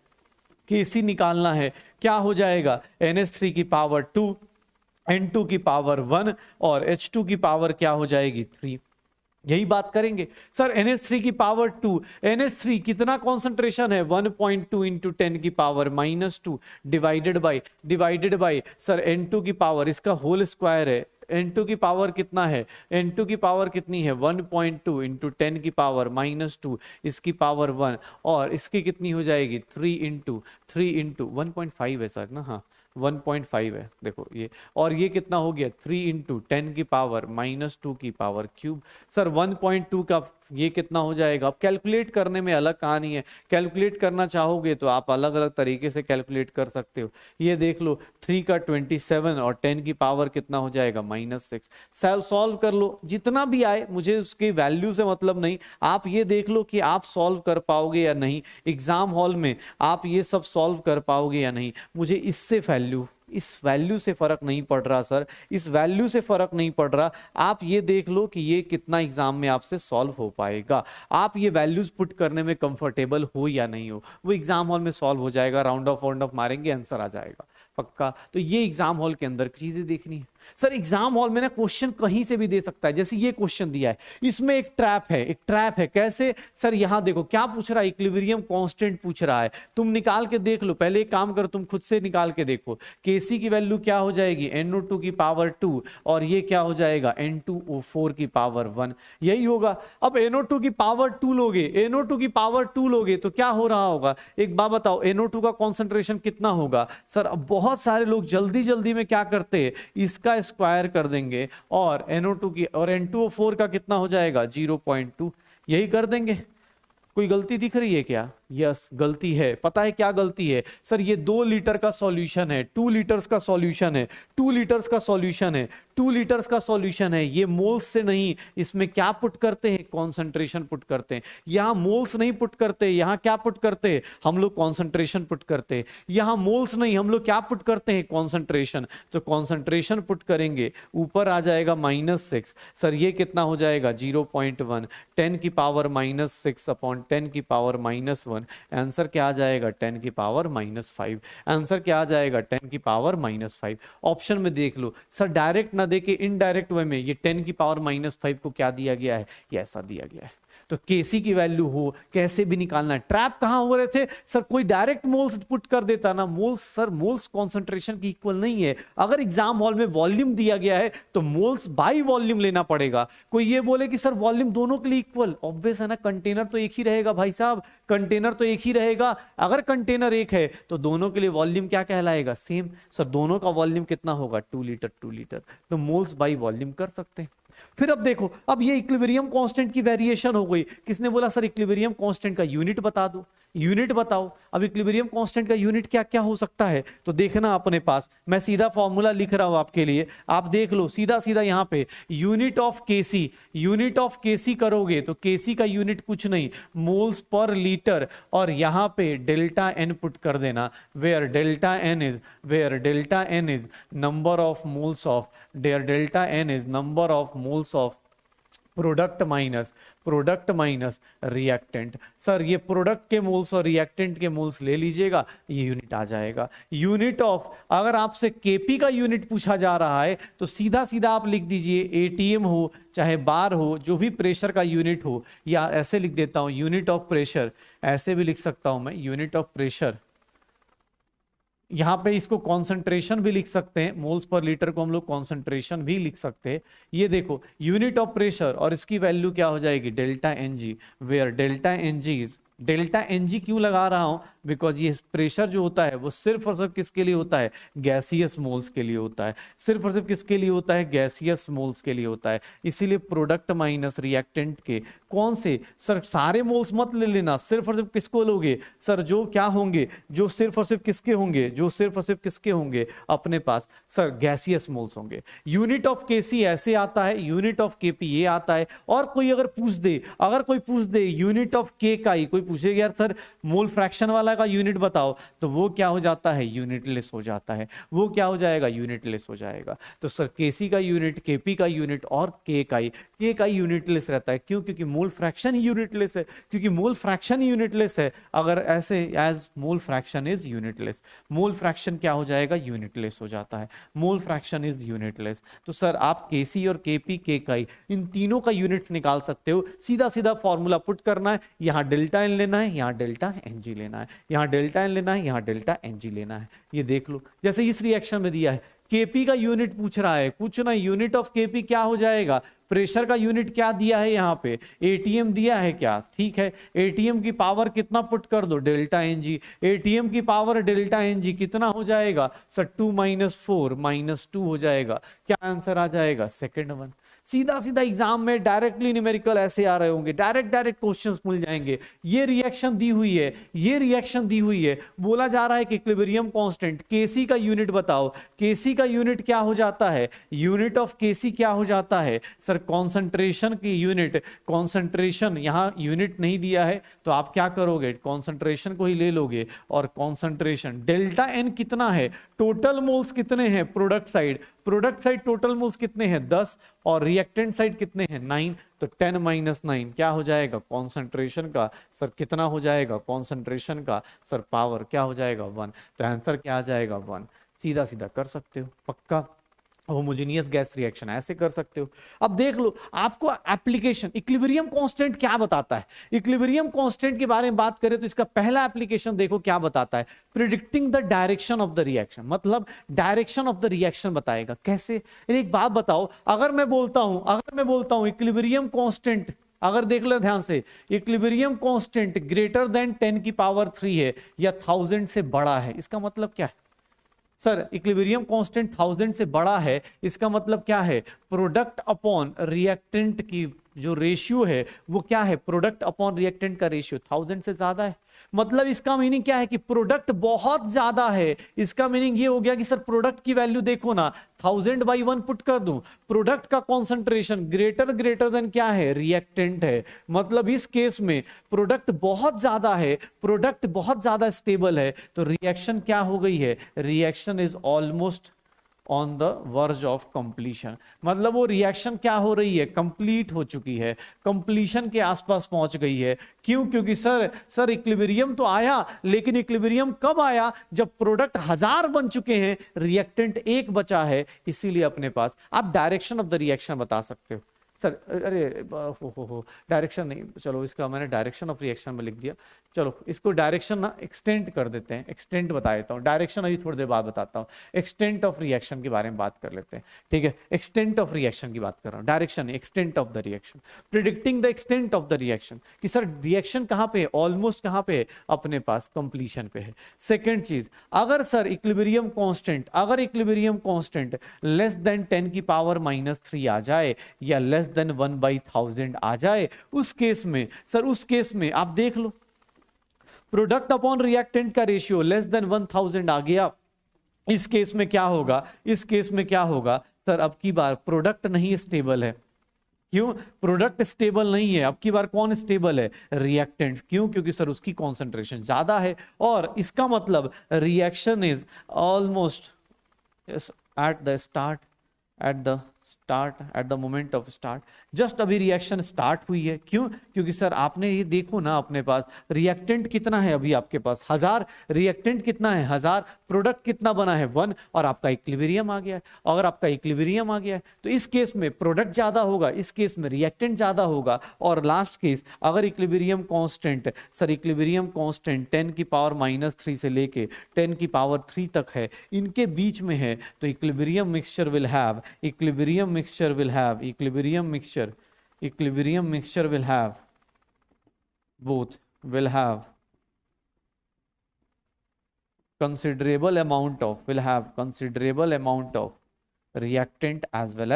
KC निकालना है। क्या हो जाएगा? NH3 की पावर 2, N2 की पावर 1 और H2 की पावर क्या हो जाएगी? 3। यही बात करेंगे। सर NH3 की पावर 2, NH3 कितना कॉन्सेंट्रेशन है? 1.2 इंटू 10 की power -2 divided by sir N2 की पावर, इसका होल स्क्वायर है। N2 की पावर कितना है? N2 की पावर कितनी है? 1.2 इंटू 10 की पावर -2, इसकी पावर 1, और इसकी कितनी हो जाएगी? 3 इंटू 1.5 है सर ना? हाँ 1.5 है, देखो ये, और ये कितना हो गया? 3 इंटू 10 की पावर -2 की पावर क्यूब। सर 1.2 का ये कितना हो जाएगा? अब कैलकुलेट करने में अलग कहानी है, कैलकुलेट करना चाहोगे तो आप अलग अलग तरीके से कैलकुलेट कर सकते हो। ये देख लो, 3 का 27 और 10 की पावर कितना हो जाएगा? -6। सॉल्व कर लो, जितना भी आए, मुझे उसकी वैल्यू से मतलब नहीं। आप ये देख लो कि आप सॉल्व कर पाओगे या नहीं, एग्जाम हॉल में आप ये सब सॉल्व कर पाओगे या नहीं। मुझे इससे इस वैल्यू से फर्क नहीं पड़ रहा सर, इस वैल्यू से फर्क नहीं पड़ रहा। आप ये देख लो कि ये कितना एग्जाम में आपसे सॉल्व हो पाएगा, आप ये वैल्यूज पुट करने में कंफर्टेबल हो या नहीं हो, वो एग्जाम हॉल में सॉल्व हो जाएगा। राउंड ऑफ मारेंगे, आंसर आ जाएगा। पक्का। तो ये एग्जाम हॉल के अंदर चीजें देखनी है। सर एग्जाम हॉल में ना क्वेश्चन कहीं से भी दे सकता है, जैसे ये क्वेश्चन दिया है, इसमें एक ट्रैप है। कैसे सर? यहां देखो क्या पूछ रहा है, इक्विलिब्रियम कांस्टेंट पूछ रहा है। तुम निकाल के देख लो, पहले एक काम करो, तुम खुद से निकाल के देखो। Kc की वैल्यू क्या हो जाएगी, NO2 की पावर 2, और ये क्या हो जाएगा, N2O4 की पावर 1, यही होगा। अब NO2 की पावर 2 लोगे, NO2 की पावर 2 लोगे तो क्या हो रहा होगा, एक बात बताओ, NO2 का कॉन्सेंट्रेशन कितना होगा? सर अब बहुत सारे लोग जल्दी जल्दी में क्या करते हैं, इसका स्क्वायर कर देंगे, और NO2 की और N2O4 का कितना हो जाएगा, 0.2, यही कर देंगे। कोई गलती दिख रही है क्या? यस गलती है। पता है क्या गलती है? सर ये 2 लीटर का सॉल्यूशन है, 2 लीटर्स का सॉल्यूशन है, 2 लीटर्स का सॉल्यूशन है, 2 लीटर्स का सॉल्यूशन है। ये मोल्स से नहीं, इसमें क्या पुट करते हैं, कॉन्सेंट्रेशन पुट करते हैं। यहां मोल्स नहीं पुट करते, यहां क्या पुट करते हैं हम लोग, कॉन्सेंट्रेशन पुट करते हैं। यहां मोल्स नहीं, हम लोग क्या पुट करते हैं, कॉन्सेंट्रेशन। तो कॉन्सेंट्रेशन पुट करेंगे, ऊपर आ जाएगा -6। सर ये कितना हो जाएगा, 0.1, 10 की पावर -6 अपॉन 10 की पावर -1। आंसर क्या आ जाएगा, 10 की पावर -5। आंसर क्या आ जाएगा, 10 की पावर -5। ऑप्शन में देख लो सर, डायरेक्ट ना देके इनडायरेक्ट वे में ये 10 की पावर -5 को क्या दिया गया है, ये ऐसा दिया गया है। तो Kc की वैल्यू हो कैसे भी निकालना है। ट्रैप कहां हो रहे थे सर, कोई डायरेक्ट मोल्स पुट कर देता ना, मोल्स सर मोल्स कॉन्सेंट्रेशन की इक्वल नहीं है। अगर एग्जाम हॉल में वॉल्यूम दिया गया है तो मोल्स बाई वॉल्यूम लेना पड़ेगा। कोई ये बोले कि सर वॉल्यूम दोनों के लिए इक्वल, ऑब्वियस है ना, कंटेनर तो एक ही रहेगा भाई साहब, कंटेनर तो एक ही रहेगा। अगर कंटेनर एक है तो दोनों के लिए वॉल्यूम क्या कहलाएगा, सेम। सर दोनों का वॉल्यूम कितना होगा, 2 लीटर 2 लीटर, तो मोल्स बाई वॉल्यूम कर सकते हैं। फिर अब देखो, अब ये इक्विलिब्रियम कांस्टेंट की वेरिएशन हो गई। किसने बोला सर इक्विलिब्रियम कांस्टेंट का यूनिट बता दो, यूनिट बताओ। अब इक्विलिब्रियम कांस्टेंट का यूनिट क्या क्या हो सकता है, तो देखना अपने पास, मैं सीधा फॉर्मूला लिख रहा हूं आपके लिए, आप देख लो सीधा सीधा यहां पे unit of KC, unit of KC करोगे तो केसी का यूनिट कुछ नहीं, मोल्स पर लीटर, और यहां पे डेल्टा एन पुट कर देना, where delta N is number of moles of, delta N is number of moles of product minus reactant. Sir ये प्रोडक्ट के मोल्स और रिएक्टेंट के मोल्स ले लीजिएगा, ये यूनिट आ जाएगा। यूनिट ऑफ, अगर आपसे केपी का यूनिट पूछा जा रहा है तो सीधा सीधा आप लिख दीजिए, एटीएम हो चाहे बार हो, जो भी प्रेशर का यूनिट हो, या ऐसे लिख देता हूं यूनिट ऑफ प्रेशर, ऐसे भी लिख सकता हूं मैं यूनिट ऑफ प्रेशर। यहां पे इसको कॉन्सेंट्रेशन भी लिख सकते हैं, मोल्स पर लीटर को हम लोग कॉन्सेंट्रेशन भी लिख सकते हैं। ये देखो यूनिट ऑफ प्रेशर, और इसकी वैल्यू क्या हो जाएगी, delta N G, where delta N G is, delta N G क्यों लगा रहा हूं, बिकॉज ये प्रेशर जो होता है वो सिर्फ और सिर्फ किसके लिए होता है, गैसियस मोल्स के लिए होता है, सिर्फ और सिर्फ किसके लिए होता है, गैसियस मोल्स के लिए होता है। इसीलिए प्रोडक्ट माइनस रिएक्टेंट के कौन से, सर सारे मोल्स मत ले लेना, सिर्फ और सिर्फ किसको लोगे सर, जो क्या होंगे, जो सिर्फ और सिर्फ किसके होंगे, जो सिर्फ और सिर्फ किसके होंगे अपने पास, सर गैसियस मोल्स होंगे। यूनिट ऑफ केसी ऐसे आता है, यूनिट ऑफ केपी ये आता है। और कोई अगर पूछ दे, अगर कोई पूछ दे यूनिट ऑफ के का ही, कोई पूछेगा यार सर मोल फ्रैक्शन वाला का यूनिट बताओ, तो वो क्या हो जाता है, यूनिटलेस हो जाता है, वो क्या हो जाएगा, यूनिटलेस हो जाएगा। तो सर केसी का यूनिट, केपी का यूनिट और के का यूनिटलेस रहता है। क्यों? क्योंकि मोल फ्रैक्शन यूनिटलेस है, क्योंकि मोल फ्रैक्शन यूनिटलेस है। अगर ऐसे as mole fraction is unitless, mole fraction क्या हो जाएगा, यूनिटलेस हो जाता है, मोल फ्रैक्शन इज यूनिटलेस। तो सर आप केसी और केपी के इन तीनों का यूनिट निकाल सकते हो, सीधा सीधा फॉर्मूला पुट करना है, यहां डेल्टा एन लेना है, यहां डेल्टा एन जी लेना है, यहां डेल्टा एन लेना है, यहां डेल्टा एन जी लेना है। ये देख लो जैसे इस रिएक्शन में दिया है, केपी का यूनिट पूछ रहा है, कुछ नहीं, यूनिट ऑफ केपी क्या हो जाएगा, प्रेशर का यूनिट क्या दिया है, यहां पे एटीएम दिया है क्या, ठीक है, एटीएम की पावर कितना पुट कर दो, डेल्टा एन जी, एटीएम की पावर डेल्टा एन जी कितना हो जाएगा सर, 2 - 4 -2 हो जाएगा। क्या आंसर आ जाएगा, सेकंड वन। सीधा सीधा एग्जाम में डायरेक्टली न्यूमेरिकल ऐसे आ रहे होंगे, डायरेक्ट क्वेश्चंस मिल जाएंगे। ये रिएक्शन दी हुई है, ये रिएक्शन दी हुई है, बोला जा रहा है कि इक्विलिब्रियम कांस्टेंट केसी का यूनिट बताओ, केसी का यूनिट क्या हो जाता है, यूनिट ऑफ केसी क्या हो जाता है सर, कॉन्सेंट्रेशन की यूनिट, कॉन्सेंट्रेशन यहां यूनिट नहीं दिया है तो आप क्या करोगे, कॉन्सेंट्रेशन को ही ले लोगे, और कॉन्सेंट्रेशन डेल्टा एन कितना है, टोटल मोल्स कितने हैं, प्रोडक्ट साइड टोटल मोल्स कितने हैं 10, और रिएक्टेंट साइड कितने हैं 9, तो 10 - 9 क्या हो जाएगा, कॉन्सेंट्रेशन का सर कितना हो जाएगा, कॉन्सेंट्रेशन का सर पावर क्या हो जाएगा 1, तो आंसर क्या आ जाएगा 1। सीधा सीधा कर सकते हो पक्का। होमोजेनियस गैस रिएक्शन ऐसे कर सकते हो। अब देख लो आपको एप्लीकेशन इक्विलिब्रियम कांस्टेंट क्या बताता है। इक्विलिब्रियम कांस्टेंट के बारे में बात करें तो इसका पहला एप्लीकेशन देखो क्या बताता है, predicting the direction of the reaction, मतलब डायरेक्शन ऑफ द रिएक्शन बताएगा। कैसे, एक बात बताओ, अगर मैं बोलता हूं इक्विलिब्रियम कांस्टेंट, अगर देख लो ध्यान से, इक्विलिब्रियम कांस्टेंट ग्रेटर देन 10 की पावर 3 है या 1000 से बड़ा है, इसका मतलब क्या है सर? इक्विलिब्रियम कांस्टेंट 1000 से बड़ा है, इसका मतलब क्या है? प्रोडक्ट अपॉन रिएक्टेंट की जो रेशियो है वो क्या है? प्रोडक्ट अपॉन रिएक्टेंट का रेशियो 1000 से ज्यादा है। मतलब इसका मीनिंग क्या है कि प्रोडक्ट बहुत ज्यादा है। इसका मीनिंग ये हो गया कि सर प्रोडक्ट की वैल्यू देखो ना, 1000/1 पुट कर दूं, प्रोडक्ट का कॉन्सेंट्रेशन ग्रेटर देन क्या है? रिएक्टेंट है। मतलब इस केस में प्रोडक्ट बहुत ज्यादा है, प्रोडक्ट बहुत ज्यादा स्टेबल है, तो रिएक्शन क्या हो गई है? Reaction is almost on the verge of completion. मतलब वो रिएक्शन क्या हो रही है? कंप्लीट हो चुकी है, कंप्लीशन के आसपास पहुंच गई है। क्यों? क्योंकि सर इक्विलिब्रियम तो आया, लेकिन इक्विलिब्रियम कब आया? जब प्रोडक्ट 1000 बन चुके हैं, रिएक्टेंट 1 बचा है। इसीलिए अपने पास आप डायरेक्शन ऑफ द रिएक्शन बता सकते हो। सर अरे हो डायरेक्शन नहीं, चलो इसका मैंने डायरेक्शन ऑफ रिएक्शन में लिख दिया। चलो इसको डायरेक्शन ना एक्सटेंट कर देते हैं, एक्सटेंट बता देता हूँ। डायरेक्शन अभी थोड़ी देर बाद बताता हूँ। एक्सटेंट ऑफ रिएक्शन के बारे में बात कर लेते हैं, ठीक है? एक्सटेंट ऑफ रिएक्शन की बात कर रहा हूँ, direction extent of the reaction, predicting the extent of the reaction कि सर रिएक्शन कहाँ पे है? ऑलमोस्ट कहाँ पे है? अपने पास कंप्लीशन पे है। सेकेंड चीज, अगर sir equilibrium constant less than 10 की पावर -3 आ जाए या लेस देन 1/1000 आ जाए, उस केस में सर, उस केस में आप देख लो प्रोडक्ट अपॉन रिएक्टेंट का रेशियो लेस देन 1000 आ गया। इस केस में क्या होगा? इस केस में क्या होगा सर? अब की बार प्रोडक्ट नहीं स्टेबल है। क्यों? प्रोडक्ट स्टेबल नहीं है। अब की बार कौन स्टेबल है? रिएक्टेंट। क्यों? क्योंकि सर उसकी कॉन्सेंट्रेशन ज्यादा है, और इसका मतलब reaction is almost at the moment of start. Just अभी रिएक्शन स्टार्ट हुई है। क्यों? क्योंकि सर आपने ये देखो ना, अपने पास रिएक्टेंट कितना है? अभी आपके पास 1000, रिएक्टेंट कितना है? 1000, प्रोडक्ट कितना बना है? 1, और आपका इक्विलिब्रियम आ गया है। अगर आपका इक्विलिब्रियम आ गया है तो इस केस में प्रोडक्ट ज्यादा होगा, इस केस में रिएक्टेंट ज्यादा होगा। और लास्ट केस, अगर equilibrium constant, sir equilibrium constant 10 की पावर -3 से लेके 10 की पावर 3 तक है, इनके बीच में है, तो equilibrium mixture will have considerable amount of reactant as well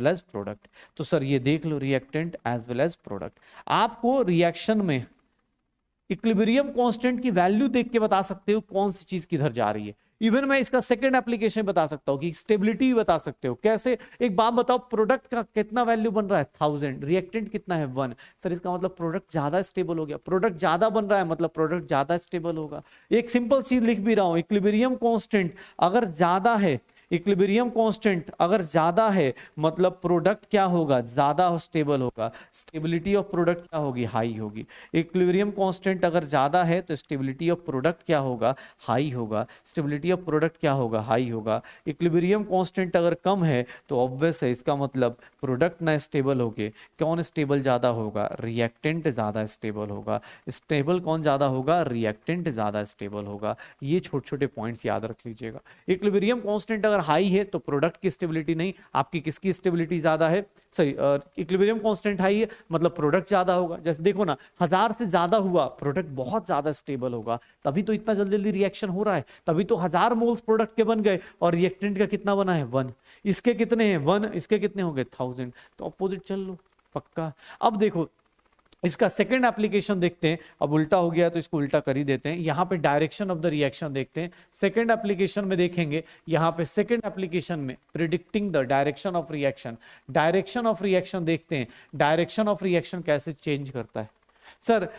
as product, तो सर ये देख लो, reactant as well as product। आपको रिएक्शन में इक्विलिब्रियम कांस्टेंट की वैल्यू देख के बता सकते हो कौन सी चीज किधर जा रही है। इवन मैं इसका सेकंड एप्लीकेशन बता सकता हूं कि स्टेबिलिटी भी बता सकते हो। कैसे? एक बात बताओ, प्रोडक्ट का कितना वैल्यू बन रहा है? 1000, रिएक्टेंट कितना है? 1। सर इसका मतलब प्रोडक्ट ज्यादा स्टेबल हो गया। प्रोडक्ट ज्यादा बन रहा है मतलब प्रोडक्ट ज्यादा स्टेबल होगा। एक सिंपल चीज लिख भी रहा हूं, इक्विलिब्रियम कांस्टेंट अगर ज्यादा है, इक्विलिब्रियम कांस्टेंट अगर ज्यादा है मतलब प्रोडक्ट क्या होगा? ज्यादा स्टेबल होगा। स्टेबिलिटी ऑफ प्रोडक्ट क्या होगी? हाई होगी। इक्विलिब्रियम कांस्टेंट अगर ज्यादा है तो स्टेबिलिटी ऑफ प्रोडक्ट क्या होगा? हाई होगा। स्टेबिलिटी ऑफ प्रोडक्ट क्या होगा? हाई होगा। इक्विलिब्रियम कांस्टेंट अगर कम है तो ऑब्वियस है, इसका मतलब प्रोडक्ट ना स्टेबल होके कौन स्टेबल ज्यादा होगा? रिएक्टेंट ज्यादा स्टेबल होगा। स्टेबल कौन ज्यादा होगा? रिएक्टेंट ज्यादा स्टेबल होगा। ये छोटे छोटे पॉइंट्स याद रख लीजिएगा। इक्विलिब्रियम कांस्टेंट अगर हाई है तो प्रोडक्ट की स्टेबिलिटी नहीं, आपकी किसकी स्टेबिलिटी ज्यादा है? सॉरी, इक्विलिब्रियम कांस्टेंट हाई है मतलब प्रोडक्ट ज्यादा होगा। जैसे देखो ना, 1000 से ज्यादा हुआ, प्रोडक्ट बहुत ज्यादा स्टेबल होगा, तभी तो इतना जल्दी जल्दी रिएक्शन हो रहा है, तभी तो 1000 मोल्स प्रोडक्ट के बन गए। और रिएक्टेंट का कितना बना है? 1। इसके कितने हैं? 1। इसके कितने हो गए? 1000। तो अपोजिट चल लो पक्का। अब देखो इसका सेकंड एप्लीकेशन देखते हैं। अब उल्टा हो गया तो इसको उल्टा कर ही देते हैं। यहां पे डायरेक्शन ऑफ द रिएक्शन देखते हैं। सेकंड एप्लीकेशन में देखेंगे, यहां पे सेकंड एप्लीकेशन में predicting the direction of reaction, direction of reaction देखते हैं। डायरेक्शन ऑफ रिएक्शन कैसे चेंज करता है? सर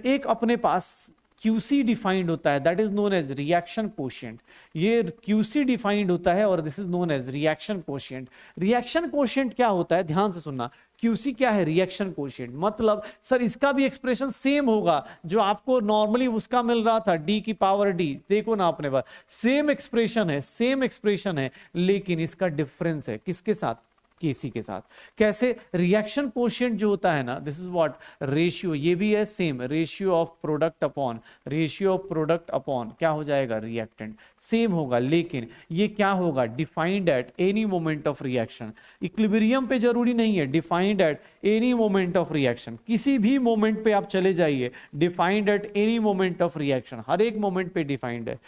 एक अपने पास QC डिफाइंड होता है, that is known as reaction quotient. ये QC डिफाइंड होता है और this is known as reaction quotient. Reaction quotient क्या होता है, ध्यान से सुनना। QC क्या है, रिएक्शन कोशिएंट। मतलब सर इसका भी एक्सप्रेशन सेम होगा जो आपको नॉर्मली उसका मिल रहा था, D की पावर D। देखो ना अपने पास सेम एक्सप्रेशन है, सेम एक्सप्रेशन है, लेकिन इसका डिफरेंस है किसके साथ, केसी के साथ। कैसे, रिएक्शन कोशिएंट जो होता है ना, दिस इज व्हाट रेशियो, ये भी है same, ratio of product upon, ratio of product upon क्या हो जाएगा, रिएक्टेंट, सेम होगा। लेकिन ये क्या होगा, defined at any moment of reaction. Equilibrium पे जरूरी नहीं है, defined at any moment of reaction, किसी भी मोमेंट पे आप चले जाइए, defined at any moment of reaction, हर एक मोमेंट पे डिफाइंड है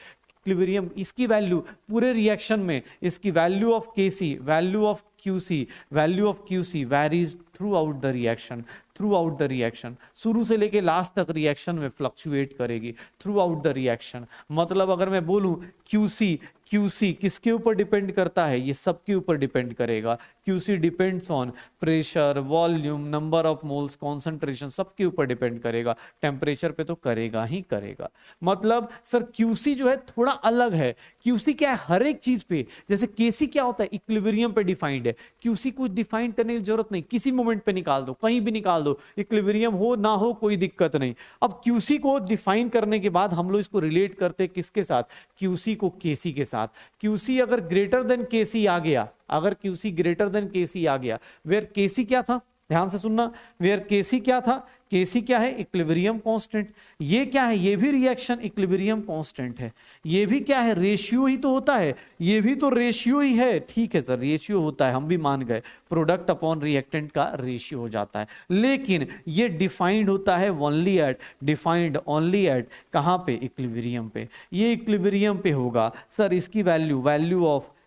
इक्विलिब्रियम। इसकी वैल्यू पूरे रिएक्शन में, इसकी value of KC, value of QC, value of QC varies throughout the reaction, throughout the reaction, शुरू से लेके लास्ट तक रिएक्शन में फ्लक्चुएट करेगी थ्रू आउट द रिएक्शन। मतलब अगर मैं बोलूं क्यूसी, क्यूसी किसके ऊपर डिपेंड करता है, ये सबके ऊपर डिपेंड करेगा। QC depends on pressure, volume, number of moles, concentration, सबके ऊपर डिपेंड करेगा। टेम्परेचर पे तो करेगा ही करेगा। मतलब सर क्यूसी जो है थोड़ा अलग है। क्यूसी क्या है, हर एक चीज पे, जैसे केसी क्या होता है, इक्विलिब्रियम पे डिफाइंड है। क्यूसी कुछ डिफाइन करने की जरूरत नहीं, किसी मोमेंट पे निकाल दो, कहीं भी निकाल दो, इक्विलिब्रियम हो ना हो कोई दिक्कत नहीं। अब क्यूसी को डिफाइन करने के बाद हम लोग इसको रिलेट करते किसके साथ, क्यूसी को केसी के साथ। क्यूसी अगर ग्रेटर देन केसी आ गया, अगर क्यूसी ग्रेटर देन केसी आ गया, वेयर केसी क्या था, ध्यान से सुनना, वेयर केसी क्या था, केसी क्या है, इक्विलिब्रियम कांस्टेंट। ये क्या है, ये भी रिएक्शन इक्विलिब्रियम कांस्टेंट है। ये भी क्या है, रेशियो ही तो होता है, ये भी तो रेशियो ही है। ठीक है सर, रेशियो होता है, हम भी मान गए, प्रोडक्ट अपॉन रिएक्टेंट का रेशियो हो जाता है। लेकिन ये डिफाइंड होता है only at, defined only at कहां पे, इक्विलिब्रियम पे। ये इक्विलिब्रियम पे होगा सर, इसकी value,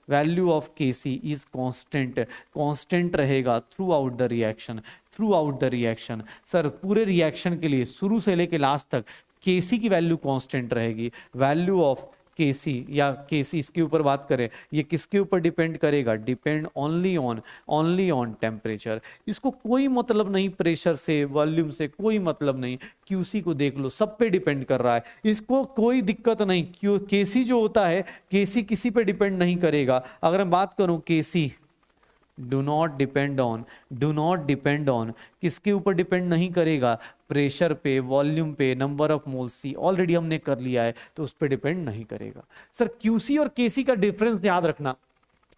value of KC is constant, constant रहेगा throughout the reaction, throughout the reaction. Sir पूरे रिएक्शन के लिए शुरू से लेके लास्ट तक केसी की वैल्यू कांस्टेंट रहेगी। वैल्यू ऑफ केसी या केसी, इसके ऊपर बात करें, ये किसके ऊपर डिपेंड करेगा, डिपेंड ओनली ऑन टेम्परेचर। इसको कोई मतलब नहीं प्रेशर से, वॉल्यूम से कोई मतलब नहीं। क्यूसी को देख लो, सब पे डिपेंड कर रहा है, इसको कोई दिक्कत नहीं। क्यों, केसी जो होता है, केसी किसी पे डिपेंड नहीं करेगा। अगर मैं बात करूं KC, do not depend on, किसके ऊपर डिपेंड नहीं करेगा, प्रेशर पे, वॉल्यूम पे, number of moles, see already हमने कर लिया है, तो उस पर डिपेंड नहीं करेगा। सर क्यूसी और केसी का डिफरेंस याद रखना,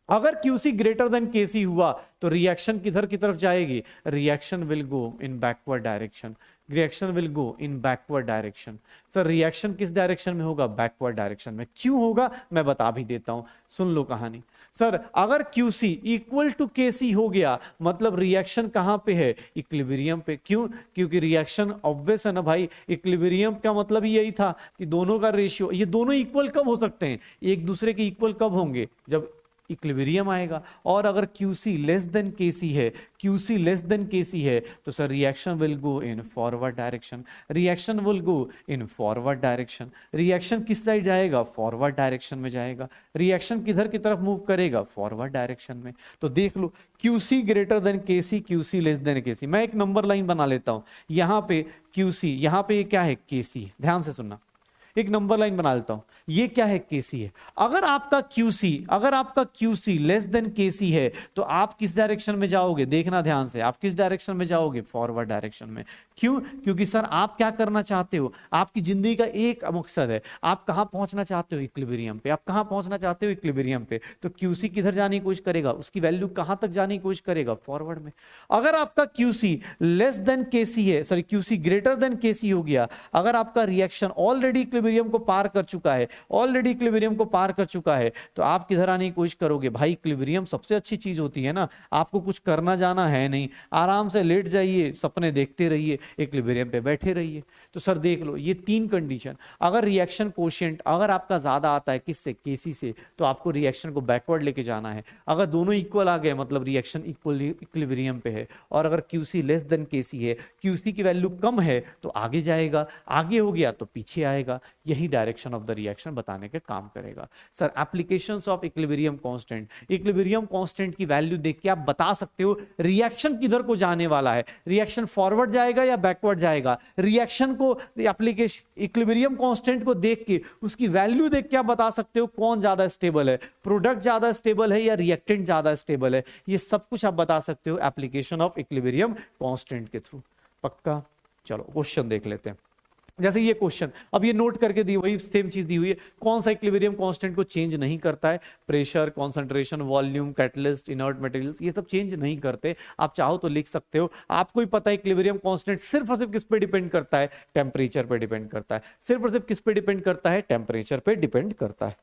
अगर क्यूसी ग्रेटर देन केसी हुआ तो रिएक्शन किधर की तरफ जाएगी, reaction will go in backward direction, reaction will go in backward direction. Sir reaction किस डायरेक्शन में होगा, बैकवर्ड डायरेक्शन में। क्यों होगा मैं बता भी देता हूं, सुन लो कहानी। सर अगर QC इक्वल टू KC हो गया, मतलब रिएक्शन कहां पे है, इक्विलिब्रियम पे। क्यों, क्योंकि रिएक्शन ऑब्वियस है ना भाई, इक्विलिब्रियम का मतलब यही था कि दोनों का रेशियो, ये दोनों इक्वल कब हो सकते हैं, एक दूसरे के इक्वल कब होंगे, जब इक्विलिब्रियम आएगा। और अगर QC लेस देन KC है, QC लेस देन KC है, तो sir reaction will go in forward direction, reaction will go in forward direction. Reaction किस साइड जाएगा, फॉरवर्ड डायरेक्शन में जाएगा। रिएक्शन किधर की तरफ मूव करेगा, फॉरवर्ड डायरेक्शन में। तो देख लो QC greater than KC, QC less than KC। मैं एक नंबर लाइन बना लेता हूं, यहां पे QC, यहां पे क्या है, KC। ध्यान से सुनना, एक नंबर लाइन बना लेता हूं, ये क्या है, केसी है। अगर आपका क्यूसी लेस देन केसी है, तो आप किस डायरेक्शन में जाओगे, देखना ध्यान से, आप किस डायरेक्शन में जाओगे, फॉरवर्ड डायरेक्शन में। क्यों, क्योंकि सर आप क्या करना चाहते हो, आपकी जिंदगी का एक मकसद है, आप कहां पहुंचना चाहते हो, इक्विलिब्रियम पे। आप कहां पहुंचना चाहते हो, इक्विलिब्रियम पे। तो क्यूसी किधर जाने की कोशिश करेगा, उसकी वैल्यू कहां तक जाने की कोशिश करेगा, फॉरवर्ड में। अगर आपका क्यूसी लेस देन केसी है, सॉरी क्यूसी ग्रेटर देन केसी हो गया, अगर आपका रिएक्शन ऑलरेडी इक्विलिब्रियम को पार कर चुका है, ऑलरेडी इक्विलिब्रियम को पार कर चुका है, तो आप किधर आने की कोशिश करोगे, भाई इक्विलिब्रियम सबसे अच्छी चीज होती है ना, आपको कुछ करना जाना है नहीं, आराम से लेट जाइए, सपने देखते रहिए, इक्विलिब्रियम पे बैठे रहिए। तो सर देख लो ये तीन कंडीशन, अगर रिएक्शन कोशिएंट अगर आपका ज्यादा आता है किससे, केसी से, तो आपको रिएक्शन को बैकवर्ड लेके जाना है। अगर दोनों इक्वल आ गए, मतलब रिएक्शन इक्वल इक्विलिब्रियम पे है। और अगर क्यूसी लेस देन केसी है, क्यूसी की वैल्यू कम है, तो आगे जाएगा, आगे हो गया तो पीछे आएगा। यही डायरेक्शन ऑफ द रिएक्शन बताने के काम करेगा। Sir applications of equilibrium constant, equilibrium constant की वैल्यू देख के आप बता सकते हो रिएक्शन किधर को जाने वाला है, रिएक्शन फॉरवर्ड जाएगा या बैकवर्ड जाएगा। रिएक्शन को एप्लीकेशन इक्विलिब्रियम कांस्टेंट को देख के उसकी वैल्यू देख के आप बता सकते हो कौन ज्यादा स्टेबल है, प्रोडक्ट ज्यादा स्टेबल है या रिएक्टेंट ज्यादा स्टेबल है। ये सब कुछ आप बता सकते हो एप्लीकेशन ऑफ इक्विलिब्रियम कांस्टेंट के थ्रू। पक्का? चलो क्वेश्चन देख लेते हैं। जैसे ये क्वेश्चन अब ये नोट करके दी, वही सेम चीज दी हुई है। कौन सा इक्विलिब्रियम कांस्टेंट को चेंज नहीं करता है? Pressure, concentration, volume, catalyst, inert materials, ये सब चेंज नहीं करते। आप चाहो तो लिख सकते हो। आपको ही पता है इक्विलिब्रियम कांस्टेंट सिर्फ और सिर्फ किस पे डिपेंड करता है? टेम्परेचर पे डिपेंड करता है। सिर्फ और सिर्फ किस पे डिपेंड करता है? टेम्परेचर पे डिपेंड करता है।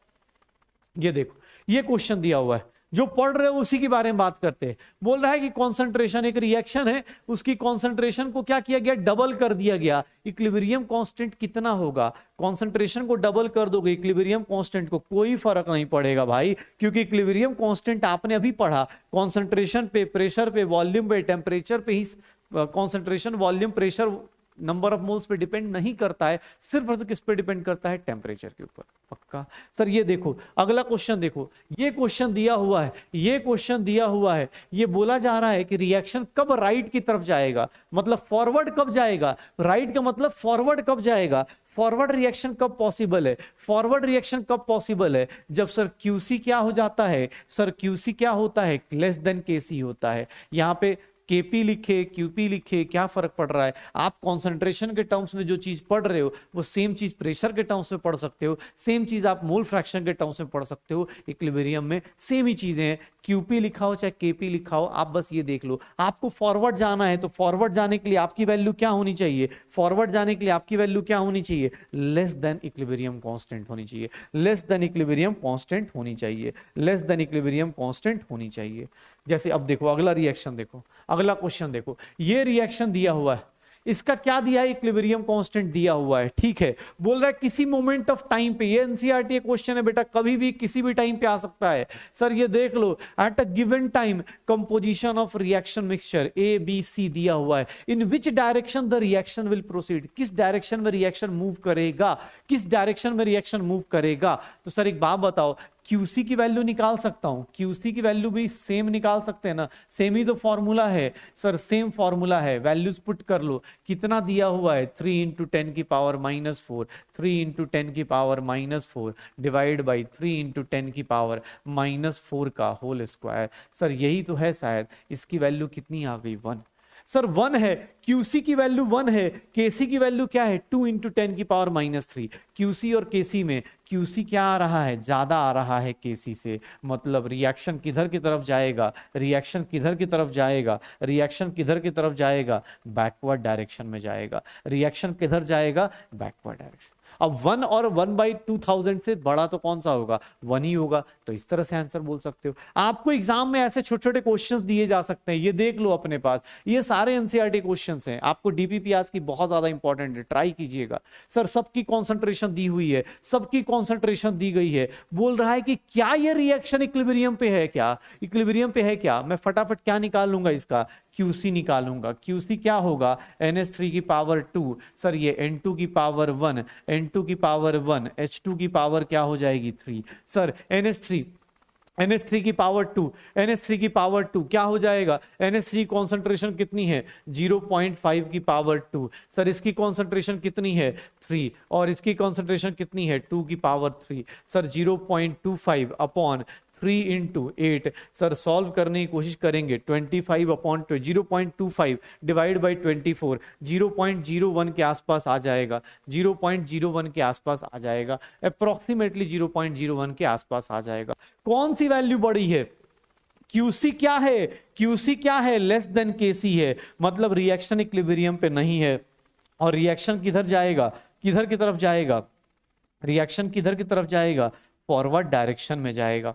ये देखो ये क्वेश्चन दिया हुआ है, जो पढ़ रहे हो उसी के बारे में बात करते हैं। बोल रहा है कि कंसंट्रेशन, एक रिएक्शन है, उसकी कंसंट्रेशन को क्या किया गया? डबल कर दिया गया। इक्विलिब्रियम कांस्टेंट कितना होगा? कंसंट्रेशन को डबल कर दोगे इक्विलिब्रियम कांस्टेंट को, कोई फर्क नहीं पड़ेगा भाई, क्योंकि इक्विलिब्रियम कांस्टेंट आपने अभी पढ़ा कंसंट्रेशन पे, प्रेशर पे, वॉल्यूम पे, टेम्परेचर पे ही concentration, volume, pressure, number of moles पे डिपेंड नहीं करता है। सिर्फ और सिर्फ किस पे डिपेंड करता है? टेम्परेचर के ऊपर। पक्का? सर ये देखो अगला क्वेश्चन देखो, ये क्वेश्चन दिया हुआ है, ये क्वेश्चन दिया हुआ है। ये बोला जा रहा है कि रिएक्शन कब राइट की तरफ जाएगा, मतलब फॉरवर्ड कब जाएगा। राइट का मतलब फॉरवर्ड कब जाएगा। फॉरवर्ड रिएक्शन कब पॉसिबल है? फॉरवर्ड रिएक्शन कब पॉसिबल है? जब सर क्यूसी क्या हो जाता है? सर क्यूसी क्या होता है? लेस देन केसी होता है। यहां पे केपी लिखे, क्यूपी लिखे, क्या फर्क पड़ रहा है? आप कंसंट्रेशन के टर्म्स में जो चीज पढ़ रहे हो वो सेम चीज प्रेशर के टर्म्स में पढ़ सकते हो, सेम चीज आप मोल फ्रैक्शन के टर्म्स में पढ़ सकते हो। इक्विलिब्रियम में सेम ही चीजें हैं, क्यूपी लिखा हो चाहे केपी लिखा हो, आप बस ये देख लो। आपको फॉरवर्ड जाना है तो फॉरवर्ड जाने के लिए आपकी वैल्यू क्या होनी चाहिए? फॉरवर्ड जाने के लिए आपकी वैल्यू क्या होनी चाहिए? लेस देन इक्विलिब्रियम कांस्टेंट होनी चाहिए, लेस देन इक्विलिब्रियम कांस्टेंट होनी चाहिए, लेस देन इक्विलिब्रियम कांस्टेंट होनी चाहिए। जैसे अब देखो अगला रिएक्शन देखो, अगला क्वेश्चन देखो। ये रिएक्शन दिया हुआ है, इसका क्या दिया है? इक्विलिब्रियम कांस्टेंट दिया हुआ है, ठीक है। बोल रहा है किसी मोमेंट ऑफ टाइम पे, ये एनसीईआरटी क्वेश्चन है बेटा, कभी भी किसी भी टाइम पे आ सकता है। सर ये देख लो, at a given time composition of reaction mixture A B C दिया हुआ है, in which direction the reaction will proceed, किस डायरेक्शन में रिएक्शन मूव करेगा, किस डायरेक्शन में रिएक्शन मूव करेगा। तो सर एक बात बताओ, क्यूसी की वैल्यू निकाल सकता हूं, क्यूसी की वैल्यू भी सेम निकाल सकते हैं ना, सेम ही तो फॉर्मूला है सर, सेम फॉर्मूला है। वैल्यूज पुट कर लो, कितना दिया हुआ है? 3 इंटू 10 की पावर -4, 3 इंटू 10 की पावर -4 डिवाइड बाई 3 इंटू 10 की पावर -4 का होल स्क्वायर। सर यही तो है शायद, इसकी वैल्यू कितनी आ गई? 1। सर 1 है, क्यूसी की वैल्यू 1 है, केसी की वैल्यू क्या है? 2 इंटू 10 की पावर -3। क्यूसी और केसी में क्यूसी क्या आ रहा है? ज्यादा आ रहा है केसी से, मतलब रिएक्शन किधर की तरफ जाएगा? रिएक्शन किधर की तरफ जाएगा? रिएक्शन किधर की तरफ जाएगा? बैकवर्ड डायरेक्शन में जाएगा। रिएक्शन किधर जाएगा? Backward direction. अब 1 और 1/2000 से बड़ा तो कौन सा होगा? 1 ही होगा। तो इस तरह से आंसर बोल सकते हो। आपको एग्जाम में ऐसे छोटे छोटे क्वेश्चंस दिए जा सकते हैं, ये देख लो अपने पास, ये सारे एनसीईआरटी क्वेश्चंस हैं। आपको डीपीपीआरस की बहुत ज्यादा इंपॉर्टेंट है, ट्राई कीजिएगा। सर सबकी कॉन्सेंट्रेशन दी हुई है, सबकी कॉन्सेंट्रेशन दी गई है। बोल रहा है कि क्या ये रिएक्शन इक्विलिब्रियम पे है क्या? इक्विलिब्रियम पे है क्या? मैं फटाफट क्या निकाल लूंगा इसका? क्यूसी निकालूंगा। क्यूसी क्या होगा? NH3 की पावर 2। सर ये N2 की पावर 1, N2 की पावर 1, H2 की पावर क्या हो जाएगी? 3। सर NH3 की पावर 2, NH3 की पावर 2 क्या हो जाएगा? NH3 कॉन्सेंट्रेशन कितनी है? 0.5 की पावर 2। सर इसकी कॉन्सेंट्रेशन कितनी है? 3। और इसकी कॉन्सेंट्रेशन कितनी है? 2 की power 3। Sir 0.25 upon 3 into 8। Sir solve करने की कोशिश करेंगे। 25 अपॉन 0.25 डिवाइड बाई 24, 0.01 के आसपास आ जाएगा, 0.01 के आसपास आ जाएगा, अप्रोक्सीमेटली 0.01 के आसपास आ जाएगा। कौन सी वैल्यू बड़ी है? क्यूसी क्या है? क्यूसी क्या है? लेस देन केसी है, मतलब रिएक्शन इक्विलिब्रियम पे नहीं है। और रिएक्शन किधर जाएगा? किधर की तरफ जाएगा? रिएक्शन किधर की तरफ जाएगा? फॉरवर्ड डायरेक्शन में जाएगा।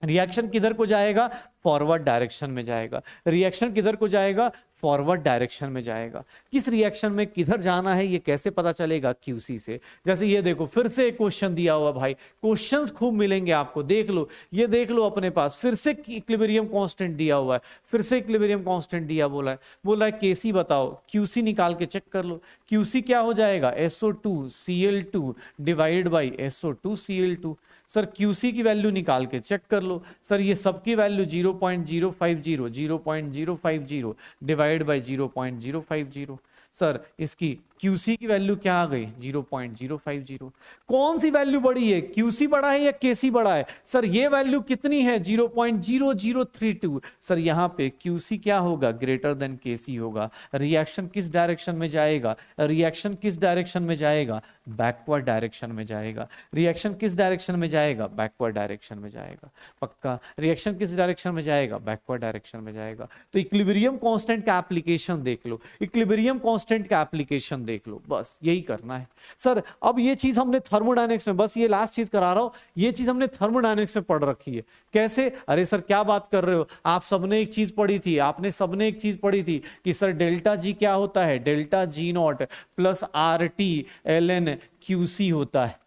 रिएक्शन किधर को जाएगा, फॉरवर्ड डायरेक्शन में जाएगा। रिएक्शन किधर को जाएगा, फॉरवर्ड डायरेक्शन में जाएगा। किस रिएक्शन में किधर जाना है ये कैसे पता चलेगा, क्यूसी से। जैसे ये देखो फिर से एक क्वेश्चन दिया हुआ भाई, क्वेश्चंस खूब मिलेंगे आपको, देख लो ये देख लो अपने पास, फिर से इक्विलिब्रियम कांस्टेंट दिया हुआ है, फिर से इक्विलिब्रियम कांस्टेंट दिया बोला है केसी बताओ, क्यूसी निकाल के चेक कर लो। क्यूसी क्या हो जाएगा, SO2Cl2 divide by SO2Cl2। Sir QC की वैल्यू निकाल के चेक कर लो। सर ये सबकी वैल्यू 0.050 डिवाइड बाई 0.050। सर इसकी क्यूसी की वैल्यू क्या आ गई, 0.050। कौन सी वैल्यू बड़ी है, क्यूसी बड़ा है या केसी बड़ा है। सर ये वैल्यू कितनी है, 0.0032। सर यहाँ पे क्यूसी क्या होगा, ग्रेटर देन केसी होगा। रिएक्शन किस डायरेक्शन में जाएगा, रिएक्शन किस डायरेक्शन में जाएगा, बैकवर्ड डायरेक्शन में जाएगा। रिएक्शन किस डायरेक्शन में जाएगा, बैकवर्ड डायरेक्शन में जाएगा। पक्का, रिएक्शन किस डायरेक्शन में जाएगा, बैकवर्ड डायरेक्शन में जाएगा। तो इक्विलिब्रियम कांस्टेंट का एप्लीकेशन देख लो, इक्विलिब्रियम कांस्टेंट का एप्लीकेशन देख लो, बस यही करना है। सर अब ये चीज हमने थर्मोडायनेमिक्स में, बस ये लास्ट चीज करा रहा हूं, ये चीज हमने थर्मोडायनेमिक्स में पढ़ रखी है। कैसे, अरे सर क्या बात कर रहे हो, आप सबने एक चीज पढ़ी थी, आपने सबने एक चीज पढ़ी थी कि सर डेल्टा जी क्या होता है, delta G not plus RT ln QC होता है।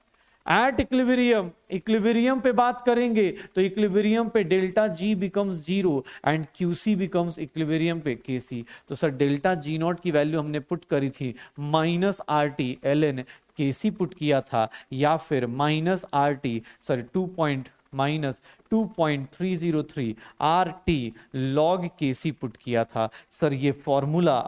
एट इक्विलिब्रियम, इक्विलिब्रियम पे बात करेंगे तो इक्विलिब्रियम पे delta G becomes 0 and QC becomes equilibrium पे केसी। तो सर डेल्टा जी नॉट की वैल्यू हमने पुट करी थी -RT ln केसी पुट किया था, या फिर -RT सर -2.303 RT log केसी पुट किया था। सर ये फॉर्मूला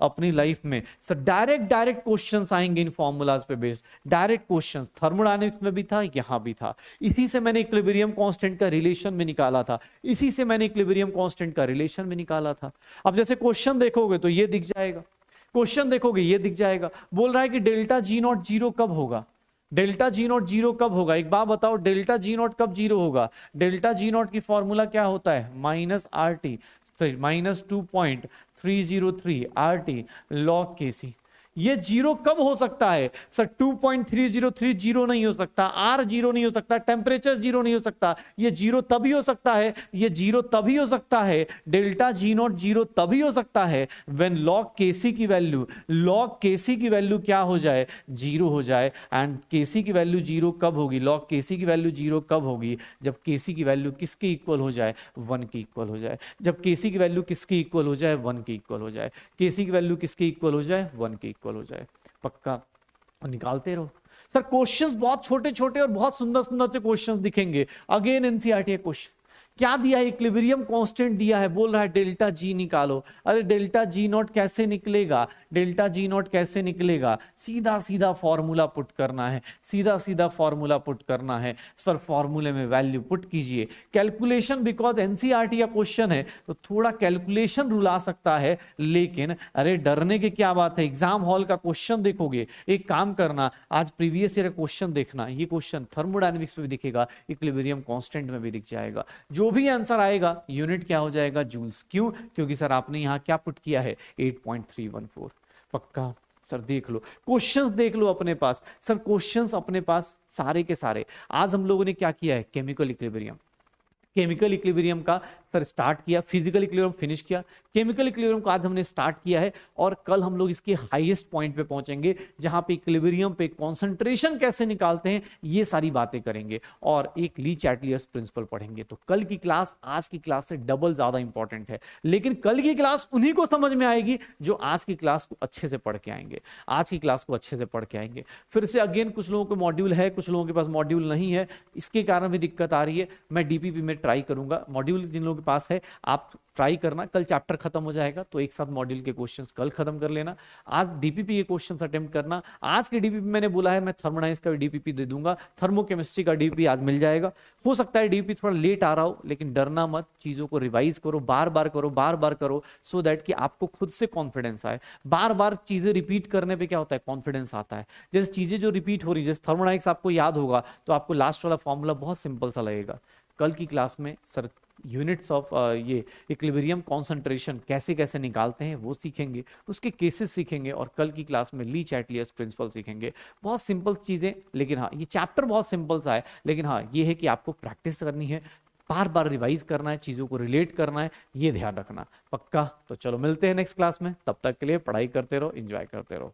अपनी लाइफ में सर डायरेक्ट क्वेश्चंस आएंगे इन फॉर्मूलाज पे बेस्ड, डायरेक्ट क्वेश्चंस थर्मोडायनेमिक्स में भी था, यहां भी था। इसी से मैंने इक्विलिब्रियम कांस्टेंट का रिलेशन में निकाला था, इसी से मैंने इक्विलिब्रियम कांस्टेंट का रिलेशन में निकाला था। अब जैसे क्वेश्चन देखोगे तो ये दिख जाएगा, क्वेश्चन देखोगे ये दिख जाएगा, बोल रहा है कि डेल्टा जी नॉट 0 कब होगा, डेल्टा जी नॉट 0 कब होगा, एक बात बताओ डेल्टा जी नॉट कब 0 होगा। डेल्टा जी नॉट की फॉर्मूला क्या होता है, -RT सॉरी -2.303 RT log केसी। ये 0 कब हो सकता है, सर 2.303 0 नहीं हो सकता, R 0 नहीं हो सकता, टेम्परेचर 0 नहीं हो सकता, ये 0 तभी हो सकता है, ये 0 तभी हो सकता है, डेल्टा जी नॉट 0 तभी हो सकता है व्हेन log केसी की वैल्यू, log केसी की वैल्यू क्या हो जाए, 0 हो जाए। एंड केसी की वैल्यू 0 कब होगी, log केसी की वैल्यू 0 कब होगी, जब केसी की वैल्यू किसके इक्वल हो जाए, 1 के इक्वल हो जाए। जब केसी की वैल्यू किसके इक्वल हो जाए, 1 के इक्वल हो जाए। केसी की वैल्यू किसके इक्वल हो जाए, 1 के इक्वल हो जाए। पक्का, और निकालते रहो। सर क्वेश्चंस बहुत छोटे छोटे और बहुत सुंदर सुंदर से क्वेश्चंस दिखेंगे। अगेन एनसीईआरटी क्वेश्चन क्या दिया है, इक्विलिब्रियम कांस्टेंट दिया है, बोल रहा है डेल्टा जी निकालो। अरे डेल्टा जी नॉट कैसे निकलेगा, डेल्टा जी नॉट कैसे निकलेगा, सीधा सीधा फॉर्मूला पुट करना है, सीधा सीधा फॉर्मूला पुट करना है। सर फॉर्मूले में वैल्यू पुट कीजिए, कैलकुलेशन, बिकॉज एनसीईआरटी का क्वेश्चन है तो थोड़ा कैलकुलेशन रुला सकता है, लेकिन अरे डरने की क्या बात है, एग्जाम हॉल का क्वेश्चन देखोगे। एक काम करना, आज प्रीवियस ईयर क्वेश्चन देखना, ये क्वेश्चन थर्मोडायनेमिक्स में भी दिखेगा, इक्विलिब्रियम कांस्टेंट में भी दिख जाएगा। जो भी आंसर आएगा यूनिट क्या हो जाएगा, जूल्स। क्यों, क्योंकि सर आपने यहां क्या पुट किया है, 8.314। पक्का, सर देख लो क्वेश्चंस, देख लो अपने पास। सर क्वेश्चंस अपने पास सारे के सारे। आज हम लोगों ने क्या किया है, केमिकल इक्विलिब्रियम, केमिकल इक्विलिब्रियम का सर स्टार्ट किया, फिजिकल इक्विलिब्रियम फिनिश किया, केमिकल इक्विलिब्रियम को आज हमने स्टार्ट किया है, और कल हम लोग इसके हाईएस्ट पॉइंट पे पहुंचेंगे जहां पे इक्विलिब्रियम पे कंसंट्रेशन कैसे निकालते हैं, ये सारी बातें करेंगे, और एक ली चैटलियर्स प्रिंसिपल पढ़ेंगे। तो कल की क्लास आज की क्लास से डबल ज्यादा इंपॉर्टेंट है, लेकिन कल की क्लास उन्हीं को समझ में आएगी जो आज की क्लास को अच्छे से पढ़ के आएंगे, आज की क्लास को अच्छे से पढ़ के आएंगे। फिर से अगेन कुछ लोगों को मॉड्यूल है, कुछ लोगों के पास मॉड्यूल नहीं है, इसके कारण भी दिक्कत आ रही है। मैं डीपीपी में ट्राई करूंगा, मॉड्यूल जिन लोगों के पास है आप ट्राई करना, कल चैप्टर खत्म हो जाएगा तो एक साथ मॉड्यूल के क्वेश्चंस कल खत्म कर लेना, आज डीपीपी के क्वेश्चंस अटेम्प्ट करना। आज के डीपीपी मैंने बोला है मैं थर्मोडायनेमिक्स का डीपीपी दे दूंगा, थर्मोकेमिस्ट्री का डीपीपी आज मिल जाएगा। हो सकता है डीपीपी थोड़ा लेट आ रहा हो, लेकिन डरना मत, चीजों को रिवाइज करो, बार बार करो, बार बार करो, सो दैट कि आपको खुद से कॉन्फिडेंस आए। बार बार चीजें रिपीट करने पे क्या होता है, कॉन्फिडेंस आता है। जैसे चीजें जो रिपीट हो रही है, जैसे थर्मोडायनेमिक्स आपको याद होगा तो आपको लास्ट वाला फॉर्मूला बहुत सिंपल सा लगेगा। कल की क्लास में सर यूनिट्स ऑफ ये इक्विलिब्रियम कॉन्सेंट्रेशन कैसे कैसे निकालते हैं वो सीखेंगे, उसके केसेस सीखेंगे, और कल की क्लास में ली चैटलियर्स प्रिंसिपल सीखेंगे। बहुत सिंपल चीज़ें, लेकिन हाँ ये चैप्टर बहुत सिंपल सा है, लेकिन हाँ ये है कि आपको प्रैक्टिस करनी है, बार बार रिवाइज करना है, चीज़ों को रिलेट करना है, ये ध्यान रखना पक्का। तो चलो मिलते हैं नेक्स्ट क्लास में, तब तक के लिए पढ़ाई करते रहो, एंजॉय करते रहो।